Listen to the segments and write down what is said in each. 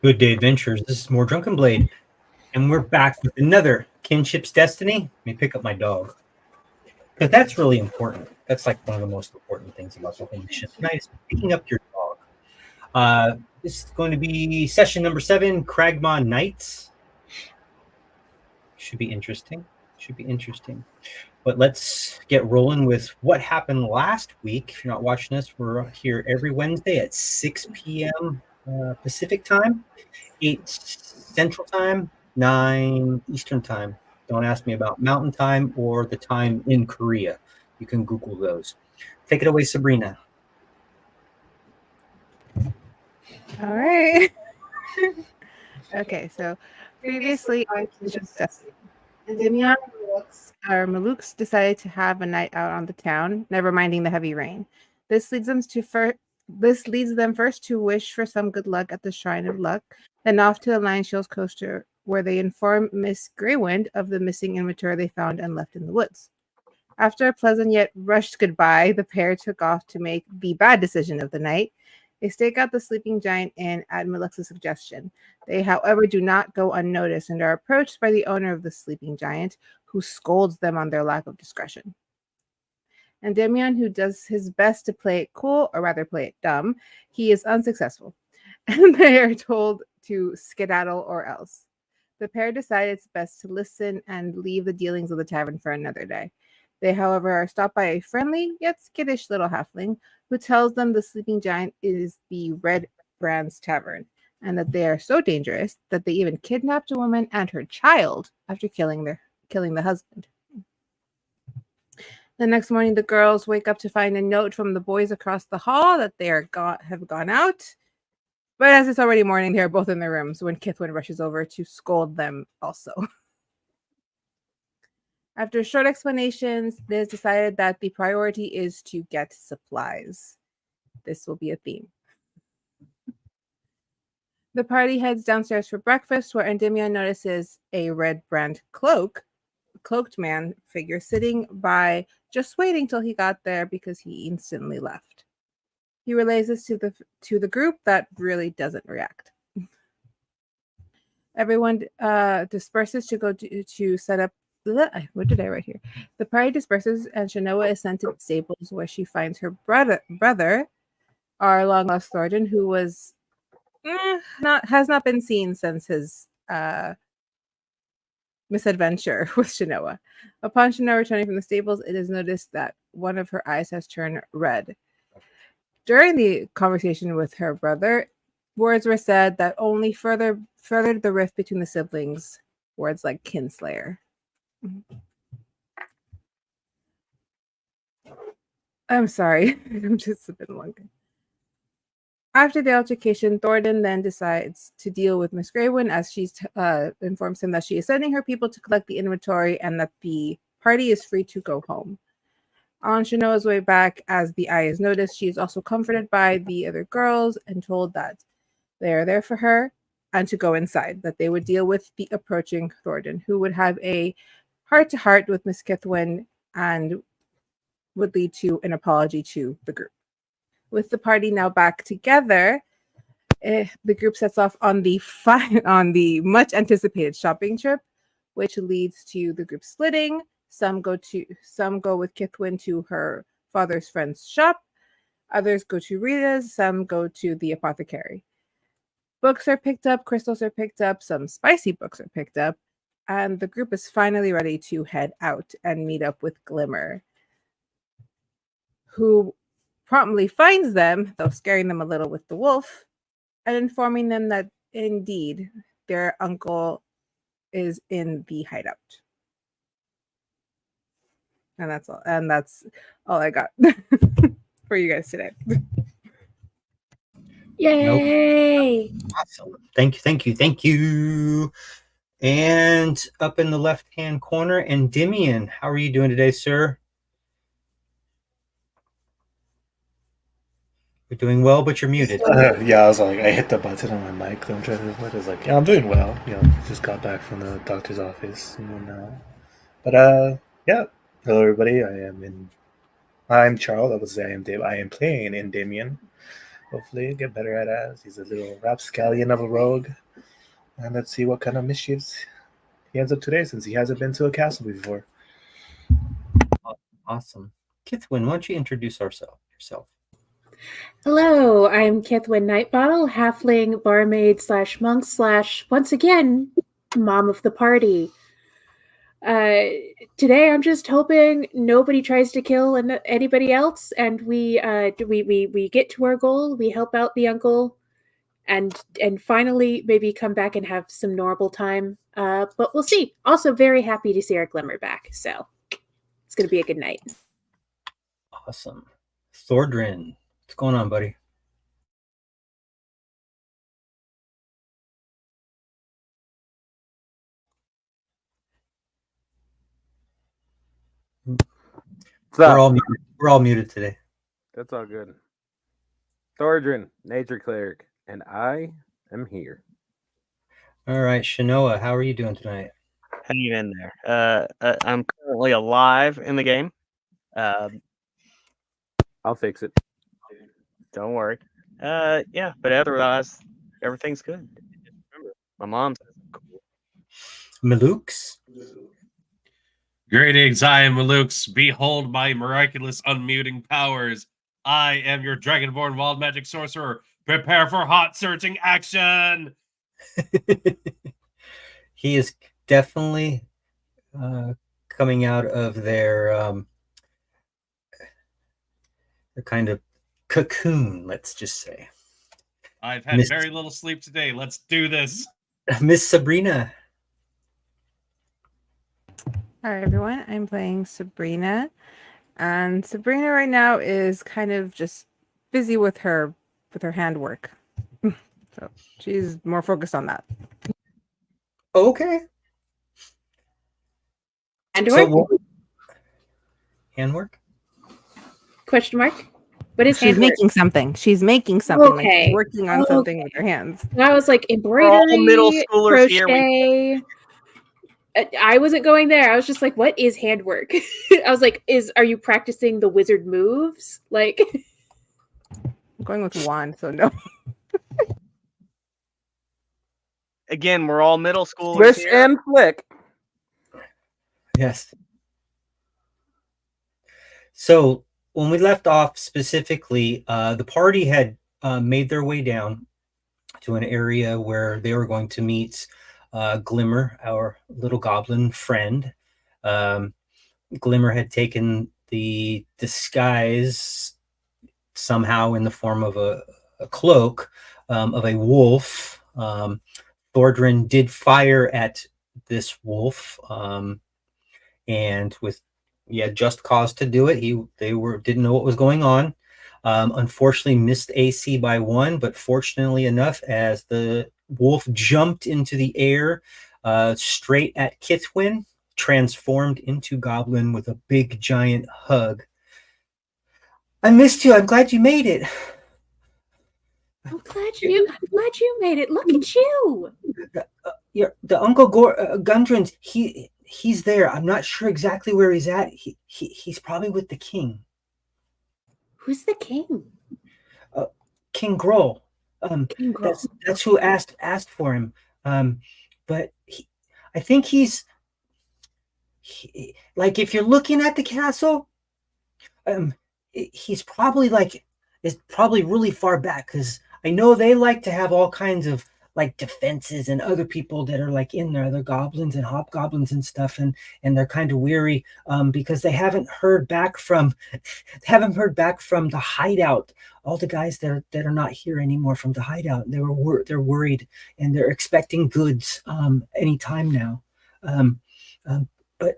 Good Day Adventures. This is more Drunken Blade, and we're back with another Kinship's Destiny. Let me pick up my dog, because that's really important. That's like one of the most important things about the whole mission tonight is picking up your dog. This is going to be session number 7, Cragmaw Nights. Should be interesting. But let's get rolling with what happened last week. If you're not watching us, we're up here every Wednesday at 6 p.m. Pacific time, 8 Central Time, 9 Eastern Time. Don't ask me about Mountain Time or the time in Korea. You can Google those. Take it away, Sabrina. All right. Okay, so previously on Kinship's Destiny, Endymion or Maluks decided to have a night out on the town, never minding the heavy rain. This leads them first to wish for some good luck at the Shrine of Luck, then off to the Lion Shield's coaster, where they inform Miss Greywind of the missing inventory they found and left in the woods. After a pleasant yet rushed goodbye, the pair took off to make the bad decision of the night. They stake out the sleeping giant inn at Malux's suggestion. They, however, do not go unnoticed and are approached by the owner of the sleeping giant, who scolds them on their lack of discretion. Endymion, who does his best to play it cool, or rather play it dumb, he is unsuccessful, and they are told to skedaddle or else. The pair decide it's best to listen and leave the dealings of the tavern for another day. They, however, are stopped by a friendly yet skittish little halfling who tells them the sleeping giant is the Red Brand's tavern, and that they are so dangerous that they even kidnapped a woman and her child after killing the husband. The next morning, the girls wake up to find a note from the boys across the hall that they have gone out. But as it's already morning, they are both in their rooms when Kithwin rushes over to scold them also. After short explanations, it is decided that the priority is to get supplies. This will be a theme. The party heads downstairs for breakfast, where Endymion notices a Red Brand cloaked man figure sitting by, just waiting till he got there because he instantly left. He relays this to the group that really doesn't react. Everyone disperses to go to set up. What did I write here? The party disperses, and Shanoa is sent to the stables, where she finds her brother, our long lost Thornton, who was has not been seen since his misadventure with Shanoa. Upon Shanoa returning from the stables, it is noticed that one of her eyes has turned red. During the conversation with her brother, words were said that only furthered the rift between the siblings. Words like kinslayer. I'm sorry. I'm just a bit long. After the altercation, Thornton then decides to deal with Miss Greywind, as she informs him that she is sending her people to collect the inventory and that the party is free to go home. On Shanoa's way back, as the eye is noticed, she is also comforted by the other girls and told that they are there for her and to go inside, that they would deal with the approaching Thornton, who would have a heart-to-heart with Miss Kithwin and would lead to an apology to the group. With the party now back together, the group sets off on the much anticipated shopping trip, which leads to the group splitting. Some go with Kithwin to her father's friend's shop. Others go to Rita's. Some go to the apothecary. Books are picked up. Crystals are picked up. Some spicy books are picked up. And the group is finally ready to head out and meet up with Glimmer, who promptly finds them, though scaring them a little with the wolf, and informing them that indeed their uncle is in the hideout. And that's all. And that's all I got for you guys today. Yay! Nope. Awesome. Thank you. And up in the left-hand corner, Endymion, how are you doing today, sir? You're doing well, but you're muted. Yeah, I was like, I hit the button on my mic. I'm trying to what is like, yeah, I'm doing well. Just got back from the doctor's office and but yeah. Hello everybody. I'm Charles. I would say I am Dave. I am playing Endymion. Hopefully get better at as he's a little rapscallion of a rogue. And let's see what kind of mischiefs he ends up today, since he hasn't been to a castle before. Awesome. Kithwin, why don't you introduce yourself? Hello, I'm Kithwin Nightbottle, halfling, barmaid / monk / once again, mom of the party. Today I'm just hoping nobody tries to kill anybody else, and we get to our goal. We help out the uncle, and finally maybe come back and have some normal time. But we'll see. Also, very happy to see our Glimmer back. So it's gonna be a good night. Awesome. Thordrin, what's going on, buddy? We're all muted today. That's all good. Thordrin, nature cleric, and I am here. All right, Shanoa, how are you doing tonight? Hanging in there. I'm currently alive in the game. I'll fix it. Don't worry. Yeah, but otherwise, everything's good. Remember, my mom's cool. Malukes? Greetings, I am Malukes. Behold my miraculous unmuting powers. I am your Dragonborn Wild Magic Sorcerer. Prepare for hot searching action! He is definitely coming out of their kind of cocoon, let's just say. I've had very little sleep today. Let's do this. Miss Sabrina. Hi everyone, I'm playing Sabrina, and Sabrina right now is kind of just busy with her handwork. So she's more focused on that. Okay. Handwork? Handwork? Question mark? What is She's handwork? making something. She's making something. Like Okay. she's working on something with her hands. I was like embroidery, all middle schoolers here. crochet. I wasn't going there. I was just like, what is handwork? I was like, are you practicing the wizard moves? Like, I'm going with wand, so no. Again, we're all middle schoolers Swish here. and flick. Yes. So when we left off specifically, the party had made their way down to an area where they were going to meet Glimmer, our little goblin friend. Glimmer had taken the disguise somehow in the form of a cloak of a wolf. Thordrin did fire at this wolf, and with just cause to do it. They didn't know what was going on. Unfortunately, missed AC by 1, but fortunately enough, as the wolf jumped into the air straight at Kithwin, transformed into goblin with a big giant hug. I missed you. I'm glad you made it. I'm glad you made it. Look at you. The Uncle Gundren's, he's there. I'm not sure exactly where he's at. He's probably with the king. Who's the king? King Grohl. King Grohl. That's who asked for him. But I think he's like, if you're looking at the castle, he's probably is probably really far back, because I know they like to have all kinds of like defenses and other people that are like in there, the goblins and hobgoblins and stuff, and they're kind of weary because they haven't heard back from the hideout. All the guys that are not here anymore from the hideout, they're worried, and they're expecting goods anytime now. But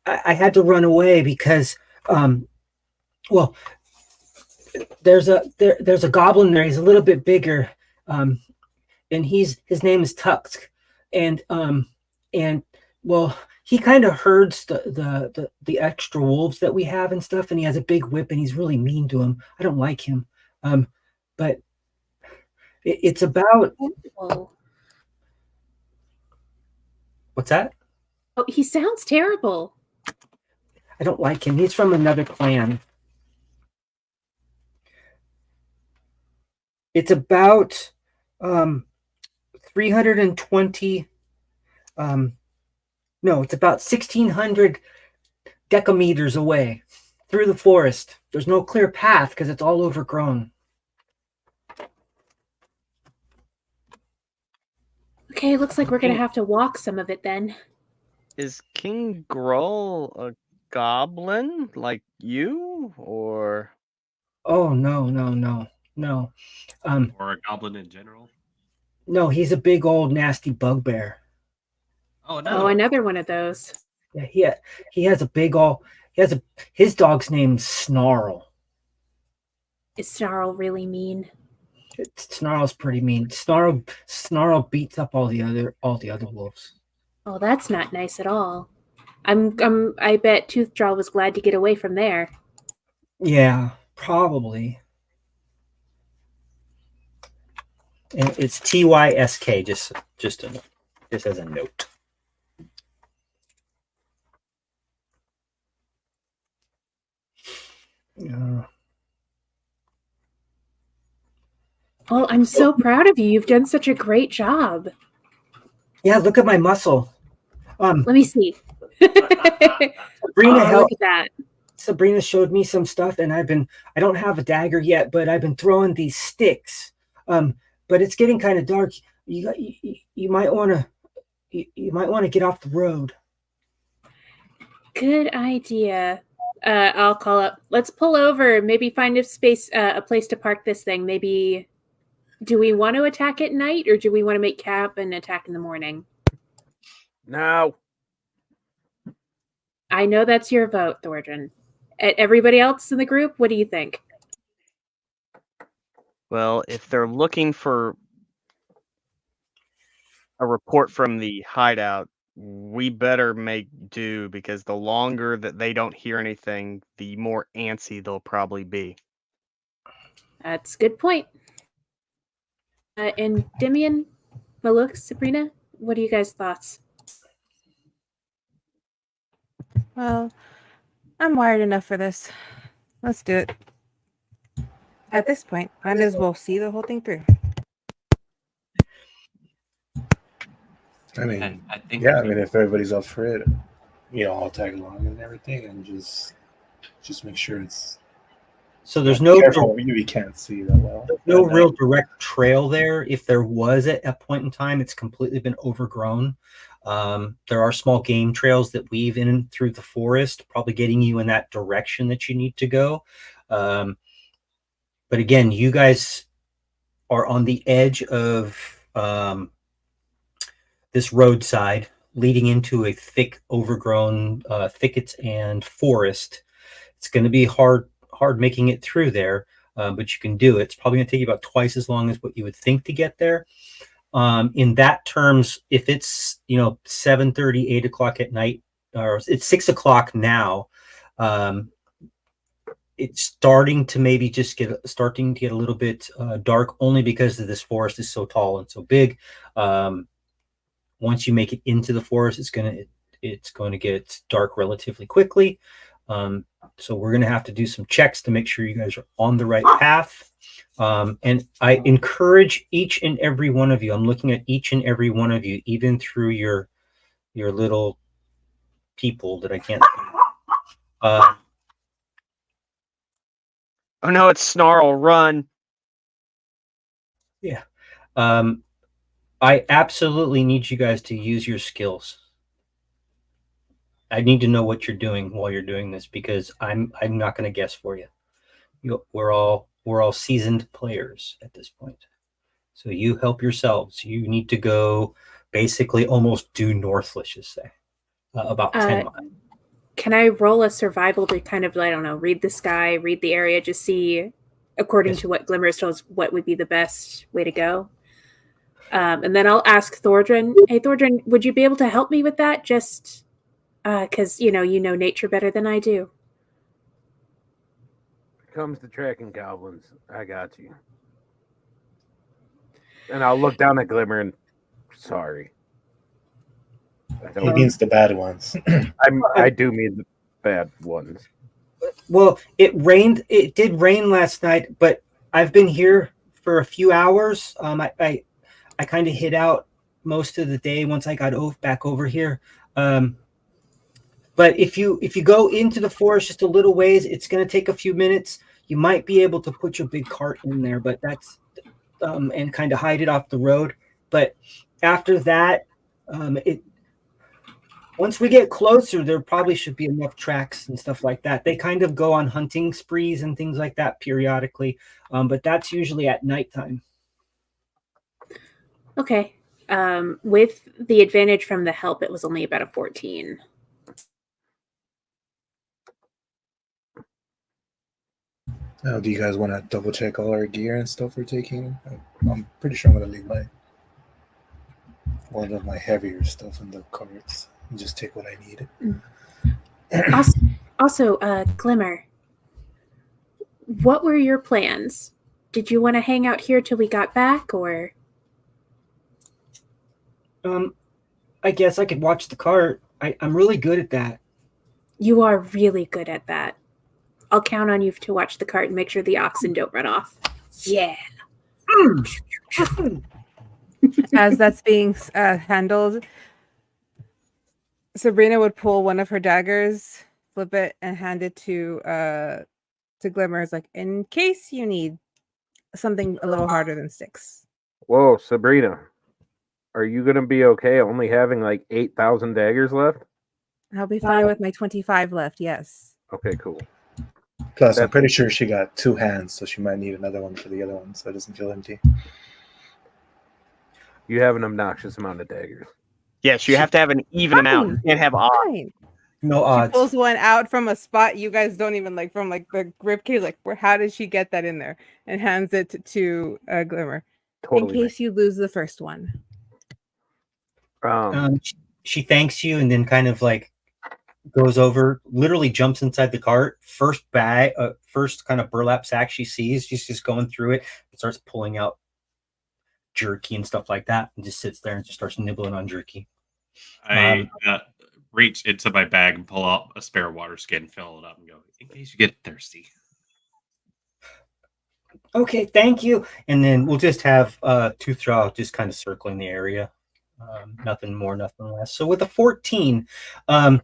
I had to run away because there's a goblin there. He's a little bit bigger. And his name is Tux, and he kind of herds the extra wolves that we have and stuff, and he has a big whip, and he's really mean to him. I don't like him, but it's about. Whoa. What's that? Oh, he sounds terrible. I don't like him. He's from another clan. It's about 320. No, it's about 1,600 decameters away through the forest. There's no clear path because it's all overgrown. Okay, looks like we're gonna have to walk some of it then. Is King Grull a goblin like you, or Oh no. Or a goblin in general. No, he's a big old nasty bugbear. Oh no. Oh, another one of those. Yeah, he has a big all. His dog's name's Snarl. Is Snarl really mean? Snarl's pretty mean. Snarl beats up all the other wolves. Oh, that's not nice at all. I bet Toothjaw was glad to get away from there. Yeah, probably. And it's TYSK. Just as a note. Well, I'm so proud of you. You've done such a great job. Yeah, look at my muscle. Let me see. Sabrina Look at that. Sabrina showed me some stuff, and I don't have a dagger yet, but I've been throwing these sticks. But it's getting kind of dark. You might want to get off the road. Good idea. I'll call up. Let's pull over. Maybe find a place to park this thing. Maybe. Do we want to attack at night, or do we want to make camp and attack in the morning? No. I know that's your vote, Thorgren. Everybody else in the group, what do you think? well, if they're looking for a report from the hideout, we better make do, because the longer that they don't hear anything, the more antsy they'll probably be. That's a good point. And Demian, Maluk, Sabrina, what are you guys' thoughts? Well, I'm wired enough for this. Let's do it. At this point, might as well see the whole thing through. I mean, And I think if everybody's up for it, I'll tag along and everything, and just make sure it's. So there's no Careful, you can't see that well. no real direct trail there. If there was at a point in time, it's completely been overgrown. There are small game trails that weave in and through the forest, probably getting you in that direction that you need to go. But again, you guys are on the edge of this roadside leading into a thick, overgrown thickets and forest. It's going to be hard making it through there, but you can do it. It's probably going to take you about twice as long as what you would think to get there. In that terms, if it's 7:30, 8 o'clock at night, or it's 6 o'clock now, it's starting to maybe just get a little bit dark, only because this forest is so tall and so big. Once you make it into the forest, it's going to get dark relatively quickly. So we're going to have to do some checks to make sure you guys are on the right path. And I encourage each and every one of you. I'm looking at each and every one of you, even through your little people that I can't see. Oh no, it's Snarl, run. Yeah. I absolutely need you guys to use your skills. I need to know what you're doing while you're doing this, because I'm not going to guess for you. We're all seasoned players at this point. So you help yourselves. You need to go basically almost due north, let's just say, about 10 miles. Can I roll a survival to kind of, I don't know, read the sky, read the area, just see, according to what Glimmer tells, what would be the best way to go? And then I'll ask Thorgren, hey, Thorgren, would you be able to help me with that? Just because, you know nature better than I do. Comes to tracking goblins. I got you. And I'll look down at Glimmer and sorry. He means the bad ones. I do mean the bad ones. Well, it rained. It did rain last night, but I've been here for a few hours. I I kind of hid out most of the day once I got back over here. But if you go into the forest just a little ways, it's going to take a few minutes. You might be able to put your big cart in there, but that's and kind of hide it off the road. But after that, once we get closer, there probably should be enough tracks and stuff like that. They kind of go on hunting sprees and things like that periodically, but that's usually at nighttime. Okay. With the advantage from the help, it was only about a 14. Now, do you guys want to double check all our gear and stuff we're taking? I'm pretty sure I'm going to leave one of my heavier stuff in the carts and just take what I need. Also, Glimmer, what were your plans? Did you want to hang out here till we got back, or? I guess I could watch the cart. I'm really good at that. You are really good at that. I'll count on you to watch the cart and make sure the oxen don't run off. Yeah. As that's being handled, Sabrina would pull one of her daggers, flip it, and hand it to Glimmer. It's like, in case you need something a little harder than sticks. Whoa, Sabrina. Are you going to be okay only having like 8,000 daggers left? I'll be fine with my 25 left, yes. Okay, cool. Plus, I'm pretty sure she got 2 hands, so she might need another one for the other one, so it doesn't feel empty. You have an obnoxious amount of daggers. Yes, you have to have an even amount. You can't have odds. Fine. No She odds. pulls one out from a spot you guys don't even like, from like the grip cage. Like, how did she get that in there? And hands it to Glimmer. Totally. In case you lose the first one. She thanks you and then kind of like goes over, literally jumps inside the cart. First kind of burlap sack she sees, she's just going through it and starts pulling out jerky and stuff like that, and just sits there and just starts nibbling on jerky. I reach into my bag and pull out a spare water skin, fill it up, and go, in case you get thirsty. Okay, thank you. And then we'll just have Toothjaw just kind of circling the area. Nothing more, nothing less. So with a 14, it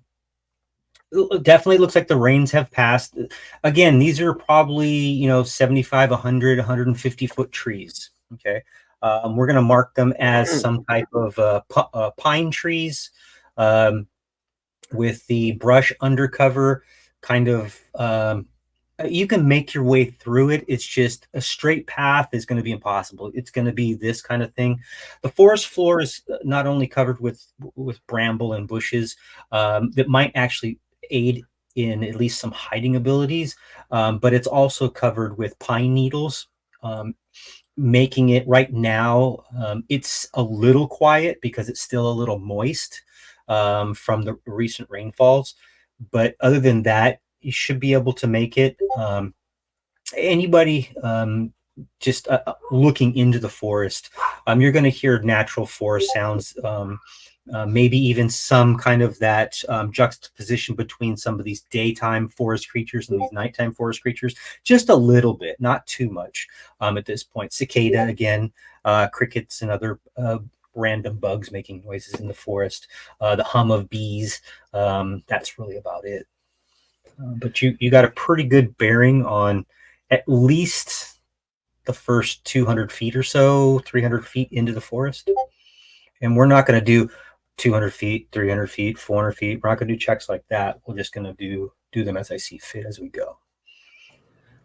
definitely looks like the rains have passed. Again, these are probably 75, 100, 150 foot trees. Okay, we're going to mark them as some type of pine trees with the brush undercover. Kind of, you can make your way through it. It's just a straight path is going to be impossible. It's going to be this kind of thing. The forest floor is not only covered with bramble and bushes that might actually aid in at least some hiding abilities, but it's also covered with pine needles, making it right now, it's a little quiet because it's still a little moist from the recent rainfalls. But other than that, you should be able to make it. Anybody just looking into the forest, you're going to hear natural forest sounds, maybe even some kind of that juxtaposition between some of these daytime forest creatures and these nighttime forest creatures, just a little bit, not too much at this point. Cicada again, crickets and other random bugs making noises in the forest, the hum of bees. That's really about it. But you got a pretty good bearing on at least the first 200 feet or so, 300 feet into the forest. And we're not going to do 200 feet, 300 feet, 400 feet. We're not going to do checks like that. We're just going to do them as I see fit as we go.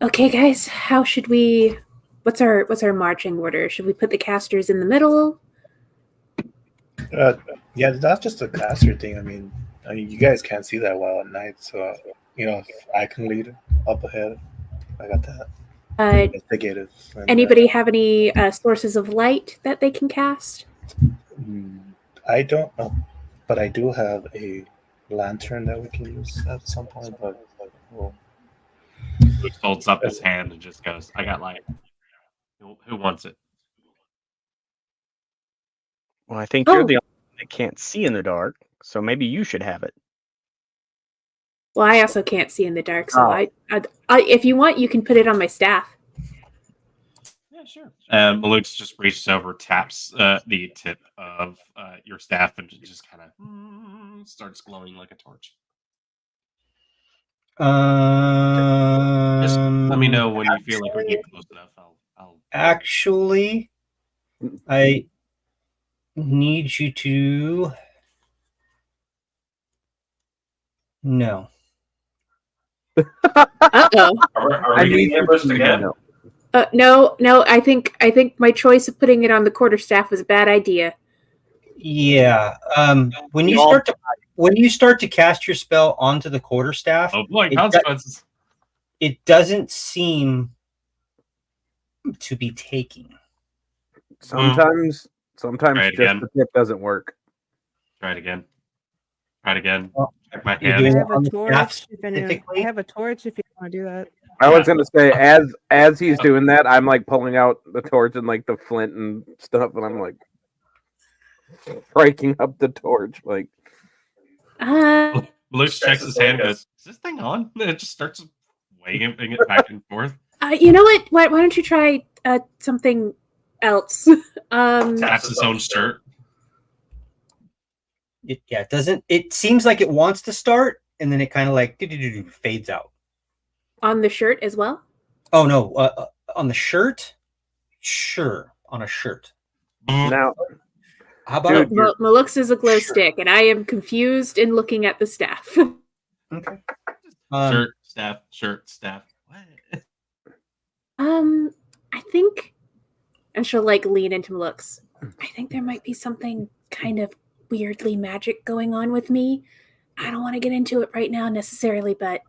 Okay, guys, how should we? What's our marching order? Should we put the casters in the middle? Yeah, that's just a caster thing. I mean, you guys can't see that well at night, so if I can lead up ahead, I got that. Investigative. Anybody have any sources of light that they can cast? I don't know, but I do have a lantern that we can use at some point. But Luke holds up his hand and just goes, "I got light. Who wants it?" Well, I think you're the only one that can't see in the dark, so maybe you should have it. Well, I also can't see in the dark, so I if you want, you can put it on my staff. Yeah, sure. Maluk's just reaches over, taps the tip of your staff, and just kind of starts glowing like a torch. Just let me know when you feel like we get close enough. I'll... Actually, I need you to. No. Uh-oh. Are we getting ambushed again? No. I think my choice of putting it on the quarterstaff was a bad idea. Yeah. When you start to cast your spell onto the quarterstaff, Oh boy, consequences. It doesn't seem to be taking. Sometimes Try it just again. the tip doesn't work. Try it again. Try it again. Well, Check my you're hands. doing I it have on a the staff torch. I have a torch if you want to do that. I was gonna say, as he's doing that, I'm like pulling out the torch and like the flint and stuff, and I'm like breaking up the torch. Like, Maluk checks his hand, goes, "Is this thing on?" And it just starts waving it back and forth. You know what? Why don't you try something else? Taps his own shirt. It doesn't. It seems like it wants to start, and then it kind of like fades out. On the shirt as well? Oh no, on the shirt? Sure, on a shirt. now, How about Dude, Maluk's is a glow stick, and I am confused in looking at the staff. okay. Shirt, staff. What? I think, and she'll like lean into Maluk's. I think there might be something kind of weirdly magic going on with me. I don't want to get into it right now necessarily, but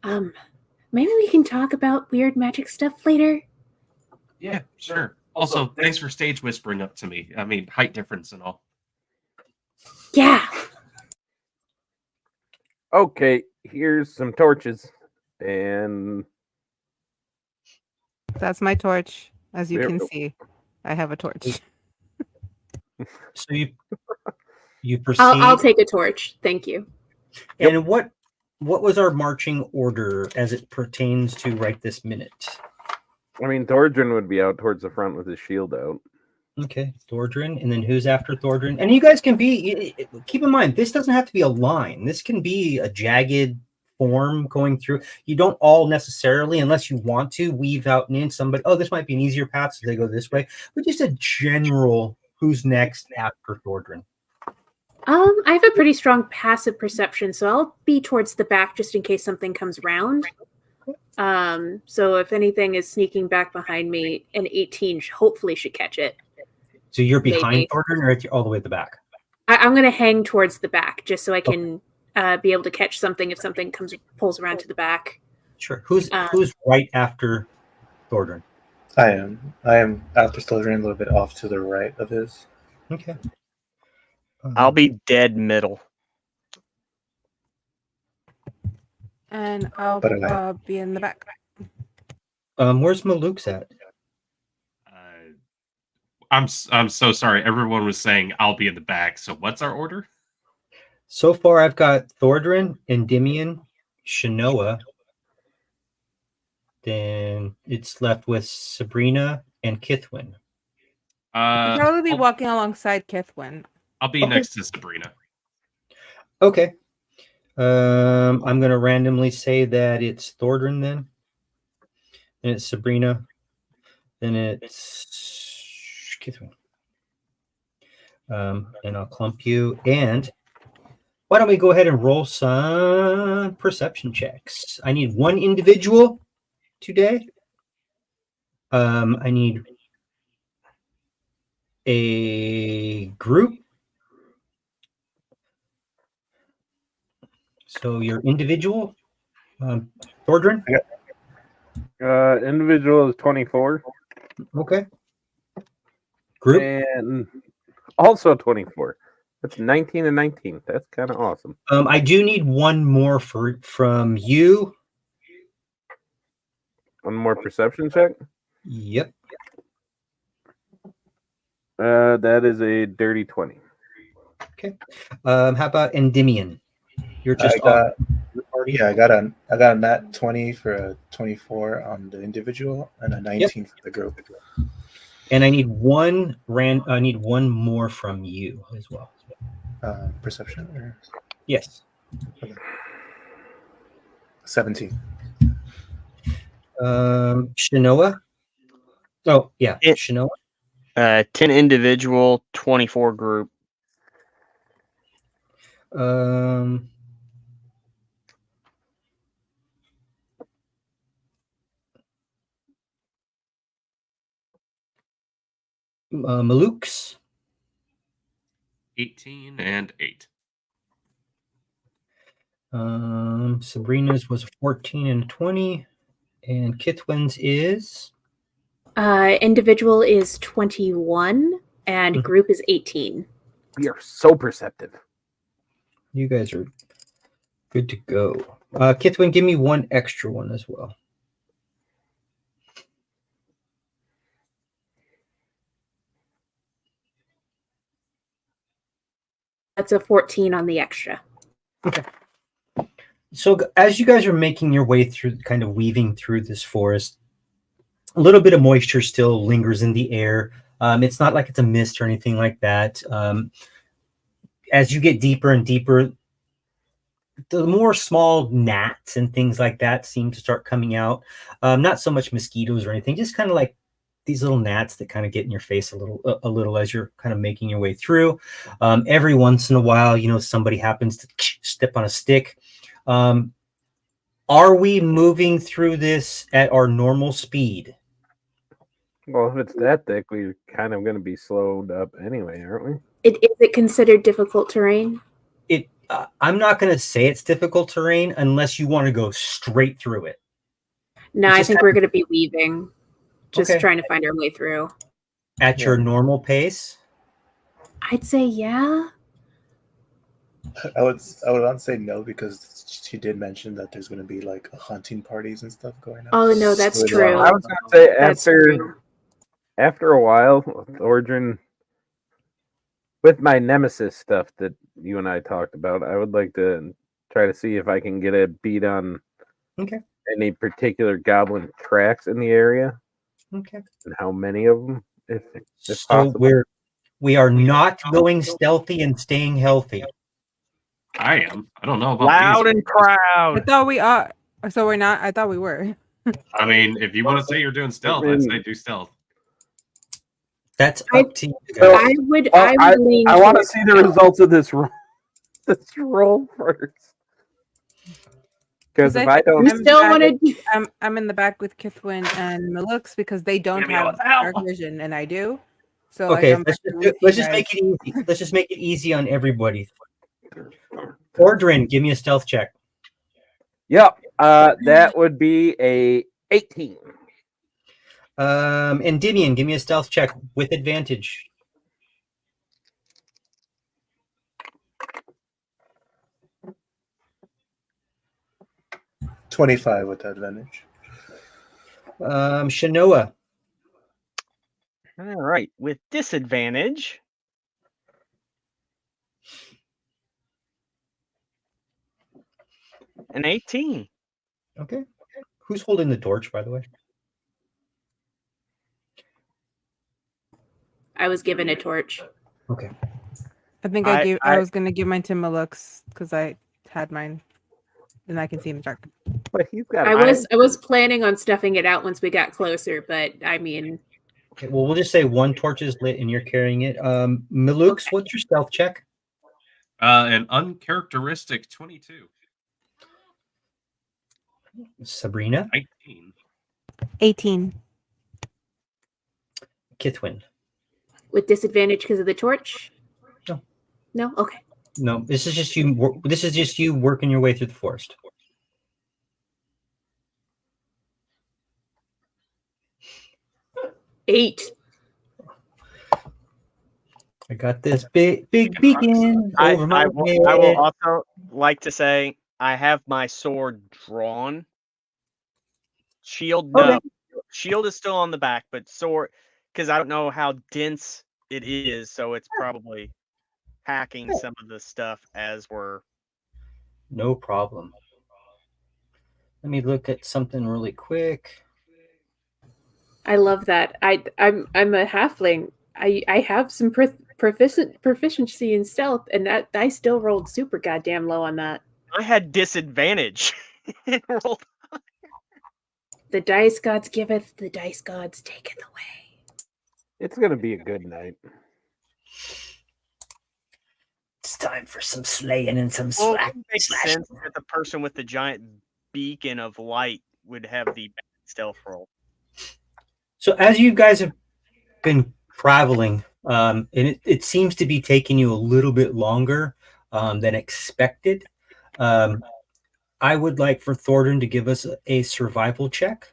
maybe we can talk about weird magic stuff later. Yeah, sure. Also, thanks for stage whispering up to me. I mean, height difference and all. Yeah. okay, here's some torches, and That's my torch. As you There can we go. see, I have a torch. So you proceed. I'll take a torch. Thank you. And what was our marching order as it pertains to right this minute? I mean, Thordrin would be out towards the front with his shield out. Okay, Thordrin, and then who's after Thordrin? And you guys can be. Keep in mind, this doesn't have to be a line. This can be a jagged form going through. You don't all necessarily, unless you want to, weave out and in somebody. Oh, this might be an easier path, so they go this way. But just a general. Who's next after Thordrin? I have a pretty strong passive perception, so I'll be towards the back just in case something comes round. So if anything is sneaking back behind me, an 18 hopefully should catch it. So you're behind Maybe. Thordrin, or all the way at the back? I'm going to hang towards the back just so I can be able to catch something if something pulls around to the back. Sure. Who's right after Thordrin? I am after Thordrin, a little bit off to the right of his. Okay. I'll be dead middle. And I'll But be in the back. Where's Maluk's at? I'm so sorry. Everyone was saying I'll be in the back. So what's our order? So far, I've got Thordrin, Endymion, Shanoa. Then it's left with Sabrina and Kithwin. I'll probably be walking alongside Kithwin. I'll be next to Sabrina. Okay. I'm going to randomly say that it's Thordrin then. Then it's Sabrina. Then it's Kithwin. And I'll clump you. And why don't we go ahead and roll some perception checks? I need one individual today. I need a group. So your individual, Thordrin? Individual is 24. Okay. Group? And also 24. That's 19 and 19. That's kind of awesome. I do need one more from you. One more perception check. Yep. That is a dirty 20. Okay. How about Endymion? You're just I got party. Yeah, I got a nat 20 for a 24 on the individual and a 19 for the group. And I need one more from you as well. Perception or Yes. 17. Shinoa. Oh yeah, Shinoa. 10 individual, 24 group. Maluk's 18 and 8. Sabrina's was 14 and 20, and Kithwin's is Individual is 21 and group is 18. We are so perceptive. You guys are good to go. Kithwin, give me one extra one as well. That's a 14 on the extra. Okay. So as you guys are making your way through, kind of weaving through this forest, a little bit of moisture still lingers in the air. It's not like it's a mist or anything like that. As you get deeper and deeper, the more small gnats and things like that seem to start coming out. Not so much mosquitoes or anything, just kind of like these little gnats that kind of get in your face a little as you're kind of making your way through. Every once in a while, somebody happens to step on a stick. Are we moving through this at our normal speed? Well, if it's that thick, we're kind of going to be slowed up anyway, aren't we? Is it considered difficult terrain? I'm not going to say it's difficult terrain unless you want to go straight through it. No, I think we're going to be weaving, just trying to find our way through. At your normal pace? I'd say yeah. I would not say no because she did mention that there's going to be like hunting parties and stuff going on. Oh no, that's true. I was going to say after a while, Ordrin, with my nemesis stuff that you and I talked about, I would like to try to see if I can get a beat on any particular goblin tracks in the area. Okay. And how many of them, if so possible. we are not going stealthy and staying healthy. I am. I don't know about loud these. And proud. I thought we are. So we're not. I thought we were. I mean, if you want to say you're doing stealth, I'd say do stealth. That's up to you guys. I would lean I want to see the results of this roll first. Because if I don't, I'm in the back with Kithwin and Malux because they don't have dark vision and I do. So okay, let's just make it easy. Let's just make it easy on everybody. Ordrin, give me a stealth check. Yep, that would be a 18. And Dimian, give me a stealth check with advantage. $25 with advantage. Shinoa. All right, with disadvantage. An 18. Okay. Who's holding the torch, by the way? I was given a torch. Okay. I think I was gonna give mine to Malux because I had mine, and I can see in the dark. But he's got. I was planning on stuffing it out once we got closer, but I mean. Okay, well, we'll just say one torch is lit and you're carrying it. Malux, what's your stealth check? An uncharacteristic 22. Sabrina? 19. 18. Kithwin? With disadvantage because of the torch? No. No? Okay. No, this is just you. This is just you working your way through the forest. Eight. I got this big beacon over my head. I will also like to say I have my sword drawn. Shield, no. Shield is still on the back, but sword, because I don't know how dense it is, so it's probably hacking some of the stuff as we're. No problem. Let me look at something really quick. I love that. I'm a halfling. I have some proficiency in stealth, and that I still rolled super goddamn low on that. I had disadvantage. and rolled. The dice gods giveth, the dice gods taketh away. It's gonna be a good night. It's time for some slaying and some Well, slack. it makes sense that the person with the giant beacon of light would have the stealth roll. So as you guys have been traveling, and it seems to be taking you a little bit longer than expected. I would like for Thornton to give us a survival check,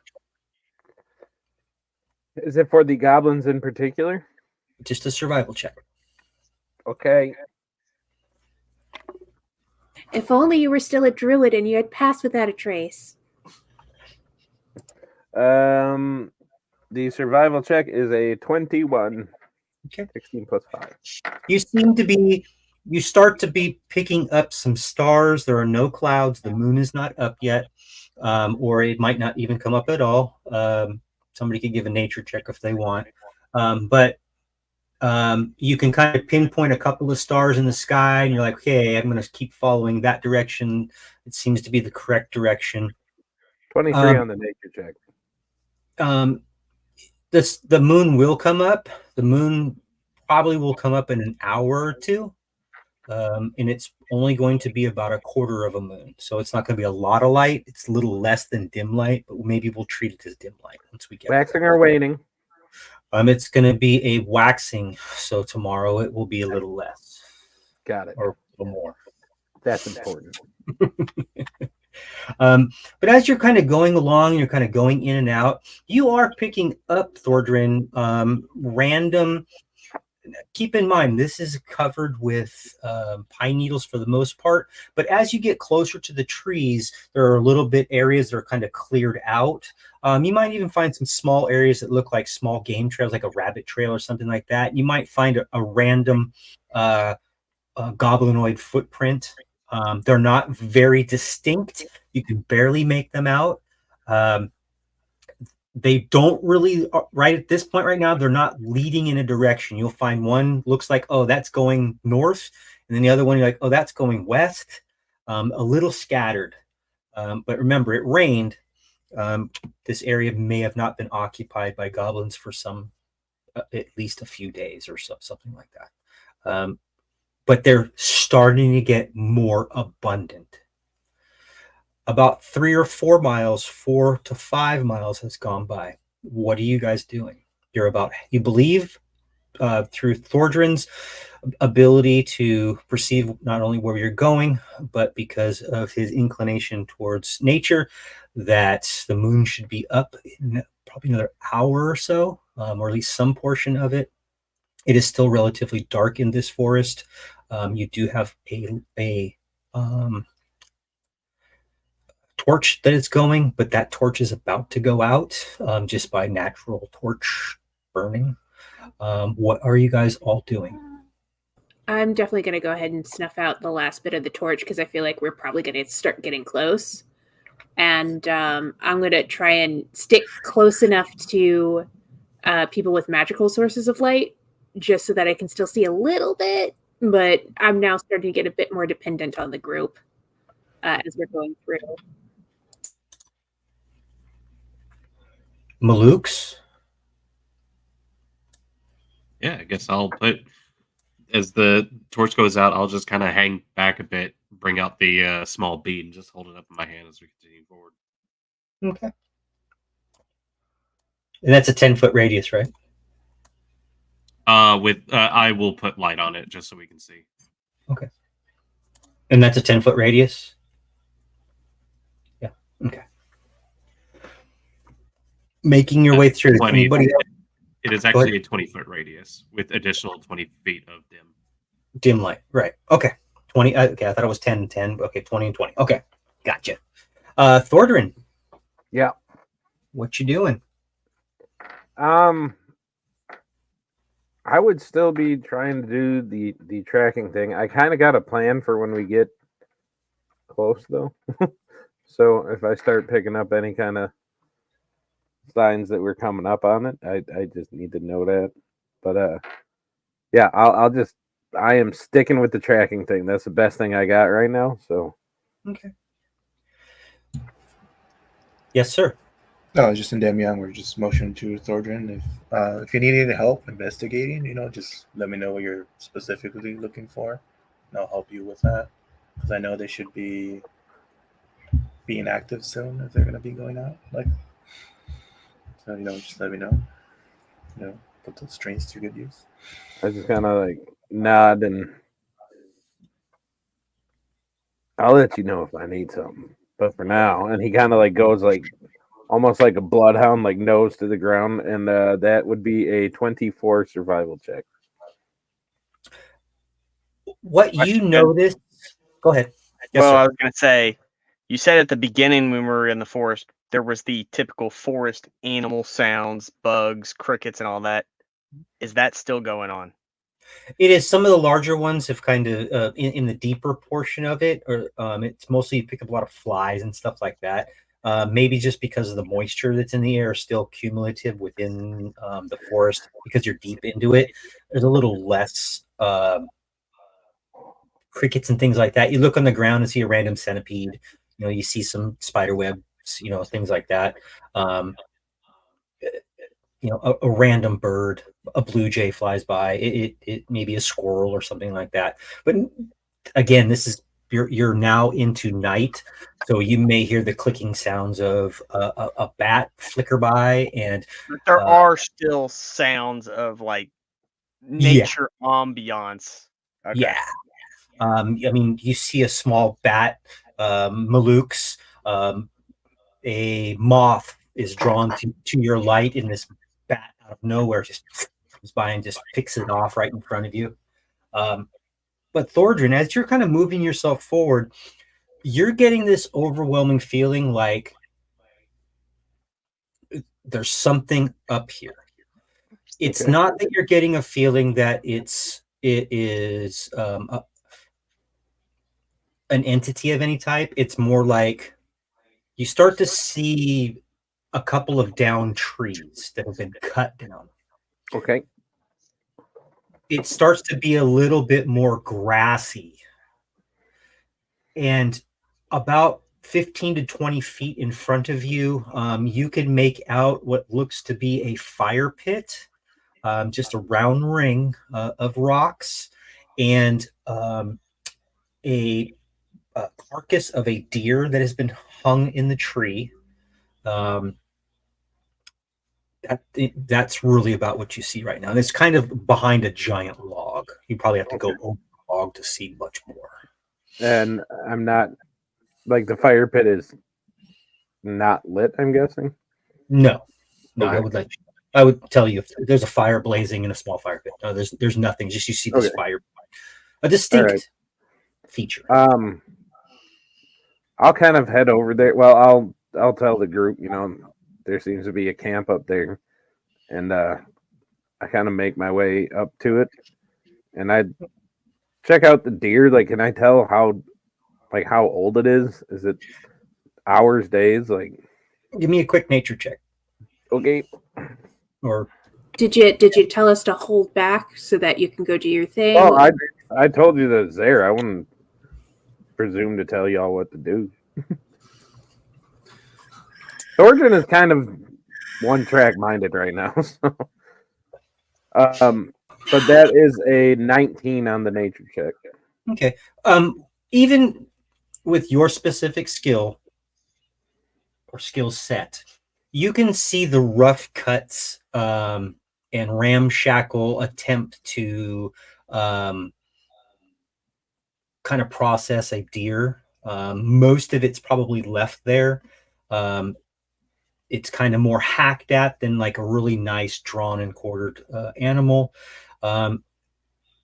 Is it for the goblins in particular? just a survival check. Okay. If only you were still a druid and you had passed without a trace. The survival check is a 21. Okay. 16 plus 5. You start to be picking up some stars. There are no clouds. The moon is not up yet, or it might not even come up at all. Somebody could give a nature check if they want. But you can kind of pinpoint a couple of stars in the sky, and you're like, okay, I'm going to keep following that direction. It seems to be the correct direction. 23 on the nature check. The moon will come up. The moon probably will come up in an hour or two. And it's only going to be about a quarter of a moon. So it's not going to be a lot of light. It's a little less than dim light, but maybe we'll treat it as dim light once we get waxing or waning. It's going to be a waxing. So tomorrow it will be a little less. Got it. Or a little more. That's important. But as you're kind of going along, you're kind of going in and out, you are picking up, Thordrin, random. Keep in mind, this is covered with pine needles for the most part. But as you get closer to the trees, there are a little bit areas that are kind of cleared out. You might even find some small areas that look like small game trails, like a rabbit trail or something like that. You might find a random goblinoid footprint. They're not very distinct. You can barely make them out. They don't really, right at this point right now, they're not leading in a direction. You'll find one looks like, oh, that's going north. And then the other one, you're like, oh, that's going west. A little scattered. But remember, it rained. This area may have not been occupied by goblins for at least a few days or something like that. But they're starting to get more abundant. About 3 or 4 miles, 4 to 5 miles has gone by. What are you guys doing? You believe through Thordrin's ability to perceive not only where you're going, but because of his inclination towards nature, that the moon should be up in probably another hour or so, or at least some portion of it. It is still relatively dark in this forest. You do have a torch that is going, but that torch is about to go out just by natural torch burning. What are you guys all doing? I'm definitely going to go ahead and snuff out the last bit of the torch because I feel like we're probably going to start getting close. And I'm going to try and stick close enough to people with magical sources of light just so that I can still see a little bit. But I'm now starting to get a bit more dependent on the group as we're going through. Malukes? Yeah, I guess I'll put, as the torch goes out, I'll just kind of hang back a bit, bring out the small bead, and just hold it up in my hand as we continue forward. Okay. And that's a 10-foot radius, right? I will put light on it just so we can see. Okay. And that's a 10-foot radius? Yeah. Okay. Making your way through. Anybody else? It is actually a 20-foot radius with additional 20 feet of dim light. Right. Okay. 20. Okay, I thought it was 10 and 10. Okay, 20 and 20. Okay. Gotcha. Thordrin. Yeah. What you doing? I would still be trying to do the tracking thing. I kind of got a plan for when we get close, though. So if I start picking up any kind of signs that we're coming up on it, I just need to know that. But yeah, I am sticking with the tracking thing. That's the best thing I got right now. So Okay. Yes, sir. No, just in Damian, we're just motioning to Thordrin. If you need any help investigating, just let me know what you're specifically looking for, and I'll help you with that. Because I know they should be being active soon if they're going to be going out. So just let me know. Put those strings to good use. I just kind of like nod and I'll let you know if I need something. But for now, and he kind of like goes like almost like a bloodhound, like nose to the ground, and that would be a 24 survival check. What you Question. notice? Go ahead. Yes, Well, sir. I was going to say, you said at the beginning when we were in the forest, there was the typical forest animal sounds, bugs, crickets, and all that. Is that still going on? It is. Some of the larger ones have kind of in the deeper portion of it, or it's mostly you pick up a lot of flies and stuff like that. Maybe just because of the moisture that's in the air is still cumulative within the forest because you're deep into it. There's a little less crickets and things like that. You look on the ground and see a random centipede. You see some spider webs. Things like that. Um, a random bird, a blue jay flies by. It maybe a squirrel or something like that. But again, this is you're now into night, so you may hear the clicking sounds of a bat flicker by, and But there are still sounds of like yeah, nature ambiance. Okay. yeah. I mean, you see a small bat, Malukes. A moth is drawn to your light, and this bat out of nowhere just comes by and just picks it off right in front of you. But Thordrin, as you're kind of moving yourself forward, you're getting this overwhelming feeling like there's something up here. It's Okay. not that you're getting a feeling that it is an entity of any type. It's more like you start to see a couple of downed trees that have been cut down. Okay. It starts to be a little bit more grassy. And about 15 to 20 feet in front of you, you can make out what looks to be a fire pit, just a round ring of rocks, and a carcass of a deer that has been hung in the tree. That's really about what you see right now. And it's kind of behind a giant log. You probably have to go over the log to see much more. And I'm not like the fire pit is not lit, I'm guessing. No, Okay. I would tell you if there's a fire blazing in a small fire pit. No, there's nothing. Just you see this Okay. fire, a distinct feature. I'll kind of head over there. Well, I'll tell the group, there seems to be a camp up there, and I kind of make my way up to it, and I check out the deer. Like, can I tell how old it is? Is it hours, days? Like, Give me a quick nature check. okay. Or Did you tell us to hold back so that you can go do your thing? Well, I told you that it's there. I wouldn't presume to tell y'all what to do. Thornton is kind of one track minded right now. So. But that is a 19 on the nature check. okay. Even with your specific skill or skill set, you can see the rough cuts and ramshackle attempt to kind of process a deer. Most of it's probably left there. It's kind of more hacked at than like a really nice drawn and quartered animal.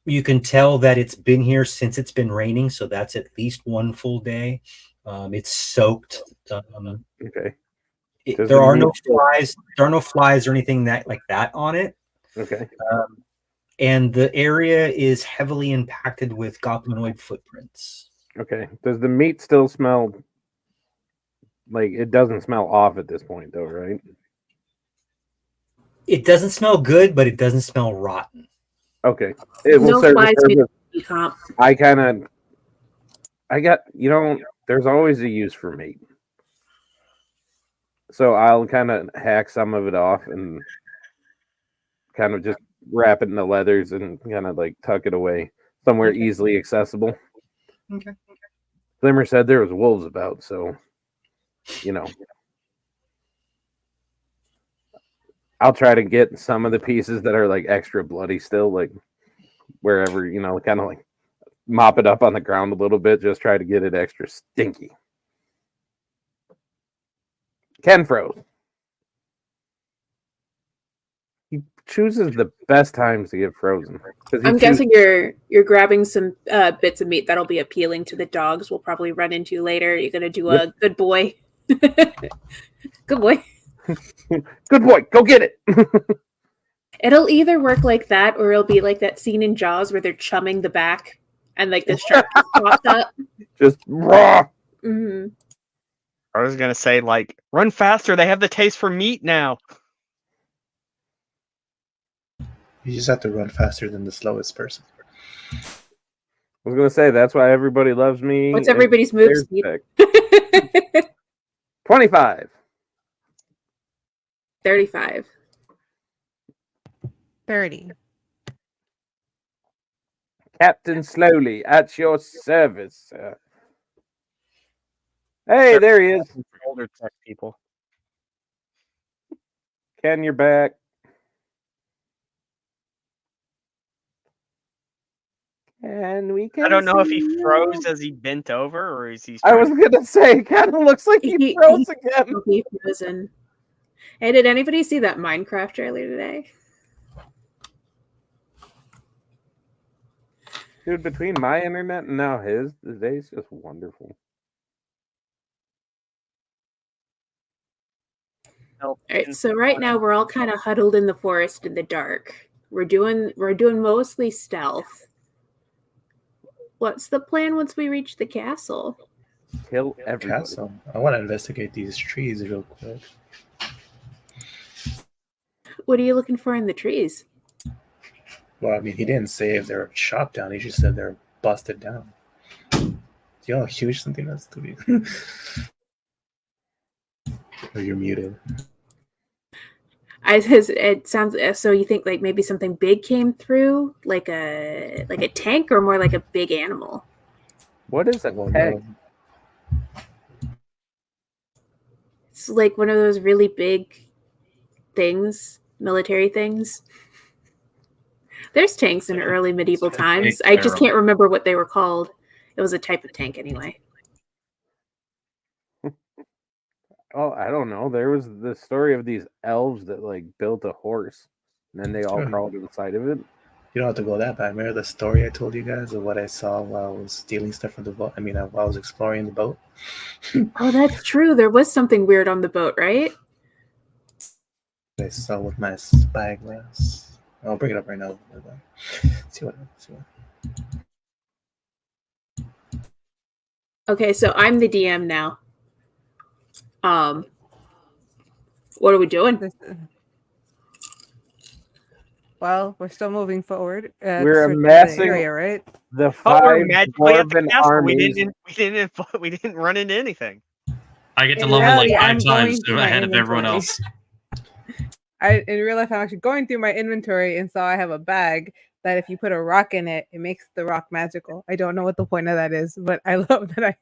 You can tell that it's been here since it's been raining, so that's at least one full day. It's soaked. Okay. There are no flies. There are no flies or anything like that on it. Okay. And the area is heavily impacted with goblinoid footprints. Okay. Does the meat still smell Like, it doesn't smell off at this point, though, right? It doesn't smell good, but it doesn't smell rotten. Okay. It will No serve flies the purpose. comp. There's always a use for meat. So I'll kind of hack some of it off and kind of just wrap it in the leathers and kind of like tuck it away somewhere easily accessible. Okay. Glimmer said there was wolves about, so, you know. I'll try to get some of the pieces that are like extra bloody still, like wherever, you know, kind of like mop it up on the ground a little bit, just try to get it extra stinky. Ken froze. He chooses the best times to get frozen. I'm guessing you're grabbing some bits of meat that'll be appealing to the dogs we'll probably run into later. You're gonna do a good boy. Good boy. Good boy, go get it. It'll either work like that or it'll be like that scene in Jaws where they're chumming the back and like the shark just pops up. Just raw. Mm-hmm. I was gonna say, like, run faster. They have the taste for meat now. You just have to run faster than the slowest person. I was gonna say that's why everybody loves me. What's everybody's move speed? 25. 35. 30. Captain Slowly, at your service, sir. Hey, there he is. Older tech people. Ken, you're back. And we can. I don't know if he see froze you. as he bent over, or is he? I was gonna say, it kind of looks like he froze again. He frozen. Hey, did anybody see that Minecraft trailer today? Dude, between my internet and now his, the day's just wonderful. All right, so right now we're all kind of huddled in the forest in the dark. We're doing mostly stealth. What's the plan once we reach the castle? Kill everybody. Castle. I want to investigate these trees real quick. What are you looking for in the trees? Well, I mean, he didn't say if they're chopped down. He just said they're busted down. Do you know how huge something is to be? Or you're muted. It sounds so. You think like maybe something big came through, like a tank, or more like a big animal? What is a tank? It's like one of those really big things, military things. There's tanks in early medieval times. I just can't remember what they were called. It was a type of tank anyway. Oh, I don't know. There was the story of these elves that like built a horse, and then they all crawled inside of it. You don't have to go that bad. Remember the story I told you guys of what I saw while I was stealing stuff from the boat? I mean, while I was exploring the boat. Oh, that's true. There was something weird on the boat, right? I saw with my spyglass. I'll bring it up right now. See what. Okay, so I'm the DM now. What are we doing? Well, we're still moving forward. We're to amassing area, right? the we're 5 magically at the dwarven castle. armies. We didn't run into anything. I get to In level like reality, 5 I'm times going through my ahead of everyone inventory. else. In real life, I'm actually going through my inventory and saw I have a bag that if you put a rock in it, it makes the rock magical. I don't know what the point of that is, but I love that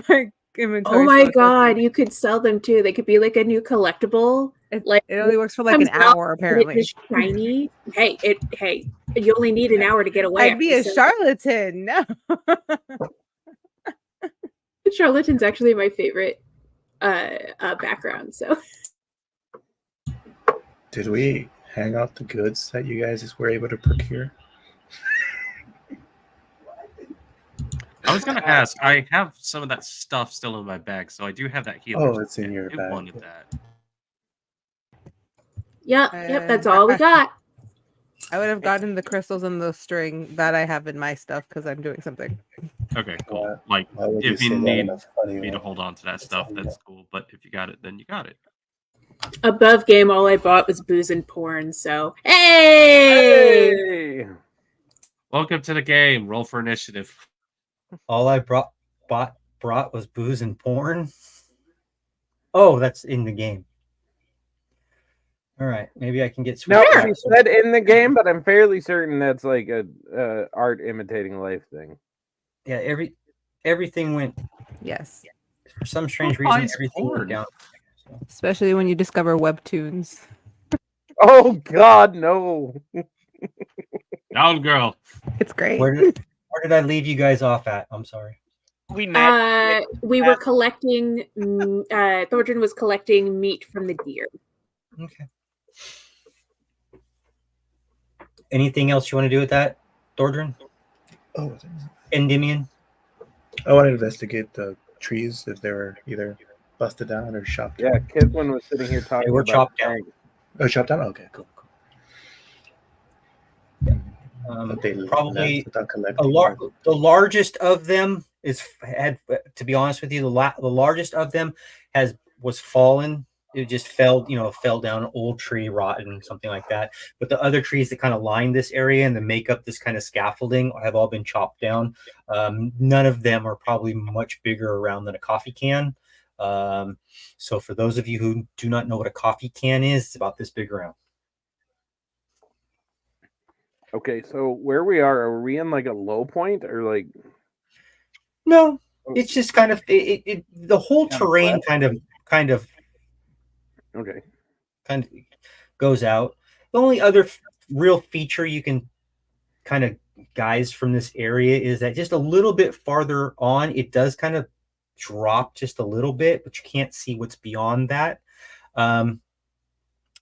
my inventory. Oh my god, you could sell them too. They could be like a new collectible. It it only works for like an hour, apparently. It's shiny. Hey, you only need an hour to get away. I'd be a charlatan. No. Charlatan's actually my favorite background. So, did we hang out the goods that you guys were able to procure? I was gonna ask. I have some of that stuff still in my bag, so I do have that healer. Oh, it's in your bag. I wanted that. yep, that's all we got. I would have gotten the crystals and the string that I have in my stuff because I'm doing something. Okay, cool. If Why would you say that need in a funny me to way? hold on to that stuff, that's cool. but if you got it, then you got it. Above game, all I bought was booze and porn. So hey, Hey! Welcome to the game. Roll for initiative. All I brought was booze and porn. Oh, that's in the game. All right, maybe I can get No, switched. she said in the game, but I'm fairly certain that's like a art imitating life thing. Yeah, everything went Yes, for some strange Who reason. buys Everything porn? went down. So, especially when you discover webtoons. Oh God, no! Down, girl. It's great. where did I leave you guys off at? I'm sorry. We met. we were collecting. Thorgrin was collecting meat from the deer. Okay. Anything else you want to do with that, Thordrin? Oh, Endymion? I want to investigate the trees if they were either busted down or chopped. Yeah, Kidwin was sitting here talking They were about chopped down. tanks. Oh, chopped down. Okay, cool. But they Probably left without collecting. the largest of them had. To be honest with you, the largest of them was fallen. It just fell down, an old tree, rotten, something like that. But the other trees that kind of line this area and that make up this kind of scaffolding have all been chopped down. None of them are probably much bigger around than a coffee can. So for those of you who do not know what a coffee can is, it's about this big around. Okay, so where we are we in like a low point or like? No, it's just kind of the whole Kind of terrain flat? kind of Okay. goes out. The only other real feature you can kind of guys from this area is that just a little bit farther on, it does kind of drop just a little bit, but you can't see what's beyond that.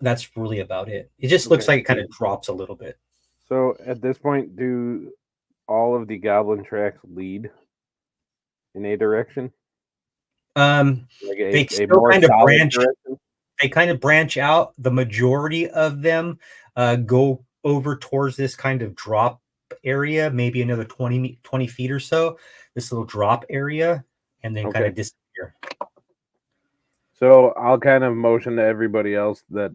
That's really about it. It just looks like it kind of drops a little bit. So at this point, do all of the goblin tracks lead in a direction? Like They a still more kind of solid branch. direction? They kind of branch out. The majority of them go over towards this kind of drop area, maybe another 20 feet or so, this little drop area, and then kind of disappear. So I'll kind of motion to everybody else that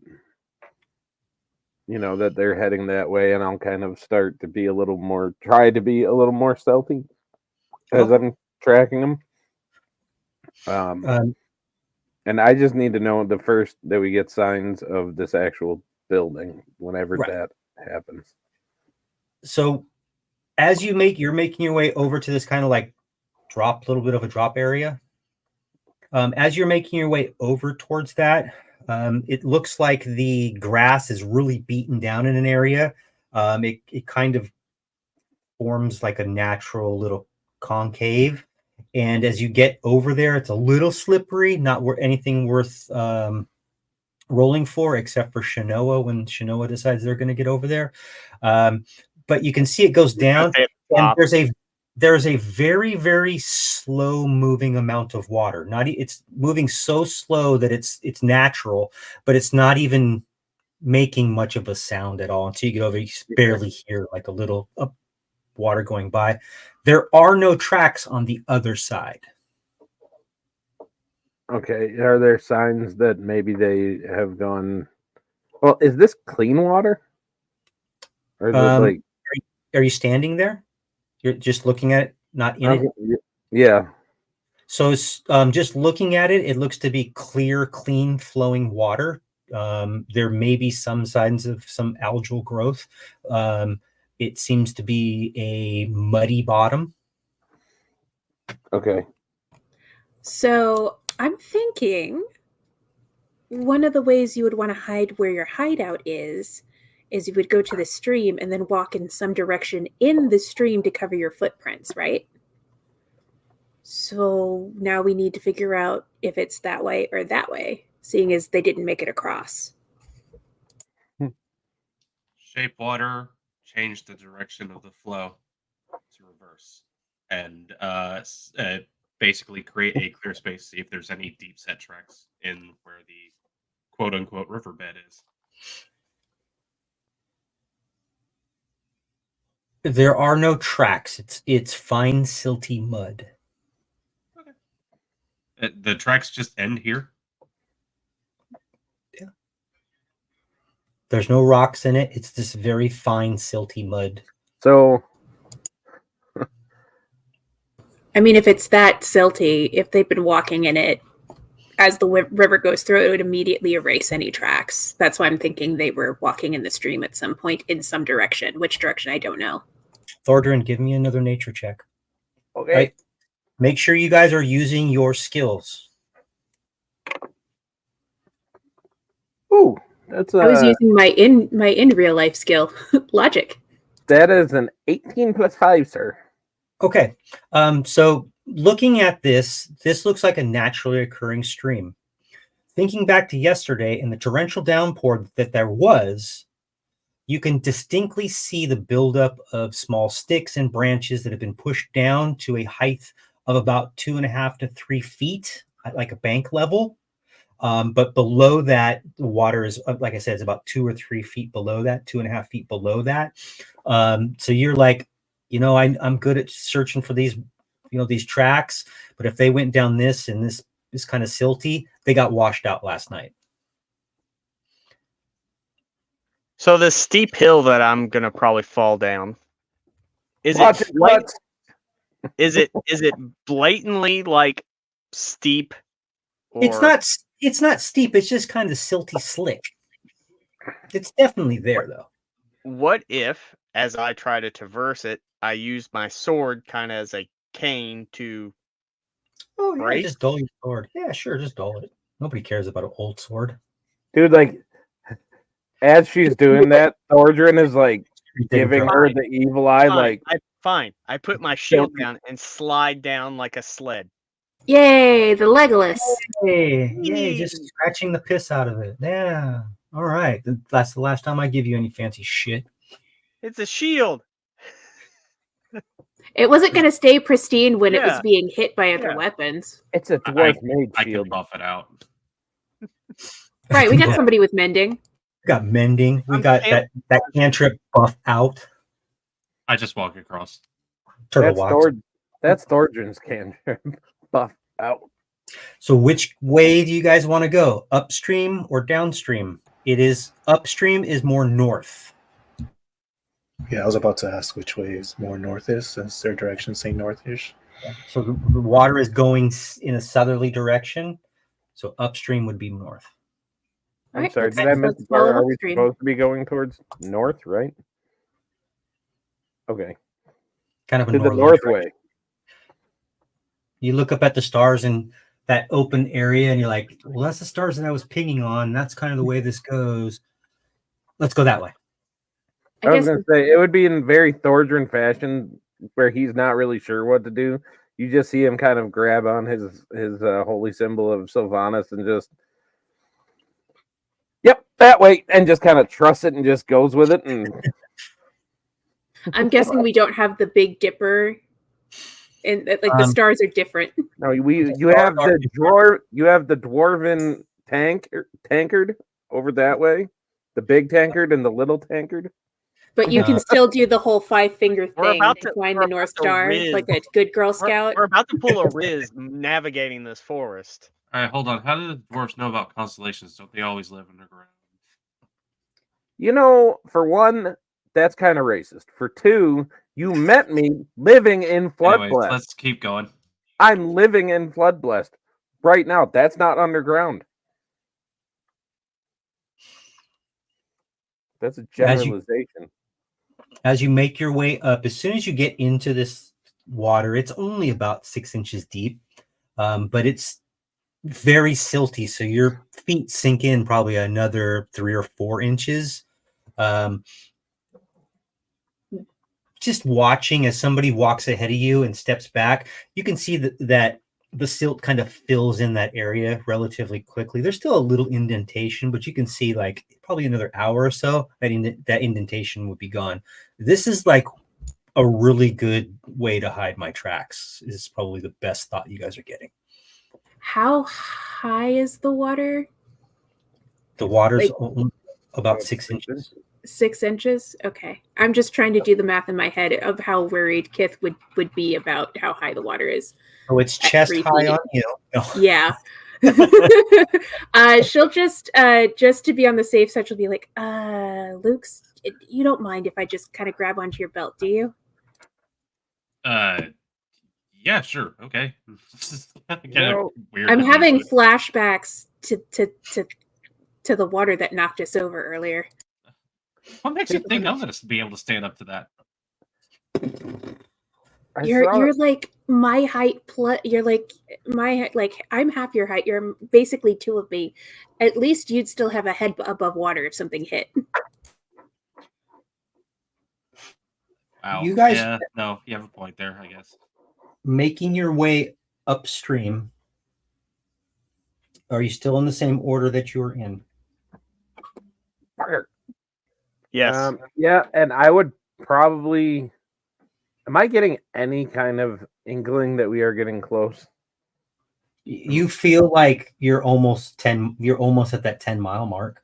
that they're heading that way, and I'll kind of try to be a little more stealthy as I'm tracking them. And I just need to know the first that we get signs of this actual building, whenever that happens. So as you're making your way over to this kind of like little bit of a drop area. As you're making your way over towards that, it looks like the grass is really beaten down in an area. It kind of forms like a natural little concave. And as you get over there, it's a little slippery, not anything worth rolling for, except for Shanoa when Shanoa decides they're going to get over there. But you can see it goes down, and there's a very, very slow moving amount of water. It's moving so slow that it's natural, but it's not even making much of a sound at all until you get over. You barely hear like a little water going by. There are no tracks on the other side. Okay, are there signs that maybe they have gone? Well, is this clean water? Or is it like? Are you standing there? You're just looking at it, not in it? Yeah. So just looking at it, it looks to be clear, clean, flowing water. There may be some signs of some algal growth. It seems to be a muddy bottom. Okay. So I'm thinking one of the ways you would want to hide where your hideout is you would go to the stream and then walk in some direction in the stream to cover your footprints, right? So now we need to figure out if it's that way or that way, seeing as they didn't make it across. Shape water, change the direction of the flow to reverse, and basically create a clear space, see if there's any deep set tracks in where the quote-unquote riverbed is. There are no tracks. It's fine, silty mud. Okay. The tracks just end here. There's no rocks in it. It's this very fine, silty mud. So I mean, if it's that silty, if they've been walking in it as the river goes through, it would immediately erase any tracks. That's why I'm thinking they were walking in the stream at some point in some direction. Which direction, I don't know. Thordrin, give me another nature check. okay. Right. Make sure you guys are using your skills. Ooh, that's I was using my in real life skill, logic. that is an 18 plus 5, sir. Okay. So looking at this looks like a naturally occurring stream. Thinking back to yesterday and the torrential downpour that there was, you can distinctly see the buildup of small sticks and branches that have been pushed down to a height of about 2.5 to 3 feet, at like a bank level. But below that, the water is, like I said, it's about 2 or 3 feet below that, 2.5 feet below that. So you're like, I'm good at searching for these, these tracks. But if they went down this and this is kind of silty, they got washed out last night. So this steep hill that I'm gonna probably fall down. Is Watch it it, Clutch. is it blatantly like steep? Or It's not steep. It's just kind of silty slick. It's definitely there though. what if, as I try to traverse it, I use my sword kind of as a cane to? Oh yeah, Right? just dull your sword. Yeah, sure, just dull it. Nobody cares about an old sword. Dude, like, as she's doing that, Thordrin is like giving her the evil eye, like, Fine. I put my shield down and slide down like a sled. Yay, the Legolas. Yay, just scratching the piss out of it. Yeah. All right. That's the last time I give you any fancy shit. It's a shield. It wasn't going to stay pristine when it was Yeah. being hit by other Yeah. weapons. it's a dwarf made I can shield. buff it out. Right, we got Yeah. somebody with mending. We got mending. We I'm got saying- that cantrip buff out. I just walk across. Turtle That's walks. That's Thordrin's cantrip buff out. So which way do you guys want to go? Upstream or downstream? It is upstream is more north. Yeah, I was about to ask which way is more north is, since their direction saying northish. So the water is going in a southerly direction. So upstream would be north. All I'm right, sorry, let's- did I miss let's the part? follow Are we upstream. supposed to be going towards north, right? Okay. Kind of a To the northerly north direction. way. You look up at the stars in that open area and you're like, well, that's the stars that I was pinging on. That's kind of the way this goes. Let's go that way. I was going to say, it would be in very Thordrin fashion where he's not really sure what to do. You just see him kind of grab on his holy symbol of Sylvanas and just, yep, that way, and just kind of trusts it and just goes with it. And I'm guessing we don't have the Big Dipper, and like the stars are different. no, you have the dwarven tankard over that way, the big tankard and the little tankard. But you can still do the whole 5-finger We're thing about to to- find we're the North about to Star, whiz. like a good Girl Scout. We're about to pull a Riz navigating this forest. All right, hold on. How do the dwarves know about constellations? Don't they always live underground? You know, for one, that's kind of racist. For two, you met me living in Anyways, Floodblessed. let's keep going. I'm living in Floodblessed right now. That's not underground. That's a generalization. As you make your way up, as soon as you get into this water, it's only about 6 inches deep, but it's very silty. So your feet sink in probably another 3 or 4 inches. Just watching as somebody walks ahead of you and steps back, you can see that the silt kind of fills in that area relatively quickly. There's still a little indentation, but you can see like probably another hour or so that indentation would be gone. This is like a really good way to hide my tracks. Is probably the best thought you guys are getting. How high is the water? The water's Like- only about 6 inches. 6 inches? Okay. I'm just trying to do the math in my head of how worried Kith would be about how high the water is. Oh, it's At chest 3 high feet. on you. No. Yeah. She'll just to be on the safe side, she'll be like, Luke's, you don't mind if I just kind of grab onto your belt, do you? Yeah, sure. Okay. Kind of No. weird. I'm to me, having but- flashbacks to the water that knocked us over earlier. What makes you think I'm going to be able to stand up to that? You're like my height plus you're like my like I'm half your height. You're basically 2 of me. At least you'd still have a head above water if something hit. Wow. You guys- Yeah, no, you have a point there, I guess. Making your way upstream. Are you still in the same order that you were in? Yes. Yeah, and I would probably. Am I getting any kind of inkling that we are getting close? You feel like you're almost at that 10-mile mark.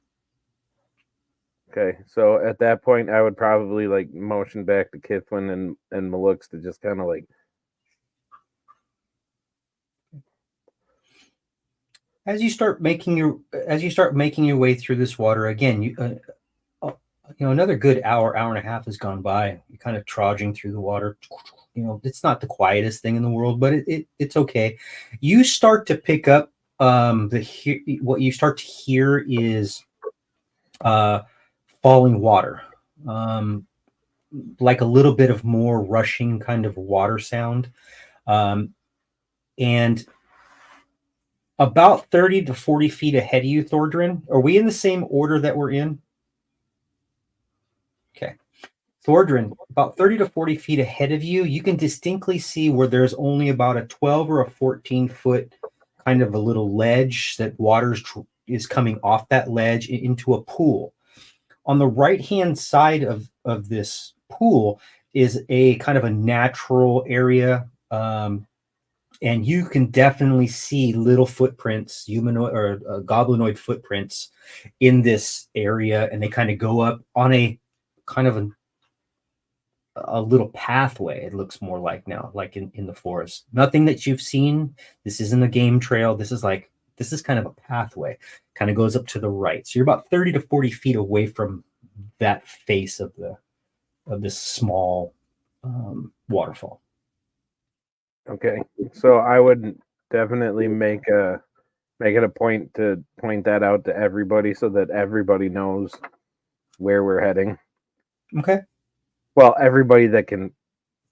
Okay, so at that point, I would probably like motion back to Kithwin and Malux to just kind of like. As you start making your way through this water again, another good hour and a half has gone by. You're kind of trudging through the water. It's not the quietest thing in the world, but it's okay. You start to pick up what you start to hear is falling water, like a little bit of more rushing kind of water sound, and about 30 to 40 feet ahead of you, Thordrin. Are we in the same order that we're in? Okay. Thordrin, about 30 to 40 feet ahead of you, you can distinctly see where there's only about a 12 or a 14-foot kind of a little ledge that water is coming off that ledge into a pool. On the right-hand side of this pool is a kind of a natural area, and you can definitely see little footprints, humanoid or goblinoid footprints in this area, and they kind of go up on a kind of a little pathway. It looks more like now, like in the forest. Nothing that you've seen. This isn't a game trail. This is kind of a pathway. Kind of goes up to the right. So you're about 30 to 40 feet away from that face of this small waterfall. Okay, so I would definitely make it a point to point that out to everybody so that everybody knows where we're heading. Okay. Well, everybody that can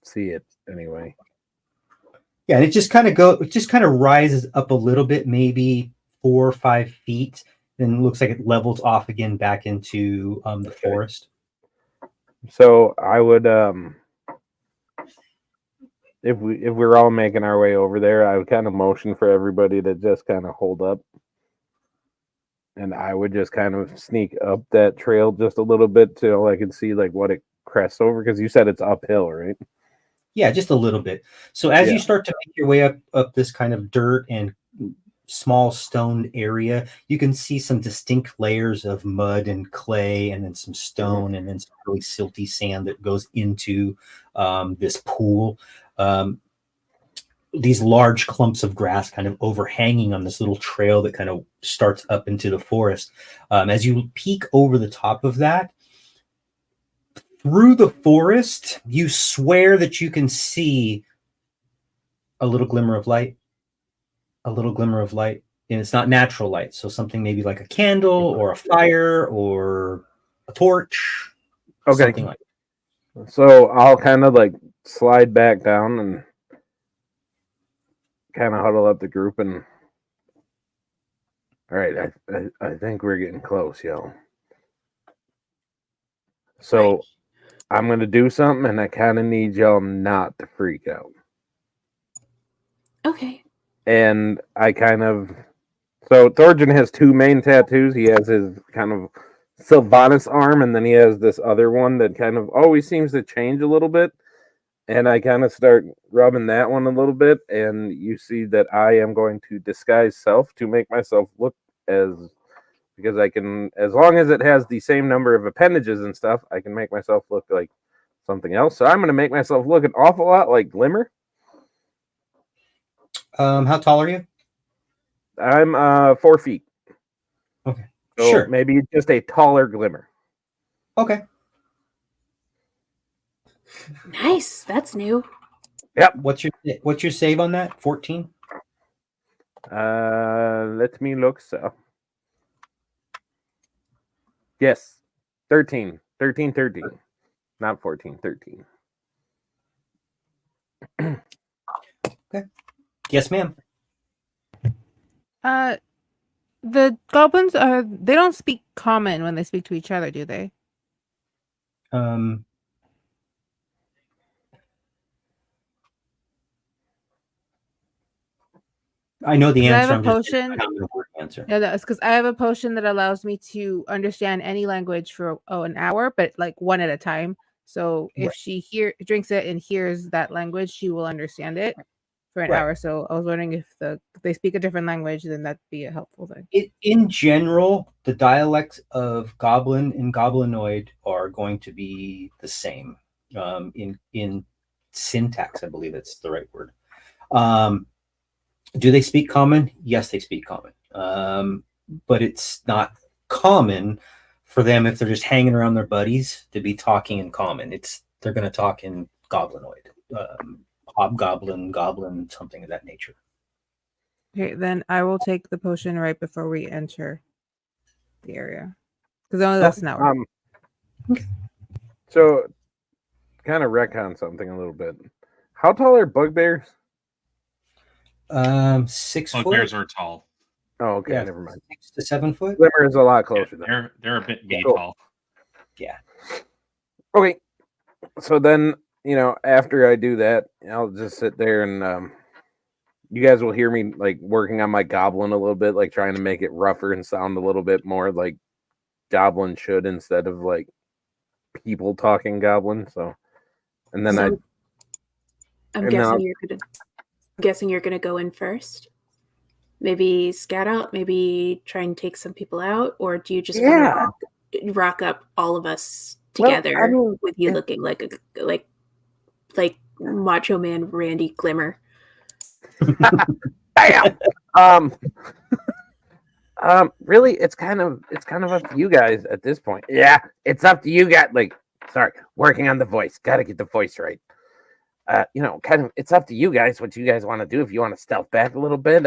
see it anyway. Yeah, and it just kind of rises up a little bit, maybe 4 or 5 feet, then it looks like it levels off again back into the forest. So I would if we're all making our way over there, I would kind of motion for everybody to just kind of hold up. And I would just kind of sneak up that trail just a little bit till I can see like what it crests over, because you said it's uphill, right? Yeah, just a little bit. So as you start to make your way up this kind of dirt and small stoned area, you can see some distinct layers of mud and clay, and then some stone, and then some really silty sand that goes into this pool. These large clumps of grass kind of overhanging on this little trail that kind of starts up into the forest. As you peek over the top of that, through the forest, you swear that you can see a little glimmer of light, and it's not natural light. So something maybe like a candle or a fire or a torch, something like that. So I'll kind of like slide back down and kind of huddle up the group and all right, I think we're getting close, yo. So I'm gonna do something, and I kind of need y'all not to freak out. Okay. And I kind of so Thorjan has 2 main tattoos. He has his kind of Sylvanas arm, and then he has this other one that kind of always seems to change a little bit. And I kind of start rubbing that one a little bit, and you see that I am going to disguise self to make myself look as because I can, as long as it has the same number of appendages and stuff, I can make myself look like something else. So I'm going to make myself look an awful lot like Glimmer. How tall are you? I'm 4 feet. Okay. So Sure. maybe just a taller Glimmer. Okay. Nice. That's new. Yep. What's your save on that? 14? Let me look. So yes, 13. Not 14, 13. Yes, ma'am. The goblins they don't speak common when they speak to each other, do they? I know the 'Cause I answer. have a I'm just potion. I don't know the answer. Yeah, that's because I have a potion that allows me to understand any language for an hour, but like one at a time. So if Right. she drinks it and hears that language, she will understand it for an Right. hour. So I was wondering if they speak a different language, then that'd be a helpful thing. In general, the dialects of Goblin and Goblinoid are going to be the same. In syntax, I believe that's the right word. Do they speak common? Yes, they speak common. But it's not common for them if they're just hanging around their buddies to be talking in common. They're going to talk in Goblinoid, hobgoblin, goblin, something of that nature. Okay, then I will take the potion right before we enter the area because it only lasts an hour. So kind of retcon something a little bit. How tall are bugbears? 6 Bugbears foot. are tall. Oh, okay, Yeah, never mind. 6 to 7 foot. Glimmer is a lot closer. Then. They're a bit yay Cool. tall. Yeah. Okay, so then after I do that, I'll just sit there and you guys will hear me like working on my goblin a little bit, like trying to make it rougher and sound a little bit more like goblin should instead of like people talking goblin. So, and then I'm guessing you're gonna go in first. Maybe scout out. Maybe try and take some people out, or do you just want to rock up all of us together with you looking like like Macho Man Randy Glimmer? Bam. Really, it's kind of up to you guys at this point. Yeah, it's up to you guys. Like, sorry, working on the voice. Got to get the voice right. Kind of, it's up to you guys what you guys want to do. If you want to stealth back a little bit,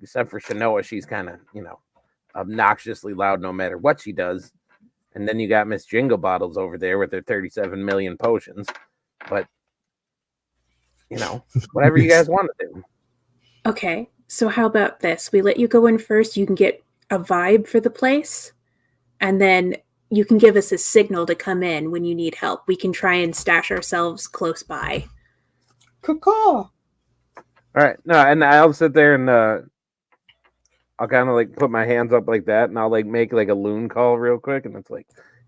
except for Shanoa, she's kind of, obnoxiously loud no matter what she does. And then you got Miss Jingle Bottles over there with her 37 million potions. But, whatever you guys want to do. Okay, so how about this? We let you go in first. You can get a vibe for the place, and then you can give us a signal to come in when you need help. We can try and stash ourselves close by. Caw. All right, no, and I'll sit there and I'll kind of like put my hands up like that, and I'll like make like a loon call real quick, and it's like,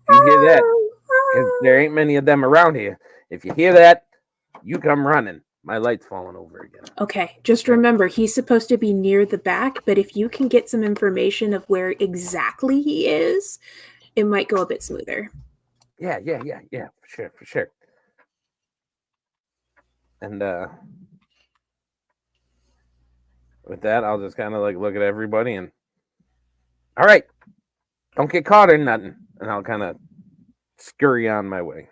you hear that? Because there ain't many of them around here. If you hear that, you come running. My light's falling over again. Okay, just remember, he's supposed to be near the back, but if you can get some information of where exactly he is, it might go a bit smoother. Yeah, for sure. And with that, I'll just kind of like look at everybody and, all right, don't get caught in nothing. And I'll kind of scurry on my way.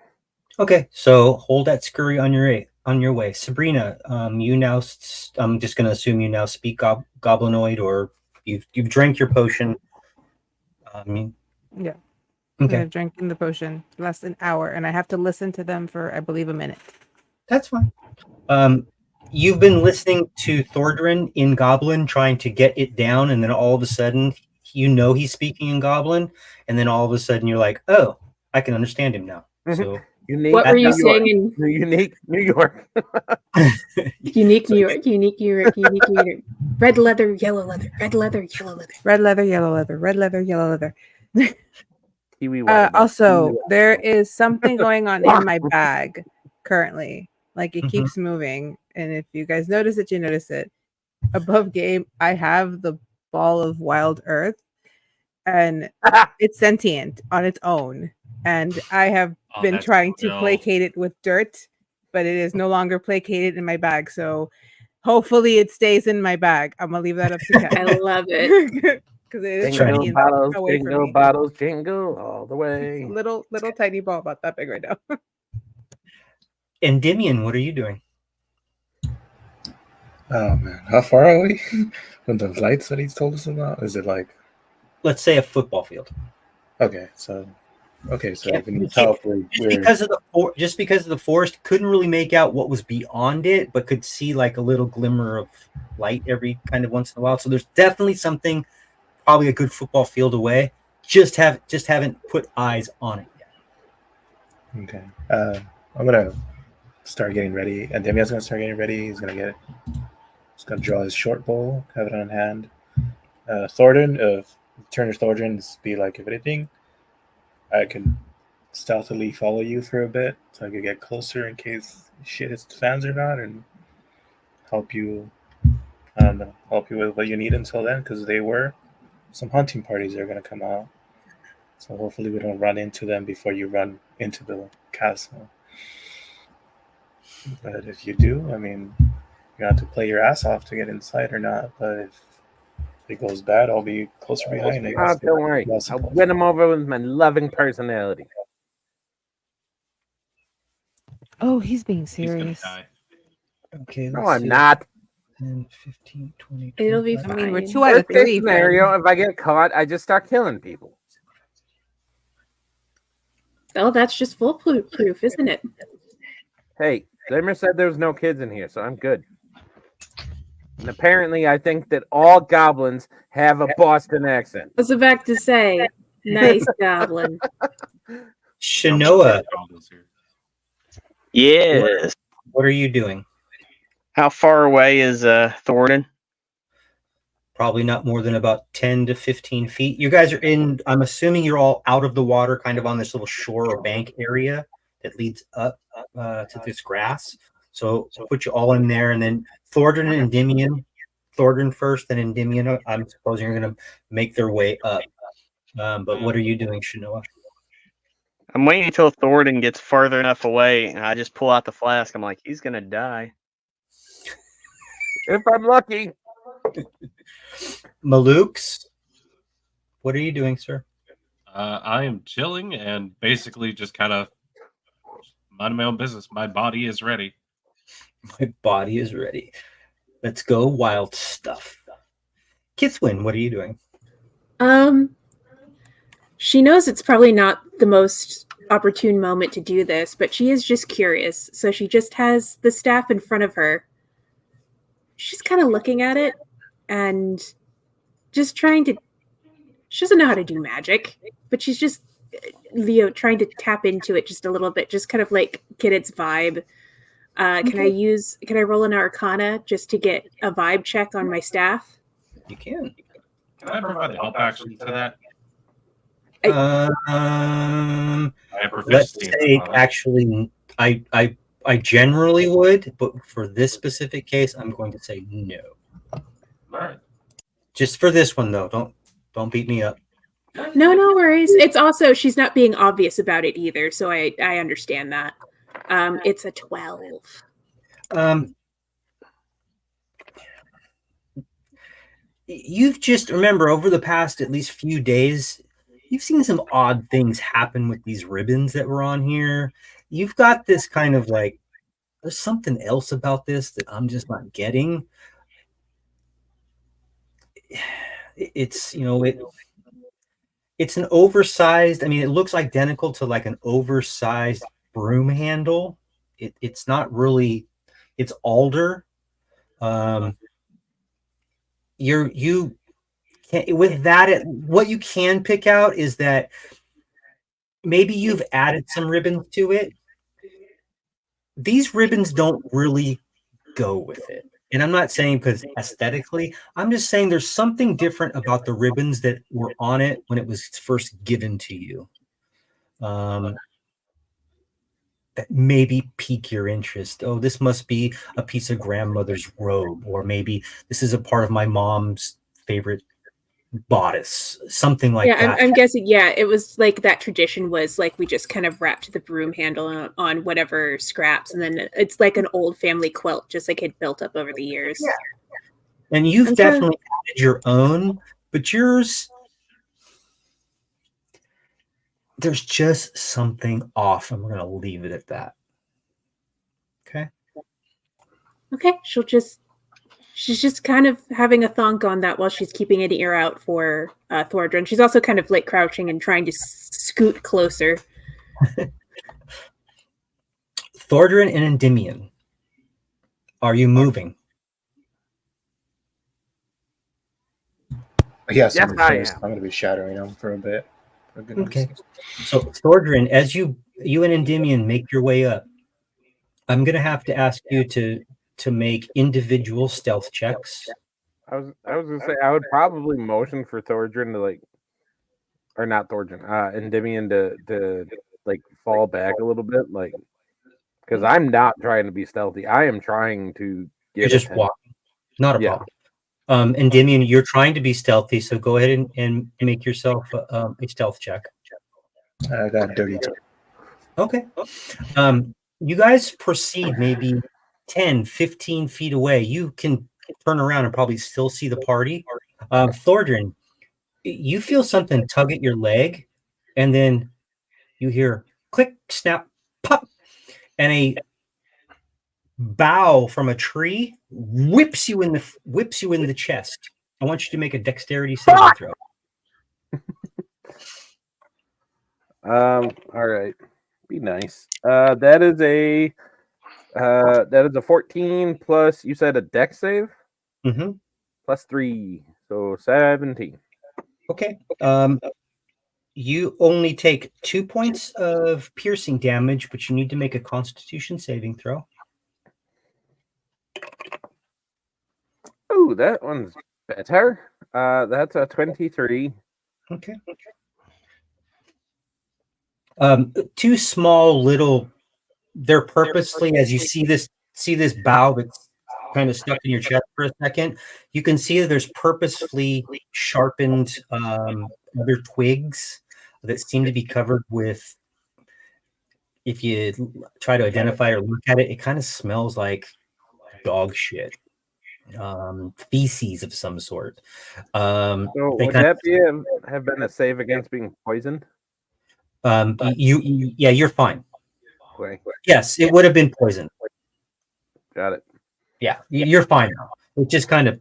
Okay, so hold that scurry on your way. Sabrina, you now, I'm just going to assume you now speak Goblinoid, or you've drank your potion. Yeah. Okay. I've drank the potion less an hour, and I have to listen to them for, I believe, a minute. That's fine. You've been listening to Thordrin in Goblin, trying to get it down, and then all of a sudden, he's speaking in Goblin, and then all of a sudden you're like, oh, I can understand him now. So unique. What were you saying in unique New York? Unique New York, unique New York, unique New York. Red leather, yellow leather, red leather, yellow leather. Red leather, yellow leather, red leather, yellow leather. Kiwi Also, there is something going on in my bag currently. Like it keeps moving. And if you guys notice it, you notice it. Above game, I have the ball of wild earth. and it's sentient on its own. And I have been that's trying to cool. placate it with dirt, but it is no longer placated in my bag. So hopefully it stays in my bag. I'm gonna leave that up to Kat. I love it. Because it is Jingle sentient bottles, away from jingle me. bottles, jingle all the It's way. a little tiny ball about that big right now. Endymion, what are you doing? Oh man, how far are we from the lights that he's told us about? Is it like Let's say a football field. okay? So I can Can't- tell if we're Just because of the forest, couldn't really make out what was beyond it, but could see like a little glimmer of light every kind of once in a while. So there's definitely something, probably a good football field away. Just haven't put eyes on it yet. okay. I'm gonna start getting ready, and Demian's gonna start getting ready. He's gonna draw his short bow, have it on hand. Thornton, Turner Thornton, be like, if anything, I can stealthily follow you for a bit, so I could get closer in case shit hits the fans or not, and help you. I don't know, help you with what you need until then, because some hunting parties are gonna come out. So hopefully we don't run into them before you run into the castle. But if you do, I mean, you have to play your ass off to get inside or not. But if it goes bad, I'll be closer behind. Oh, don't worry. I'll win them over with my loving personality. Oh, he's being He's gonna serious. die. Okay, No, I'm not. 10, 15, 20, It'll be 25. I mean, we're fine. 2 out of Worst case 3. scenario, if I get caught, I just start killing people. Oh, that's just foolproof, isn't it? Hey, Zimmer said there was no kids in here, so I'm good. And apparently, I think that all goblins have a Boston accent. I was about to say, nice goblin. Shanoa, Goblins here. Yes. what are you doing? How far away is Thornton? Probably not more than about 10 to 15 feet. You guys are I'm assuming you're all out of the water, kind of on this little shore or bank area that leads up to this grass. So I'll put you all in there, and then Thornton and Endymion. Thornton first, then Endymion. I'm supposing you're going to make their way up. But what are you doing, Shanoa? I'm waiting until Thornton gets further enough away, and I just pull out the flask. I'm like, he's gonna die. If I'm lucky. Malukes, what are you doing, sir? I am chilling and basically just kind of minding my own business. My body is ready. My body is ready. Let's go wild stuff. Kithwin, what are you doing? She knows it's probably not the most opportune moment to do this, but she is just curious. So she just has the staff in front of her. She's kind of looking at it and just trying to. She doesn't know how to do magic, but she's just, trying to tap into it just a little bit, just kind of like get its vibe. Can I roll an Arcana just to get a vibe check on my staff? You can. Can I provide the help action to that? Um, I have let's proficiency in say Arcana. actually, I generally would, but for this specific case, I'm going to say no. All right. Just for this one though, don't beat me up. No worries. It's also she's not being obvious about it either, so I understand that. It's a 12. You've just remember over the past at least few days, you've seen some odd things happen with these ribbons that were on here. You've got this kind of like, there's something else about this that I'm just not getting. It's it's an oversized. I mean, it looks identical to like an oversized broom handle. It's not really. It's alder. You can with that. What you can pick out is that maybe you've added some ribbons to it. These ribbons don't really go with it. And I'm not saying because aesthetically, I'm just saying there's something different about the ribbons that were on it when it was first given to you. That maybe pique your interest. Oh, this must be a piece of grandmother's robe, or maybe this is a part of my mom's favorite bodice, something like Yeah, that. I'm guessing. Yeah, it was like that tradition was like we just kind of wrapped the broom handle on whatever scraps, and then it's like an old family quilt, just like it built up over the years. And you've I'm sure- definitely added your own, but yours, there's just something off, and we're going to leave it at that. Okay. Okay, she's just kind of having a thunk on that while she's keeping an ear out for Thordran. She's also kind of like crouching and trying to scoot closer. Thordran and Endymion, are you moving? Yes, Yes, I am. I'm going to be shadowing him for a bit. Okay. So Thordran, as you and Endymion make your way up, I'm going to have to ask you to make individual stealth checks. I was gonna say I would probably motion for Thordran to like, or not Thordran, Endymion to like fall back a little bit, like, because I'm not trying to be stealthy. I am trying to get. You're just attention. walking. Not a Yeah. problem. Endymion, you're trying to be stealthy, so go ahead and make yourself a stealth check. I got dirty. Okay. You guys proceed maybe 10, 15 feet away. You can turn around and probably still see the party. Thordran, you feel something tug at your leg, and then you hear click, snap, pop, and a bough from a tree whips you in the chest. I want you to make a dexterity saving throw. All right. Be nice. That is a 14 plus. You said a dex save Mm-hmm. plus 3, so 17. Okay. You only take 2 points of piercing damage, but you need to make a Constitution saving throw. Oh, that one's better. That's a 23. Okay. Two small little. They're purposely, as you see this bow that's kind of stuck in your chest for a second. You can see that there's purposefully sharpened other twigs that seem to be covered with. If you try to identify or look at it, it kind of smells like dog shit, feces of some sort. So would that have been a save against being poisoned? You're fine. Okay. Yes, it would have been poison. Got it. Yeah, you're fine now. It just kind of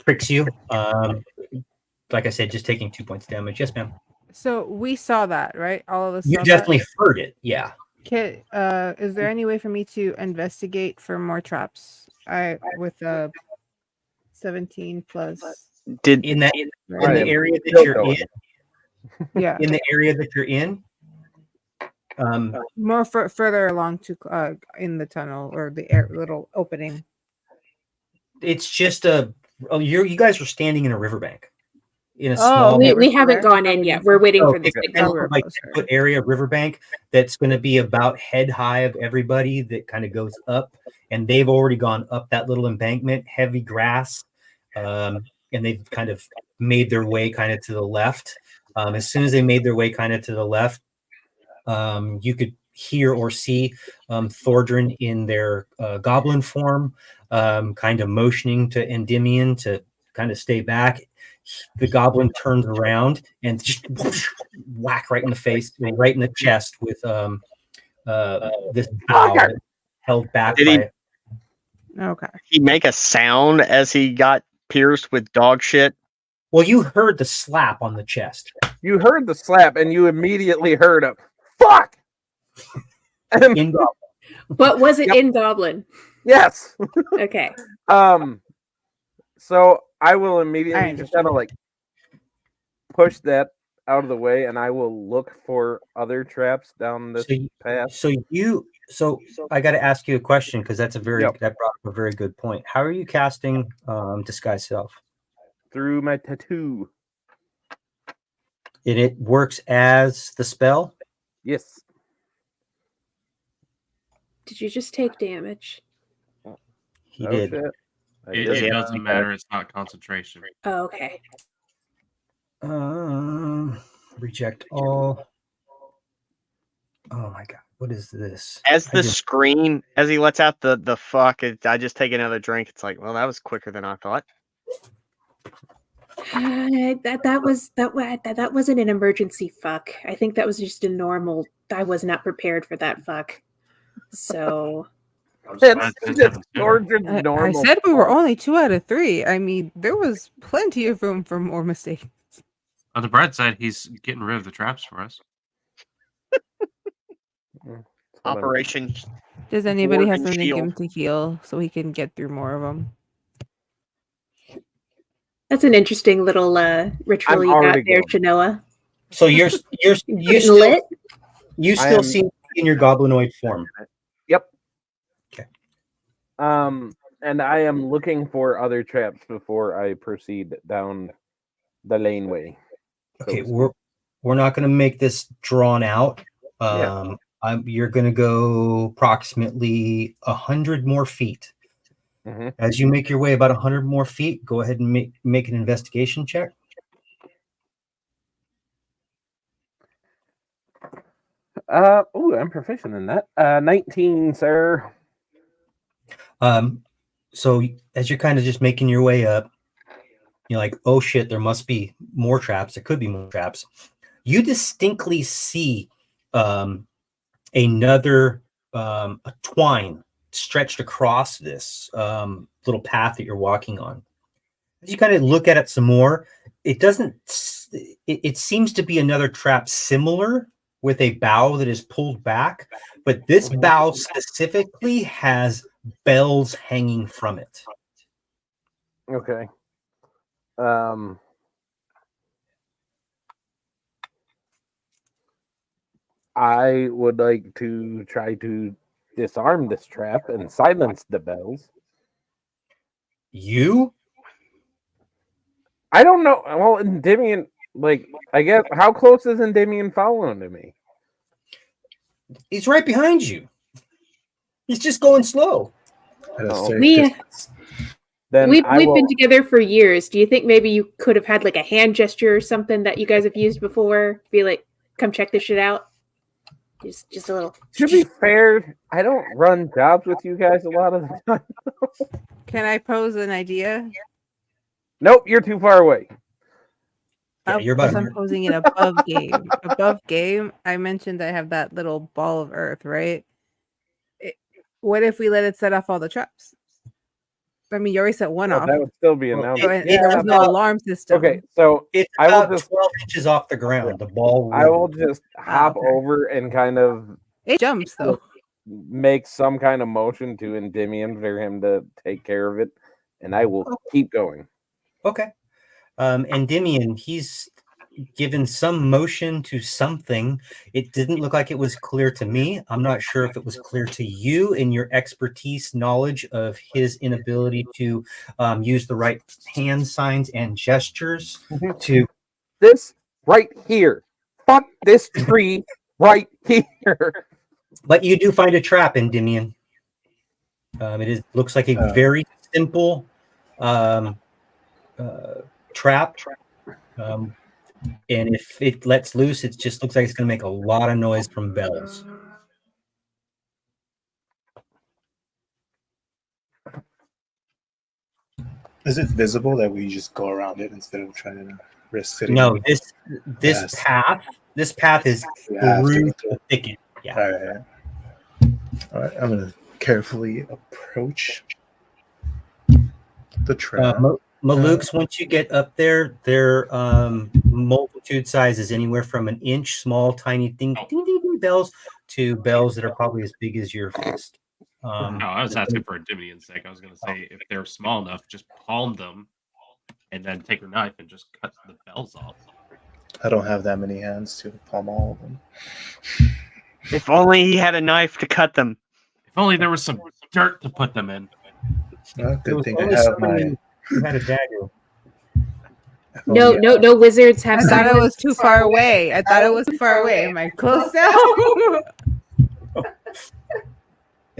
pricks you. Like I said, just taking 2 points damage. Yes, ma'am. So we saw that, right? All of us. You definitely heard it. Yeah. Okay. Is there any way for me to investigate for more traps? With 17 plus. In the area that you're in. Yeah. In the area that you're in. More further along to in the tunnel or the little opening. It's just you guys are standing in a riverbank. In a small. We haven't gone in yet. We're waiting for this big like 10-foot area riverbank that's going to be about head high of everybody that kind of goes up, and they've already gone up that little embankment, heavy grass, and they've kind of made their way kind of to the left. As soon as they made their way kind of to the left, you could hear or see Thordran in their goblin form, kind of motioning to Endymion to kind of stay back. The goblin turns around and just whack right in the face, right in the chest with this bow held back. Okay. He make a sound as he got pierced with dog shit. Well, you heard the slap on the chest. You heard the slap, and you immediately heard a fuck. In goblin. But was it in goblin? Yes. Okay. So I will immediately just kind of like push that out of the way, and I will look for other traps down this path. So I got to ask you a question because that brought up a very good point. How are you casting disguise self? Through my tattoo. And it works as the spell? Yes. Did you just take damage? He did. It doesn't matter. It's not concentration. Oh, okay. Reject all. Oh my god, what is this? As the scream, as he lets out the fuck, I just take another drink. It's like, well, that was quicker than I thought. That wasn't an emergency fuck. I think that was just a normal. I was not prepared for that fuck. So I'm surprised It's it just happened sooner. I normal. said we were only 2 out of 3. I mean, there was plenty of room for more mistakes. On the bright side, he's getting rid of the traps for us. Operation. Does anybody have Dwarven something to give him shield. to heal so he can get through more of them? that's an interesting little ritual I'm you got already there, going. Shanoa. So you Getting still lit? you I still am- seem in your goblinoid form. Yep. Okay. And I am looking for other traps before I proceed down the laneway. Okay, So- we're not going to make this drawn out. Yeah. You're going to go approximately 100 more feet. Mhm. As you make your way about 100 more feet, go ahead and make an investigation check. I'm proficient in that. 19, sir. So as you're kind of just making your way up, you're like, oh shit, there must be more traps. There could be more traps. You distinctly see another a twine stretched across this little path that you're walking on. As you kind of look at it some more, it seems to be another trap similar with a bough that is pulled back, but this bough specifically has bells hanging from it. Okay. I would like to try to disarm this trap and silence the bells. You? I don't know. Well, Endymion, I guess, how close is Endymion following to me? He's right behind you. He's just going slow. At a Oh. safe We- distance. Then We've I will. been together for years. Do you think maybe you could have had like a hand gesture or something that you guys have used before? Be like, come check this shit out. Just a little. To be fair, I don't run jobs with you guys a lot of the time. Can I pose an idea? Nope, you're too far away. Yeah, you're about I'm posing it above game. Above game, I mentioned I have that little ball of earth, right? What if we let it set off all the traps? I mean, you already set one Well, off. that would still be Well, announced. So, and Yeah, there was no about- alarm system. Okay, so It's I will about just 12 inches off the ground. The ball. I will just hop okay. over and kind of It jumps though. make some kind of motion to Endymion for him to take care of it, and I will keep going. Okay. Endymion, he's given some motion to something. It didn't look like it was clear to me. I'm not sure if it was clear to you in your expertise, knowledge of his inability to use the right hand signs and gestures to. This right here. Fuck this tree right here. But you do find a trap, Endymion. Looks like a very simple trap. And if it lets loose, it just looks like it's going to make a lot of noise from bells. Is it visible that we just go around it instead of trying to risk sitting? No, this Yes. path is We have to through go through the it. thicket. Yeah. All right. I'm gonna carefully approach the trap. Malukes, once you get up there, their multitude size is anywhere from an inch, small, tiny ding, ding, ding, ding bells, to bells that are probably as big as your fist. No, I was asking for Endymion's sake. I was going to say, if they're small enough, just palm them and then take your knife and just cut the bells off. I don't have that many hands to palm all of them. If only he had a knife to cut them. If only there was some dirt to put them in. Well, There good was thing I only have somebody my. who had a dagger. No wizards have I thought it silence. was too far away. I thought it was too far away. Am I close now?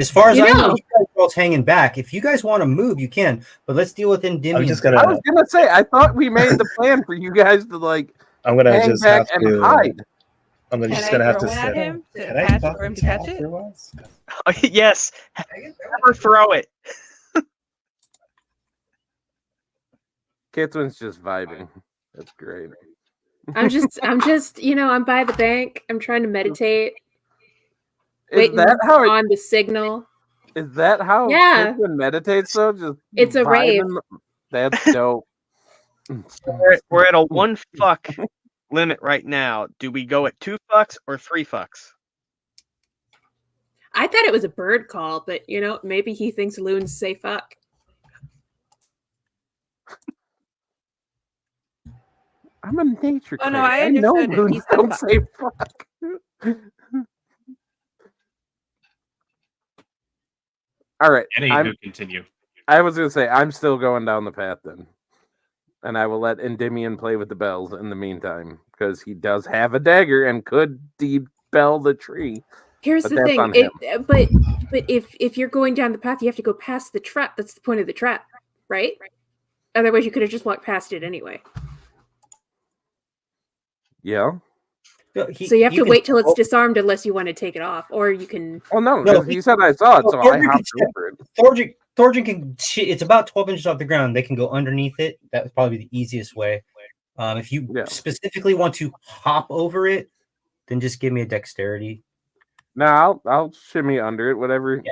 As far as You I know, know. you guys are all hanging back. If you guys want to move, you can. But let's deal with Endymion. I'm just I gonna. was gonna say, I thought we made the plan for you guys to like I'm gonna hang just back have and to. hide. I'm Can just I gonna have throw to it at sit. him to Can I catch talk for him to to catch Cal it? for once? Yes. Never throw it. Kitwin's just vibing. That's great. I'm just, I'm by the bank. I'm trying to meditate, Is waiting that how on the signal. is that how Yeah. Kitwin meditates though? Just It's a rave. vibing? That's dope. We're at a 1 fuck limit right now. Do we go at 2 fucks or 3 fucks? I thought it was a bird call, but maybe he thinks loons say fuck. I'm a nature Oh, no, critic. I know understood it. loons He said don't fuck. say fuck. All right. Anywho, continue. I was gonna say I'm still going down the path then, and I will let Endymion play with the bells in the meantime because he does have a dagger and could de-bell the tree. Here's But the that's thing. on him. But if you're going down the path, you have to go past the trap. That's the point of the trap, right? Otherwise, you could have just walked past it anyway. Yeah. So you have to can- wait till it's disarmed unless you want to take it off, or you can. Oh no, No, he said I saw it, so I Thorgren hopped can- over it. Thorgren can. It's about 12 inches off the ground. They can go underneath it. That would probably be the easiest way. If you specifically want to hop over it, then just give me a dexterity. No, I'll shimmy under it. Whatever. Yeah,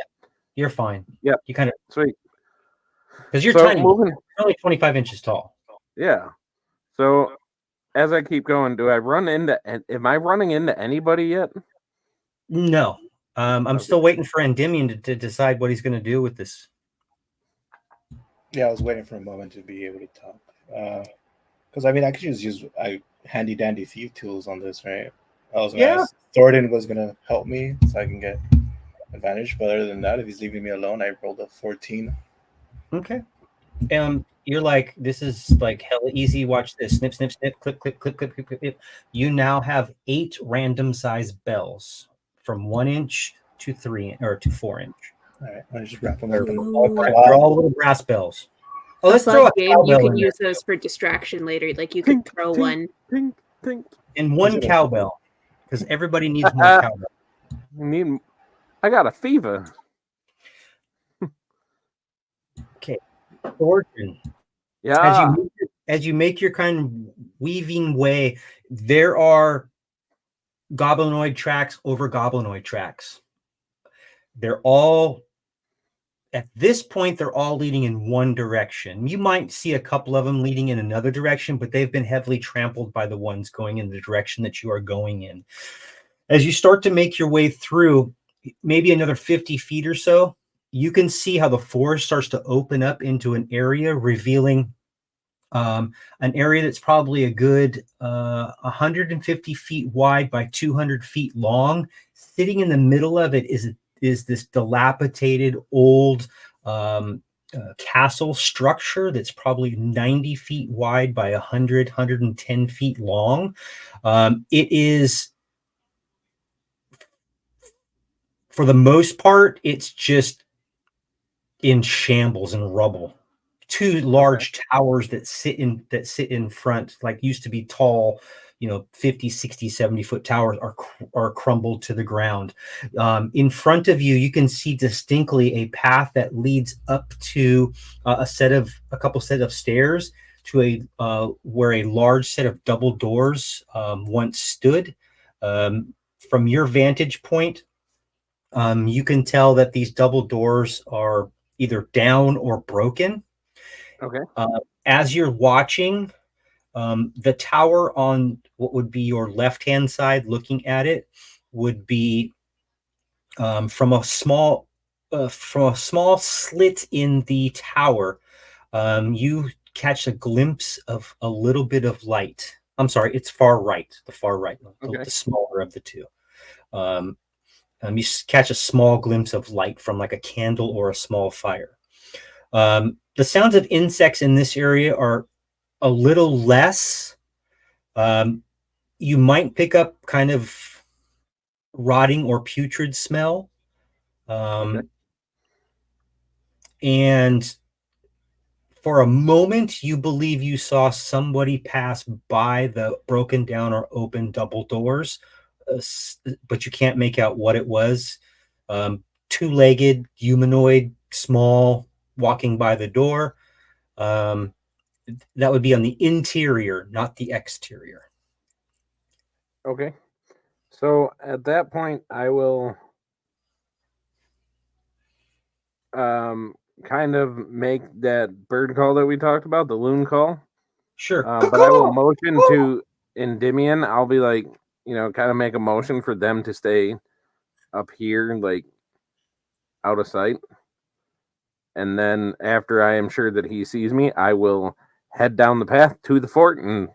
you're fine. Yep. You kind of Sweet. because you're So tiny. moving. You're only 25 inches tall. Yeah. So as I keep going, do I run into? Am I running into anybody yet? No. I'm Okay. still waiting for Endymion to decide what he's going to do with this. Yeah, I was waiting for a moment to be able to talk. Because I mean, I could just use handy dandy thief tools on this, right? I was gonna ask Thornton was gonna help me so I can get advantage, but other than that, if he's leaving me alone, I rolled a 14. Okay. You're like, this is like hella easy. Watch this. Snip, snip, snip, clip, clip, clip, clip, clip, clip, clip. You now have 8 random size bells from 1 inch to 3 or to 4 inch. All right, I just wrap them up. They're all little brass bells. Oh, let's A throw fun a game. cowbell You in can there. use those for distraction later. Like you could throw one. Tink, tink. And one cowbell, because everybody needs more cowbell. I got a fever. Okay, Thornton. Yeah. As you make your kind of weaving way, there are goblinoid tracks over goblinoid tracks. They're all, at this point, they're all leading in one direction. You might see a couple of them leading in another direction, but they've been heavily trampled by the ones going in the direction that you are going in. As you start to make your way through, maybe another 50 feet or so, you can see how the forest starts to open up into an area, revealing an area that's probably a good 150 feet wide by 200 feet long. Sitting in the middle of it is this dilapidated old castle structure that's probably 90 feet wide by 110 feet long. It is, for the most part, it's just in shambles and rubble. 2 large towers that sit in front, like used to be tall, 50, 60, 70 foot towers are crumbled to the ground. In front of you, you can see distinctly a path that leads up to a couple set of stairs to where a large set of double doors once stood. From your vantage point, you can tell that these double doors are either down or broken. Okay. As you're watching, the tower on what would be your left-hand side looking at it would be from a small slit in the tower. You catch a glimpse of a little bit of light. I'm sorry, it's the far right, the smaller of the two. You catch a small glimpse of light from like a candle or a small fire. The sounds of insects in this area are a little less. You might pick up kind of rotting or putrid smell. and for a moment, you believe you saw somebody pass by the broken down or open double doors, but you can't make out what it was. Two-legged, humanoid, small, walking by the door. That would be on the interior, not the exterior. Okay. So at that point, I will kind of make that bird call that we talked about, the loon call. Sure. But I will motion to Endymion. I'll be like, kind of make a motion for them to stay up here, like out of sight. And then after I am sure that he sees me, I will head down the path to the fort and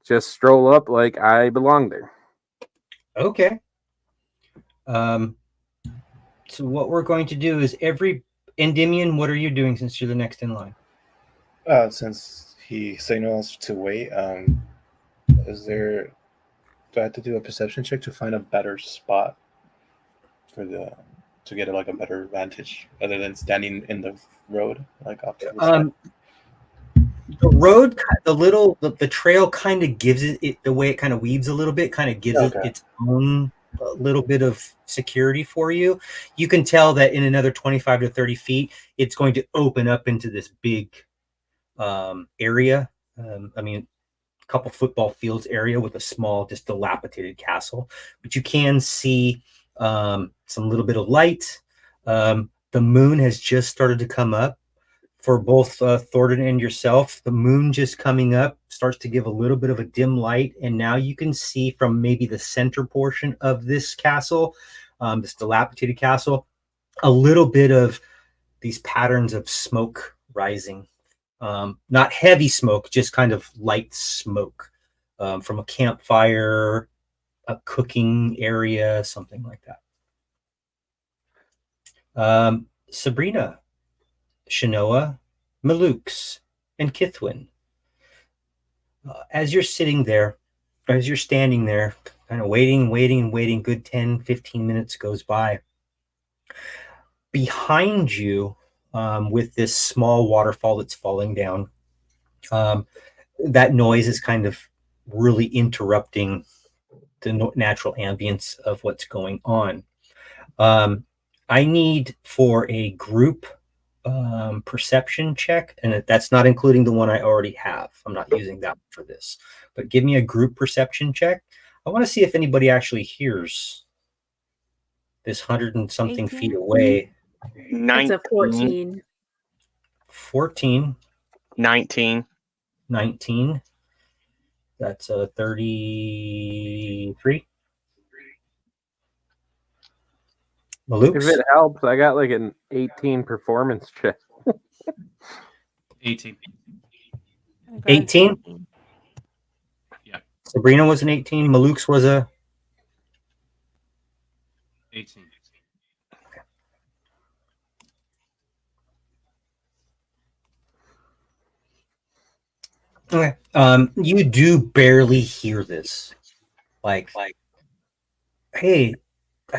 just stroll up like I belong there. Okay. So what we're going to do is Endymion, what are you doing since you're the next in line? Since he signals to wait, do I have to do a perception check to find a better spot to get like a better vantage other than standing in the road, like off to the side? The road, the trail kind of gives it the way it kind of weaves a little bit, kind of gives it its own little bit of security for you. You can tell that in another 25 to 30 feet, it's going to open up into this big area. A couple football fields area with a small, just dilapidated castle, but you can see some little bit of light. The moon has just started to come up. For both Thornton and yourself, the moon just coming up starts to give a little bit of a dim light, and now you can see from maybe the center portion of this castle, this dilapidated castle, a little bit of these patterns of smoke rising. Not heavy smoke, just kind of light smoke from a campfire, a cooking area, something like that. Sabrina, Shanoa, Malux, and Kithwin. As you're standing there, kind of waiting, good 10, 15 minutes goes by. Behind you, with this small waterfall that's falling down, that noise is kind of really interrupting the natural ambience of what's going on. I need for a group perception check, and that's not including the one I already have. I'm not using that for this, but give me a group perception check. I want to see if anybody actually hears this 100 and something feet away. It's a 14. 14. 19. 19. That's a 33. Malux? If it helps, I got like an 18 performance check. 18. 18? Yeah. Sabrina was an 18. Malux was a 18. Okay. You do barely hear this. Like, hey,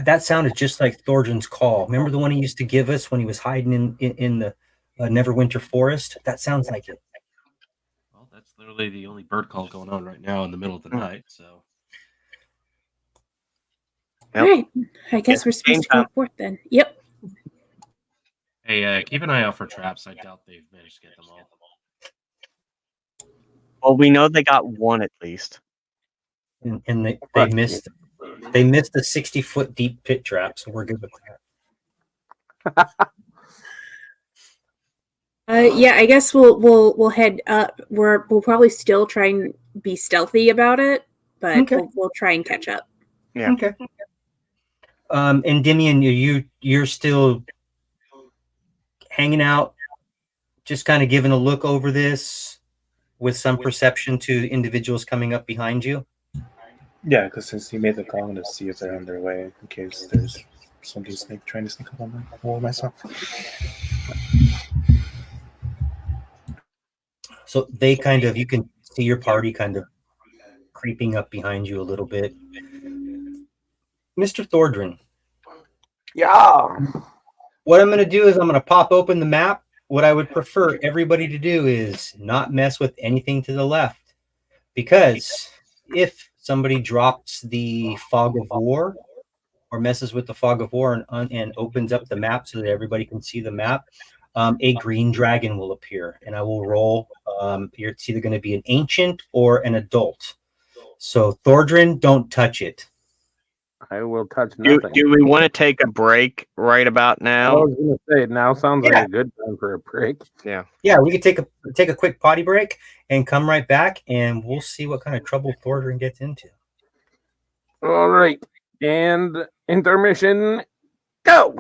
that sounded just like Thorjan's call. Remember the one he used to give us when he was hiding in the Neverwinter Forest? That sounds like it. Well, that's literally the only bird call going on right now in the middle of the night. So, All right. I guess we're supposed to go forth then. Yep. hey, keep an eye out for traps. I doubt they've managed to get them all. Well, we know they got one at least. And they missed a 60-foot deep pit trap, so we're good with that. Yeah, I guess we'll head up. We'll probably still try and be stealthy about it, but Okay. we'll try and catch up. Yeah. Okay. Endymion, you're still hanging out, just kind of giving a look over this with some perception to individuals coming up behind you. Yeah, because since he made the call, I'm going to see if they're on their way in case there's somebody trying to sneak up on myself. So they kind of, you can see your party kind of creeping up behind you a little bit. Mr. Thordrin. Yeah. What I'm going to do is I'm going to pop open the map. What I would prefer everybody to do is not mess with anything to the left, because if somebody drops the fog of war or messes with the fog of war and opens up the map so that everybody can see the map, a green dragon will appear, and I will roll. It's either going to be an ancient or an adult. So Thordrin, don't touch it. I will touch Do nothing. we want to take a break right about I now? was going to say, now sounds Yeah. like a good time for a break. Yeah. Yeah, we could take a quick potty break and come right back, and we'll see what kind of trouble Thordrin gets into. All right. And intermission, go!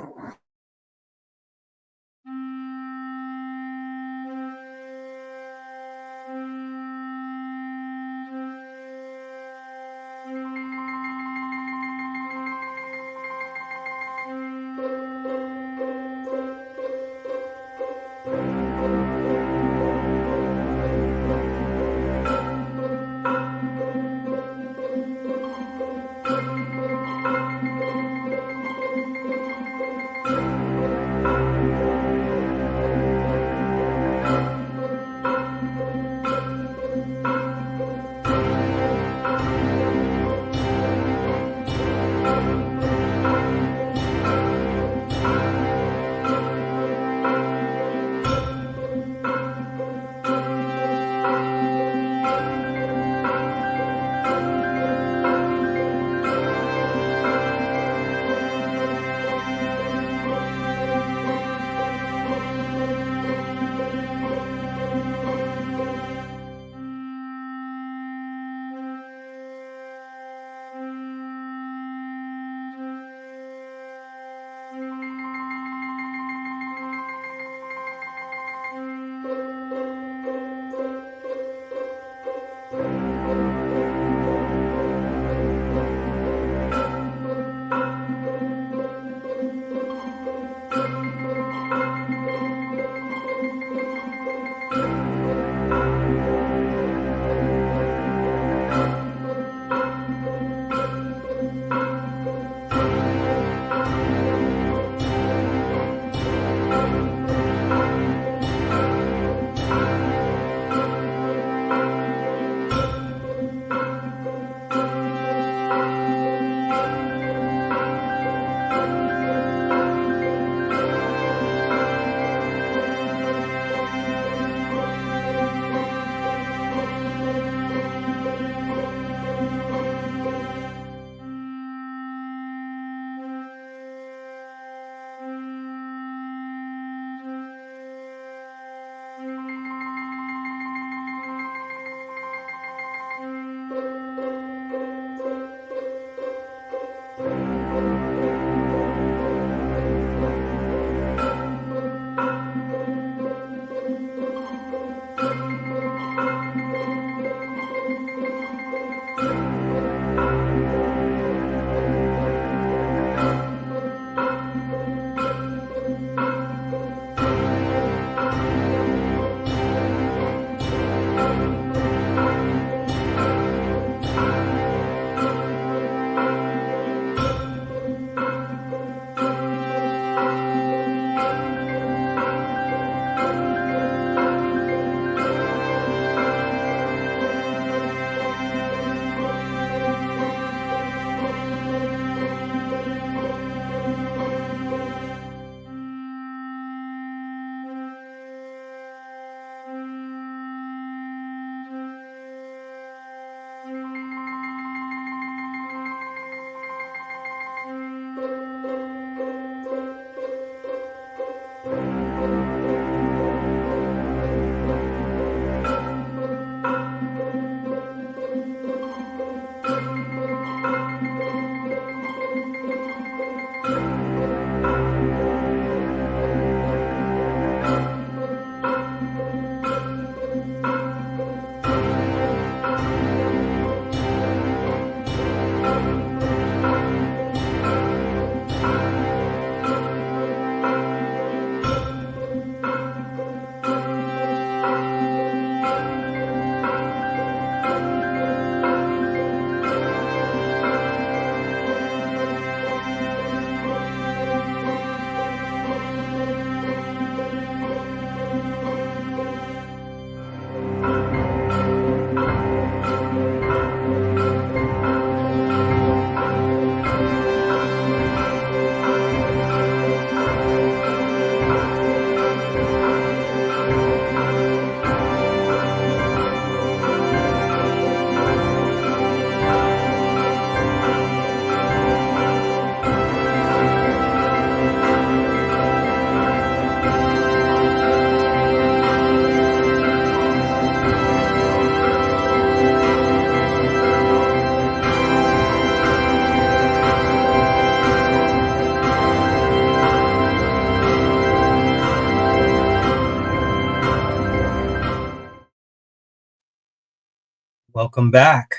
Welcome back.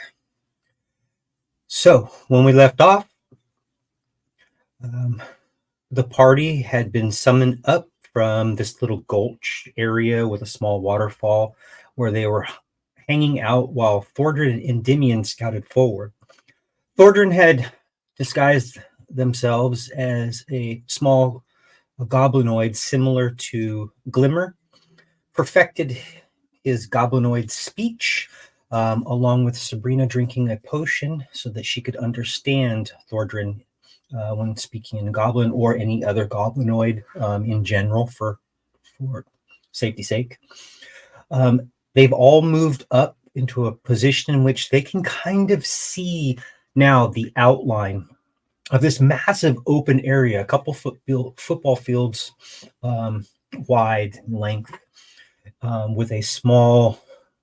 So, when we left off, the party had been summoned up from this little gulch area with a small waterfall where they were hanging out while Thordrin and Endymion scouted forward. Thordrin had disguised themselves as a small goblinoid similar to Glimmer, perfected his goblinoid speech, along with Sabrina drinking a potion so that she could understand Thordrin when speaking in Goblin or any other goblinoid in general for safety's sake. They've all moved up into a position in which they can kind of see now the outline of this massive open area, a couple football fields wide in length, with a small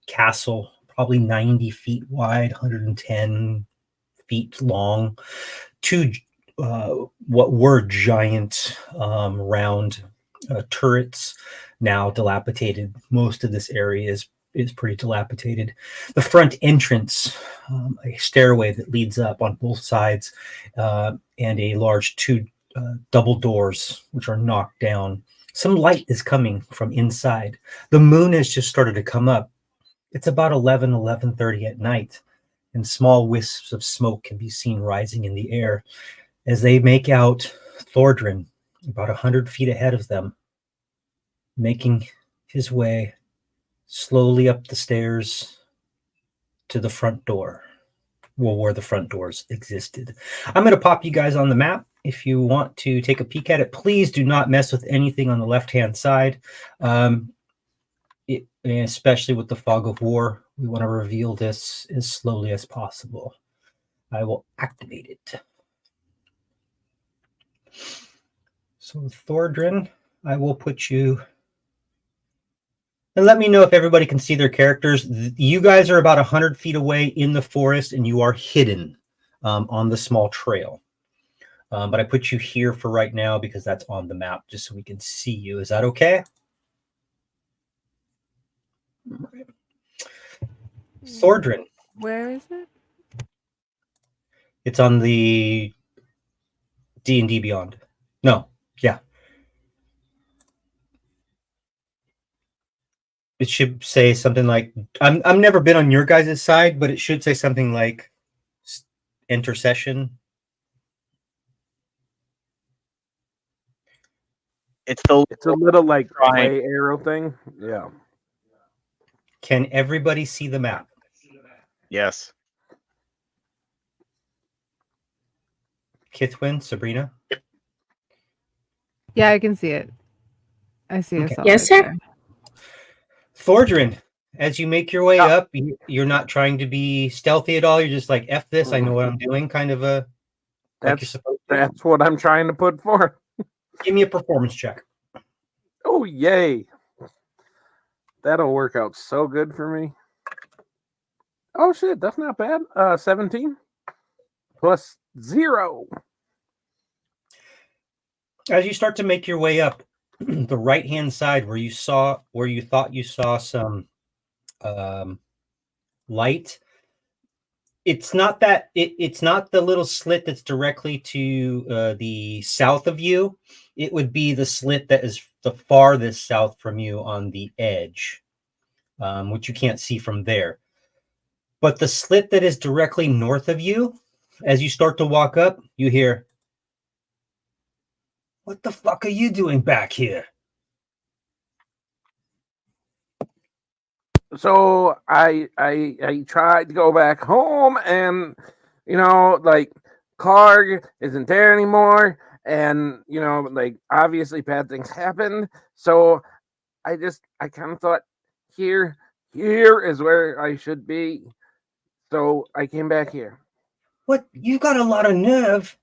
castle, probably 90 feet wide, 110 feet long, two what were giant round turrets, now dilapidated. Most of this area is pretty dilapidated. The front entrance, a stairway that leads up on both sides, and a large two double doors which are knocked down. Some light is coming from inside. The moon has just started to come up. It's about 11:30 at night, and small wisps of smoke can be seen rising in the air as they make out Thordrin about 100 feet ahead of them, making his way slowly up the stairs to the front door, well, where the front doors existed. I'm going to pop you guys on the map. If you want to take a peek at it, please do not mess with anything on the left-hand side, especially with the fog of war. We want to reveal this as slowly as possible. I will activate it. So Thordrin, I will put you, and let me know if everybody can see their characters. You guys are about 100 feet away in the forest, and you are hidden on the small trail. But I put you here for right now because that's on the map, just so we can see you. Is that okay? Right. Thordrin. Where is it? It's on the D&D Beyond. No, yeah. It should say something like, I've never been on your guys' side, but it should say something like enter session. It's a little like Right. play arrow thing. Yeah. Can everybody see the map? Yes. Kithwin, Sabrina? Yeah, I can see it. I see us Okay. all. Yes, right sir. there. Thordrin, as you make your way up, you're not trying to be stealthy at all. You're just like, F this, I know what I'm doing, kind of a like you're supposed to. That's what I'm trying to put for. Give me a performance check. Oh, yay. That'll work out so good for me. Oh, shit. That's not bad. 17 plus 0. As you start to make your way up, the right-hand side where you thought you saw some light, it's not that it's not the little slit that's directly to the south of you. It would be the slit that is the farthest south from you on the edge, which you can't see from there. But the slit that is directly north of you, as you start to walk up, you hear, "What the fuck are you doing back here?" So I tried to go back home, and like Clark isn't there anymore, and like obviously bad things happened. So I kind of thought here is where I should be. So I came back here. What? You got a lot of nerve.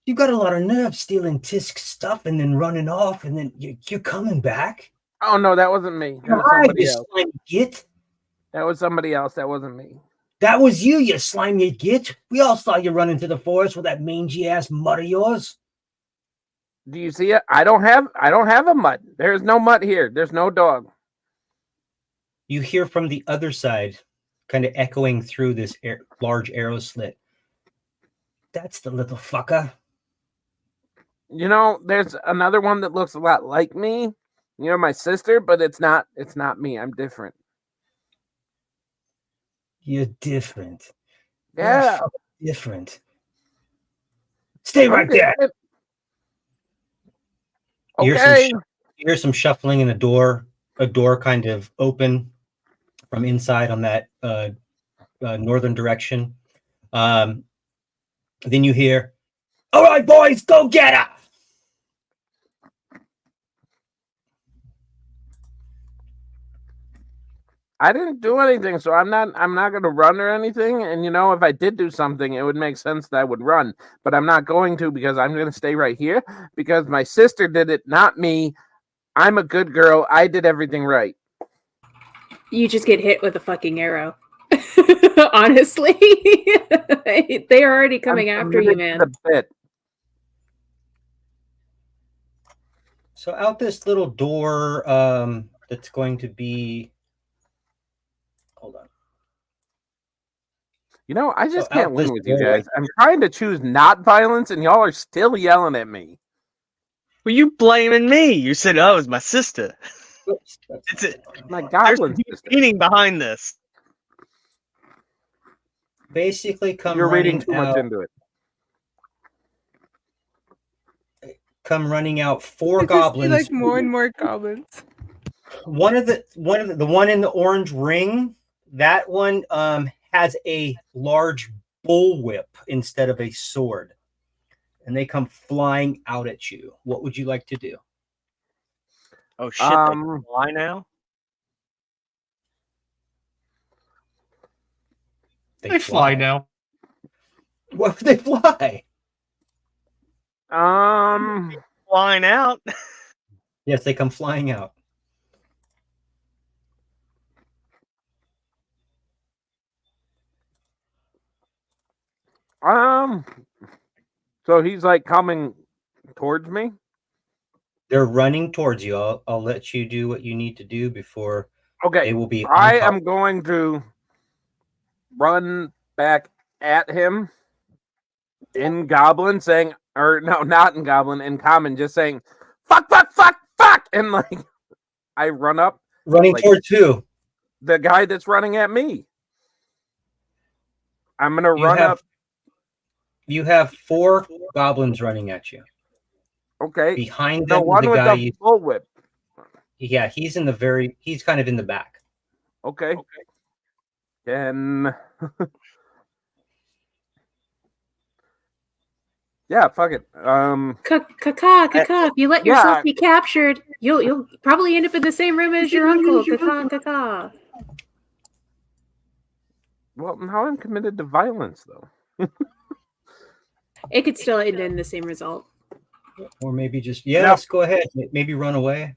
You got a lot of nerve stealing Tisk's stuff and then running off, and then you're coming back. Oh no, that wasn't me. That was somebody else. Git. That was somebody else. That wasn't me. That was you, you slimy git. We all saw you run into the forest with that mangy ass mutt of yours. Do you see it? I don't have a mutt. There's no mutt here. There's no dog. You hear from the other side. kind of echoing through this large arrow slit. That's the little fucker. You know, there's another one that looks a lot like me. You know, my sister, but it's not me. I'm different. You're different. Yeah. You're different. Stay right there. Okay. You hear some shuffling in a door kind of open from inside on that northern direction. Then you hear, "All right, boys, go get her!" I didn't do anything, so I'm not gonna run or anything. And you know, if I did do something, it would make sense that I would run. But I'm not going to because I'm gonna stay right here because my sister did it, not me. I'm a good girl. I did everything right. You just get hit with a fucking arrow. Honestly. They are already coming after you, man. The bit. So out this little door that's going to be... Hold on. You know, I just So can't out win this with you doorway- guys. I'm trying to choose not violence, and y'all are still yelling at me. Well, you blaming me. You said, "Oh, it's my sister." Oops, It's it. My There's goblin some sister. meaning behind this. basically You're reading too much out, into it. come running out I four just see, goblins. like more and more goblins. One of the one in the orange ring, that one has a large bullwhip instead of a sword, and they come flying out at you. What would you like to do? Oh shit! They can fly now. They fly now. Why would they fly? Flying out. Yes, they come flying out. So he's like coming towards me. They're running towards you. I'll let you do what you need to do before Okay, they will be. I am going to run back at him in Goblin, saying, or no, not in Goblin, in Common, just saying, "Fuck, fuck, fuck, fuck," and like I run up, running like, towards who? the guy that's running at me. I'm gonna run up. You have four goblins running at you. Okay, Behind the them, one the with guy. the bullwhip. Yeah, he's kind of in the back. Okay. Then yeah, fuck it. Kaka, if you let yourself be captured, you'll probably end up in the same room as your uncle. Kaka. Well, now I'm committed to violence, though. It could still end in the same result. Or maybe just let's go ahead. Maybe run away.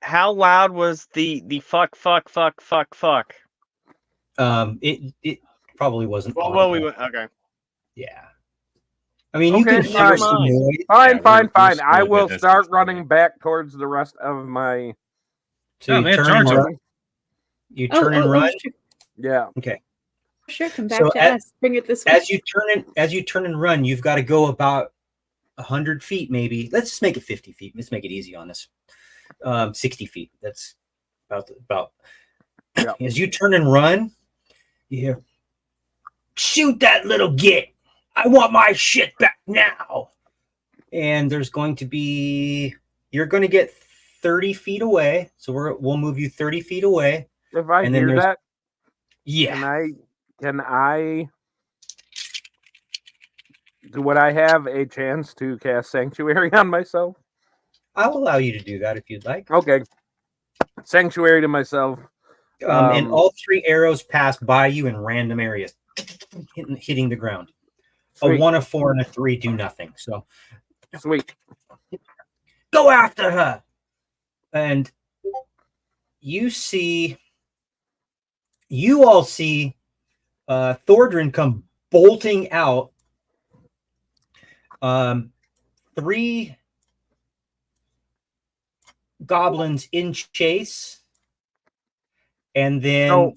How loud was the fuck? It probably wasn't. Well, we went. Okay. Yeah. I mean, you can hear some noise. Fine. I will start running back towards the rest of my. So you turn and run. You turn and run. Sure. Yeah. Okay. Sure, come back to us. Bring it this way. As you turn and run, you've got to go about 100 feet, maybe. Let's just make it 50 feet. Let's make it easy on us. 60 feet. That's about. Yeah. As you turn and run, you hear, "Shoot that little git! I want my shit back now!" And there's going to be, you're going to get 30 feet away. So we'll move you 30 feet away. If I hear that, yeah. Can I would I have a chance to cast Sanctuary on myself? I'll allow you to do that if you'd like. Okay. Sanctuary to myself. And all three arrows pass by you in random areas, hitting the ground. Sweet. A 1, a 4, and a 3 do nothing. So sweet. Go after her. And you all see Thordrin come bolting out. 3 goblins in chase, and then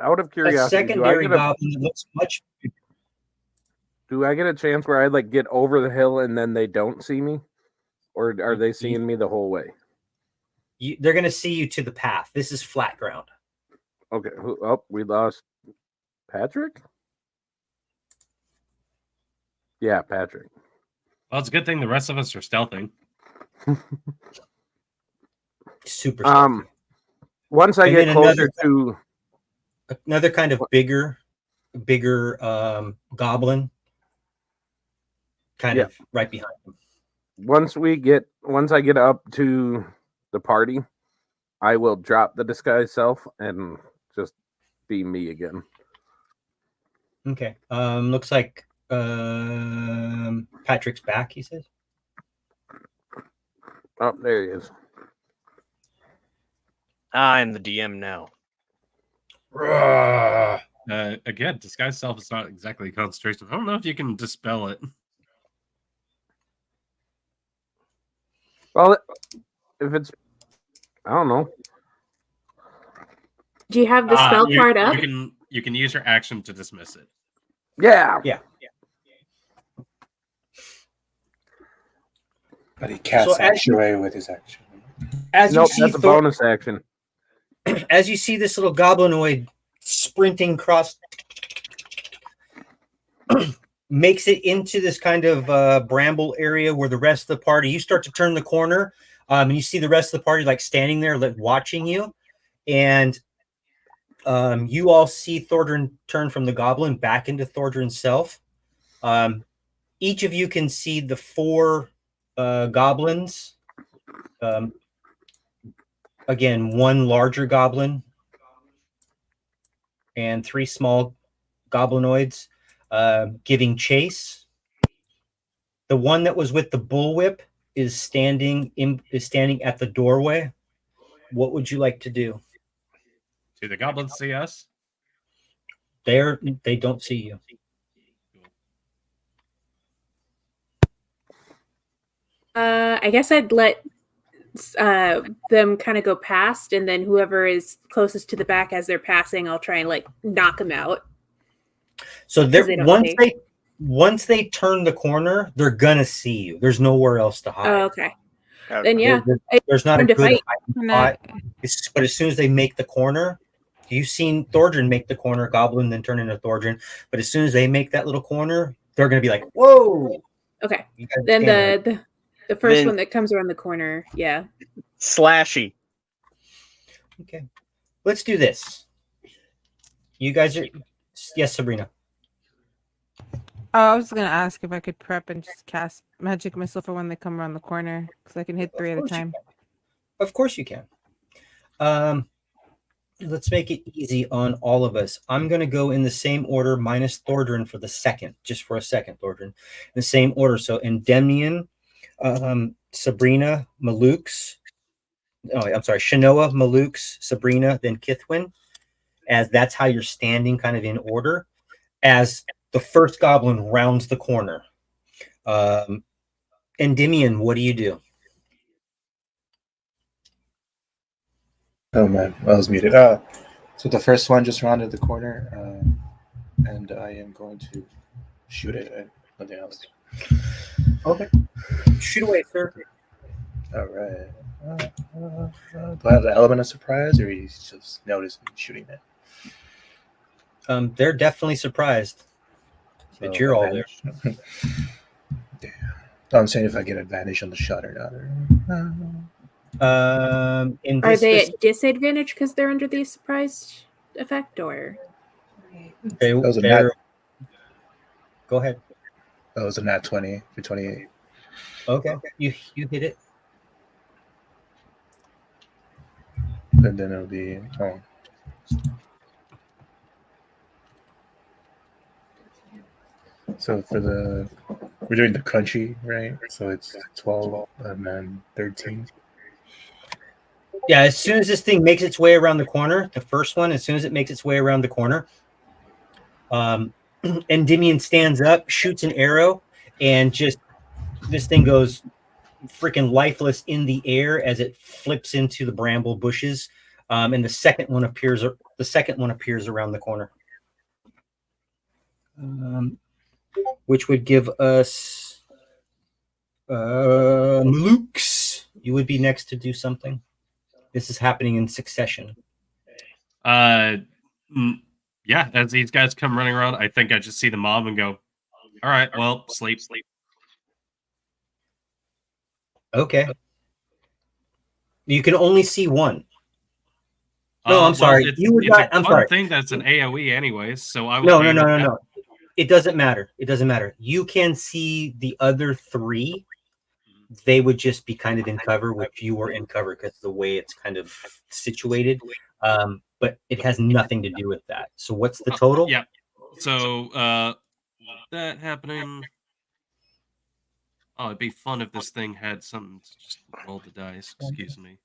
Out of A curiosity, secondary goblin that looks much. do I get a chance where I like get over the hill and then they don't see me, or are they seeing me the whole way? They're going to see you to the path. This is flat ground. Okay. Oh, we lost Patrick. Yeah, Patrick. Well, it's a good thing the rest of us are stealthing. Super. Stealthy. Once I And get then closer to another kind of bigger goblin, kind of right behind him. once I get up to the party, I will drop the disguise self and just be me again. Okay. Looks like Patrick's back, he says. Oh, there he is. I'm the DM now. Again, disguise self is not exactly concentration. I don't know if you can dispel it. Well, if it's, I don't know. Do you have the spell card up? You can use your action to dismiss it. Yeah. But he casts action away with his action. As you see, that's a bonus action. As you see this little goblinoid sprinting across, makes it into this kind of bramble area where the rest of the party. You start to turn the corner, and you see the rest of the party like standing there, like watching you, and you all see Thordrin turn from the goblin back into Thordrin's self. Each of you can see the 4 goblins. Again, 1 larger goblin and 3 small goblinoids giving chase. The one that was with the bullwhip is standing at the doorway. What would you like to do? Do the goblins see us? They don't see you. I guess I'd let them kind of go past, and then whoever is closest to the back as they're passing, I'll try and like knock them out. So once they turn the corner, they're gonna see you. There's nowhere else to hide. Oh, okay. Then yeah, there's not a good fight. hiding spot. But as soon as they make the corner, you've seen Thordrin make the corner, goblin, then turn into Thordrin. But as soon as they make that little corner, they're gonna be like, "Whoa!" Okay. Then the first one that comes around the corner, yeah. Slashy. Okay. Let's do this. You guys are... Yes, Sabrina. I was going to ask if I could prep and just cast magic missile for when they come around the corner, because I can hit 3 at a time. Of course you can. Let's make it easy on all of us. I'm going to go in the same order, minus Thordrin for the second, just for a second, Thordrin. In the same order. So Endemnian, Sabrina, Malux. Oh, I'm sorry, Shanoa, Malux, Sabrina, then Kithwin. As that's how you're standing, kind of in order. As the first goblin rounds the corner. Endymion, what do you do? Oh man, I was muted. So the first one just rounded the corner, and I am going to shoot it. Nothing else. Okay. Shoot away, sir. All right. Do I have the element of surprise, or he's just noticing shooting it? They're definitely surprised that you're all there. Yeah. I'm saying if I get advantage on the shot or not. Are they at disadvantage because they're under the surprise effect, or? Go ahead. That was a nat 20 for 28. Okay, you hit it. And then it'll be So we're doing the crunchy, right? So it's 12 and then 13. Yeah, as soon as this thing makes its way around the corner, the first one, as soon as it makes its way around the corner, Endymion stands up, shoots an arrow, and just this thing goes freaking lifeless in the air as it flips into the bramble bushes. and the second one appears. The second one appears around the corner, which would give us Malukes. You would be next to do something. This is happening in succession. Yeah, as these guys come running around, I think I just see the mob and go, all right, well, sleep. Okay. You can only see one. No, I'm Well, sorry. It's I'm one sorry. thing that's an AoE anyways, so I will. No. It doesn't matter. It doesn't matter. You can see the other three. They would just be kind of in cover, which you were in cover because of the way it's kind of situated. But it has nothing to do with that. So what's the total? Yeah. So that happening. Oh, it'd be fun if this thing had something to just roll the dice. Excuse me.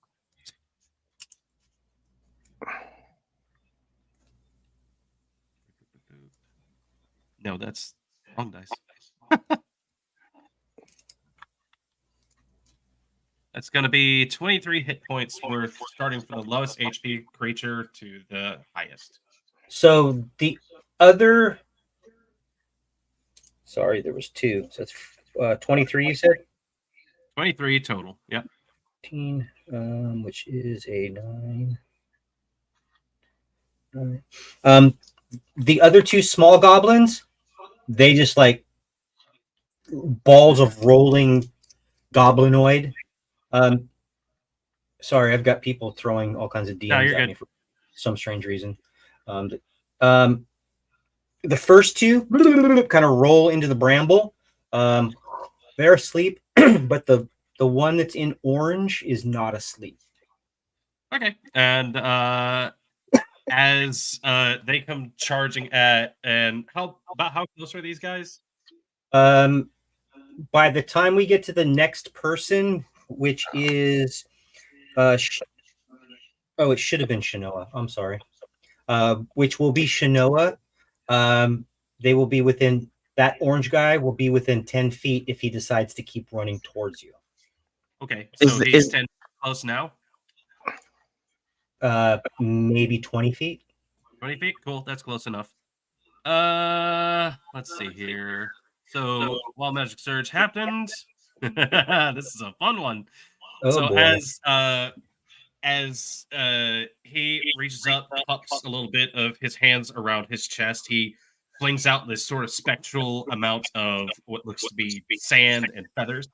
No, that's wrong dice. That's going to be 23 hit points worth, starting from the lowest HP creature to the highest. So the other... Sorry, there was two. So it's 23, you said? 23 total, yep. 15, which is a 9. The other two small goblins, they just like balls of rolling goblinoid. Sorry, I've got people throwing all kinds of DMs at me for some strange reason. The first two kind of roll into the bramble. They're asleep, but the one that's in orange is not asleep. Okay, and as they come charging at, and how close are these guys? By the time we get to the next person, which is it should have been Shanoa. I'm sorry. Which will be Shanoa. They will be within, that orange guy will be within 10 feet if he decides to keep running towards you. Okay, so he's 10 close now? Maybe 20 feet. 20 feet? Cool, that's close enough. Let's see here. So while Magic Surge happens, this is a fun one. Oh, so boy. as he reaches up, cups a little bit of his hands around his chest, he flings out this sort of spectral amount of what looks to be sand and feathers.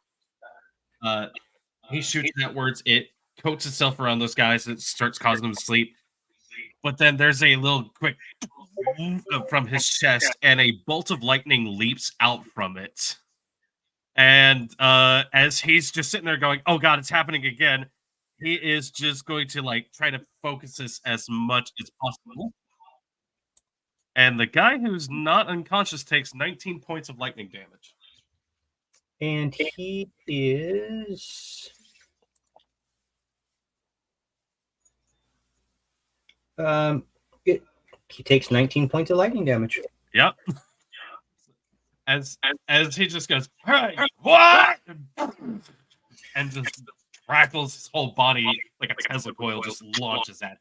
He shoots outwards. It coats itself around those guys. It starts causing them to sleep. But then there's a little quick from his chest, and a bolt of lightning leaps out from it. And as he's just sitting there going, "Oh God, it's happening again," he is just going to try to focus this as much as possible. And the guy who's not unconscious takes 19 points of lightning damage. And he is... he takes 19 points of lightning damage. Yep. As he just goes, "Hey, what?" and just crackles his whole body like a Tesla coil, just launches at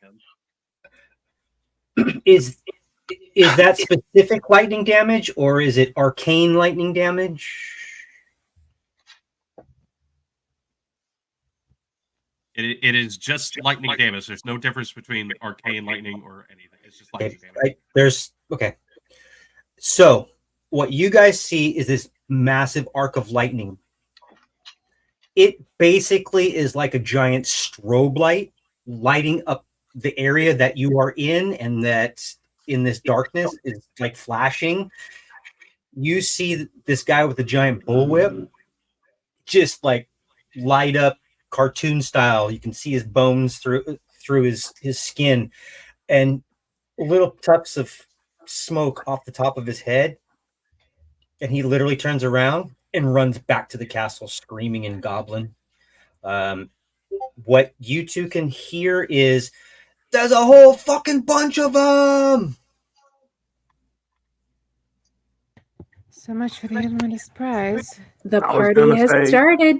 him. Is that specific lightning damage, or is it arcane lightning damage? It is just lightning damage. There's no difference between arcane lightning or anything. It's just lightning damage. Okay. So what you guys see is this massive arc of lightning. It basically is like a giant strobe light lighting up the area that you are in, and that in this darkness is like flashing. You see this guy with a giant bullwhip just like light up cartoon style. You can see his bones through his skin, and little tufts of smoke off the top of his head. And he literally turns around and runs back to the castle screaming in Goblin. What you two can hear is, "There's a whole fucking bunch of them!" So much for the element of surprise. The I was party gonna has say- started.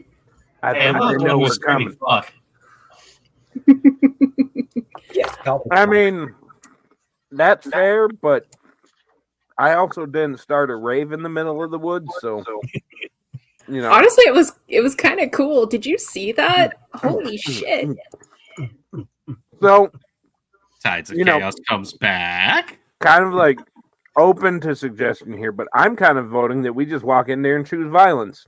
I And think they know we're coming. fuck. Yeah. I mean, that's fair, but I also didn't start a rave in the middle of the woods, so you know. Honestly, it was kind of cool. Did you see that? Holy shit! So Tides of You know- Chaos comes back. kind of like open to suggestion here, but I'm kind of voting that we just walk in there and choose violence.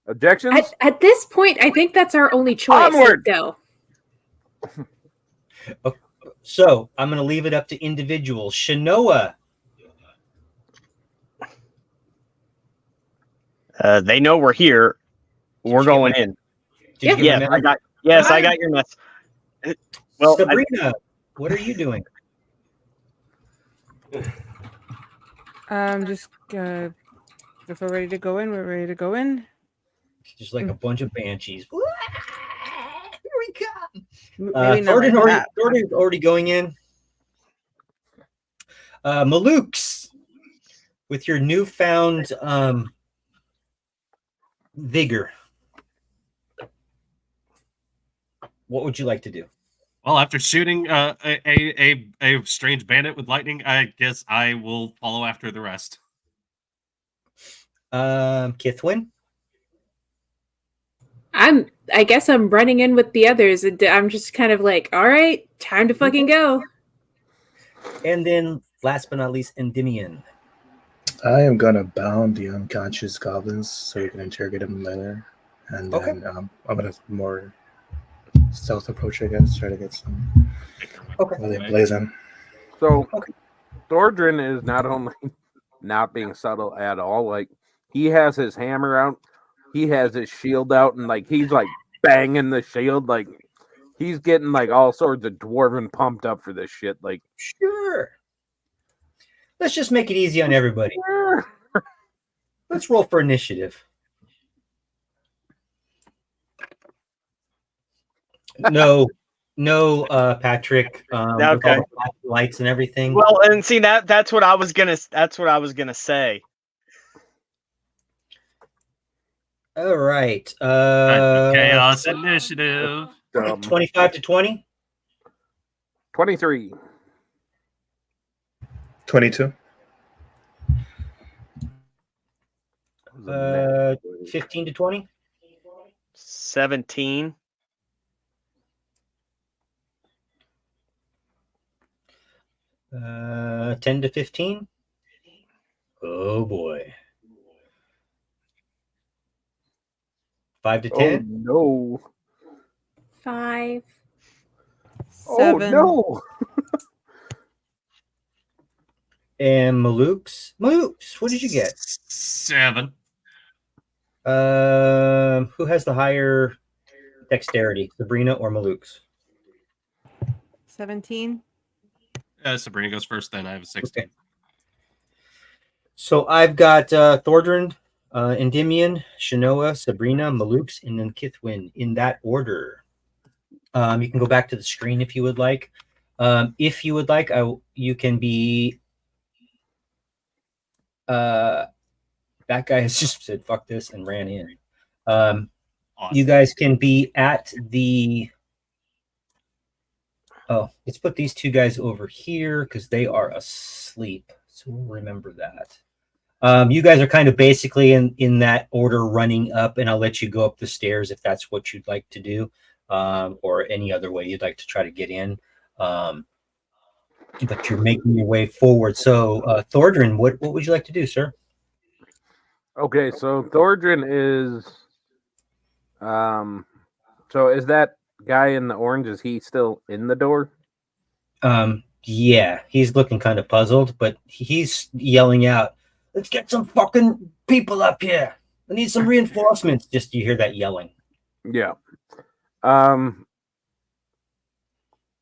Objections? At this point, I think that's our only choice. Onward! Go. So I'm going to leave it up to individuals. Shanoa. They know we're here. We're you get going my- in. Did you get Yes, my I message? got. Yes, I got your mess. Well, Sabrina, what are you doing? Just if we're ready to go in, we're ready to go in. Just like a bunch of banshees. Here we come. Maybe not like that. Thornton's already going in. Malukes, with your newfound vigor, what would you like to do? Well, after shooting a strange bandit with lightning, I guess I will follow after the rest. Kithwin? I guess I'm running in with the others, and I'm just kind of like, all right, time to fucking go. And then, last but not least, Endymion. I am gonna bound the unconscious goblins so we can interrogate them later, and then I'm gonna more stealth approach, I guess, try to get some. Okay. While they blazing. So Thordrin is not only not being subtle at all, like he has his hammer out, he has his shield out, and like he's like banging the shield, like he's getting like all sorts of dwarven pumped up for this shit. Like, Sure. Let's just make it easy on everybody. Let's roll for initiative. No, Patrick. With all Okay. the lights and everything. well, and see that's what I was gonna. That's what I was gonna say. All right. Chaos initiative. 25 to 20. 23. 22. 15 to 20. 17. 10 to 15. Oh boy. 5 to 10. Oh no! 5. 7. Oh no! And Malukes, what did you get? 7. Who has the higher dexterity, Sabrina or Malukes? 17. Sabrina goes first, then I have a 16. Okay. So I've got Thordrin, Endymion, Shanoa, Sabrina, Malukes, and then Kithwin in that order. You can go back to the screen if you would like. If you would like, you can be. That guy has just said "fuck this" and ran in. Awesome. You guys can be at the. Oh, let's put these two guys over here because they are asleep. So we'll remember that. You guys are kind of basically in that order running up, and I'll let you go up the stairs if that's what you'd like to do, or any other way you'd like to try to get in. But you're making your way forward. So, Thordrin, what would you like to do, sir? Okay, so Thordrin is, so is that guy in the orange? Is he still in the door? Yeah, he's looking kind of puzzled, but he's yelling out, "Let's get some fucking people up here. I need some reinforcements." Just you hear that yelling. Yeah.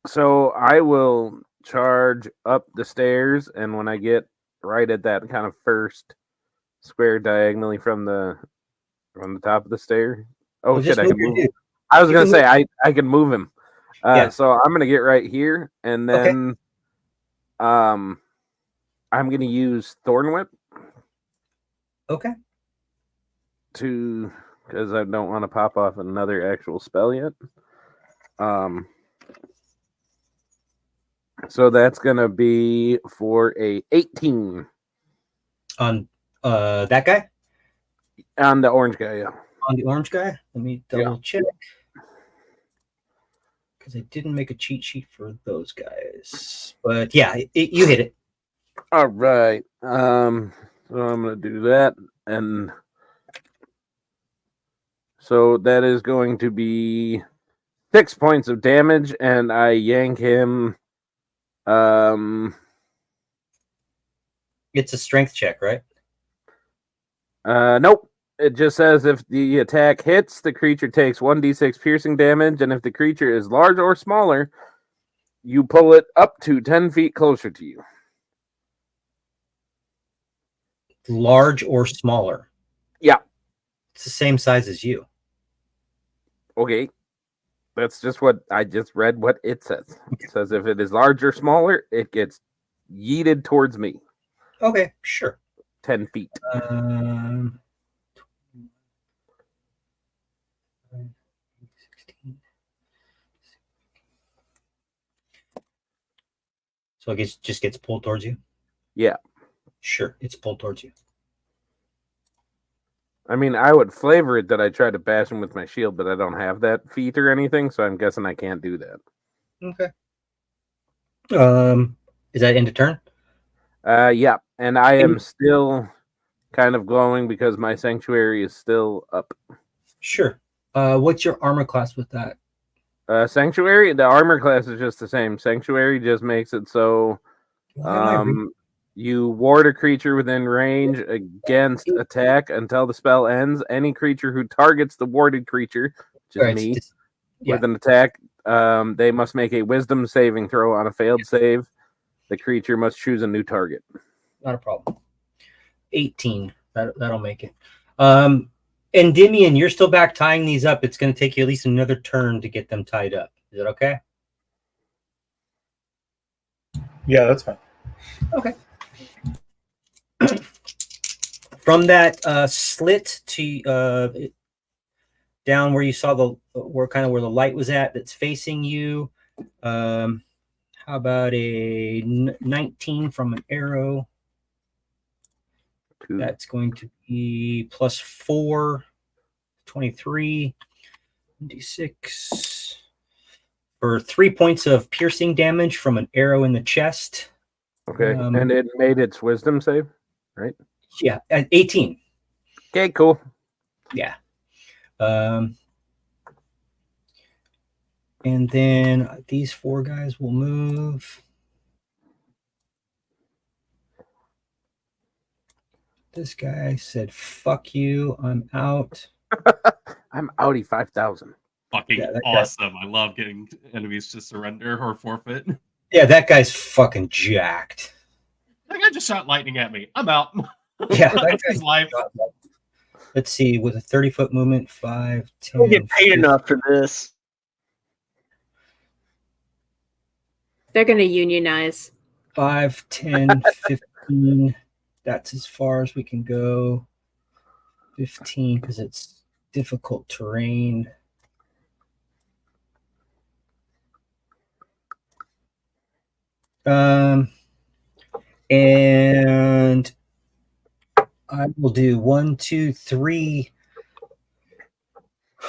So I will charge up the stairs, and when I get right at that kind of first square diagonally from the top of the stair. Oh Well, shit! just I move can your move. dude. I was You gonna can say I can move him. Yeah. So I'm gonna get right here, and Okay. then I'm gonna use Thorn Whip Okay. to because I don't want to pop off another actual spell yet. So that's gonna be for a 18 On that guy? on the orange guy. Yeah. On the orange guy? Let me double check. Because I didn't make a cheat sheet for those guys. But yeah, you hit it. All right. So I'm gonna do that, and so that is going to be 6 points of damage, and I yank him. It's a strength check, right? Nope. It just says if the attack hits, the creature takes 1d6 piercing damage, and if the creature is large or smaller, you pull it up to 10 feet closer to you. Large or smaller? Yeah. It's the same size as you. Okay. That's just what I just read what it says. It says if it is large or smaller, it gets yeeted towards me. Okay, sure. 10 feet. So it just gets pulled towards you? Yeah. Sure, it's pulled towards you. I mean, I would flavor it that I tried to bash him with my shield, but I don't have that feat or anything, so I'm guessing I can't do that. Okay. Is that end of turn? Yeah, and I am still kind of glowing because my sanctuary is still up. Sure. What's your armor class with that? Sanctuary, the armor class is just the same. Sanctuary just makes it so you ward a creature within range against attack until the spell ends. Any creature who targets the warded creature, which is me, with an attack, they must make a wisdom saving throw. On a failed save, the creature must choose a new target. Not a problem. 18. That'll make it. Endymion, you're still back tying these up. It's going to take you at least another turn to get them tied up. Is that okay? Yeah, that's fine. Okay. From that slit to down where you saw where the light was at, that's facing you. How about a 19 from an arrow? That's going to be plus 4, 23, d6 for 3 points of piercing damage from an arrow in the chest. Okay, and it made its wisdom save, right? Yeah, at 18. Okay, cool. Yeah. And then these 4 guys will move. This guy said, "Fuck you, I'm out." I'm outie 5,000. Fucking awesome. I love getting enemies to surrender or forfeit. Yeah, that guy's fucking jacked. That guy just shot lightning at me. I'm out. Yeah, that's his life. Let's see, with a 30-foot movement, 5, 10. Don't get paid enough for this. They're going to unionize. 5, 10, 15. That's as far as we can go. 15, because it's difficult terrain. And I will do 1, 2, 3.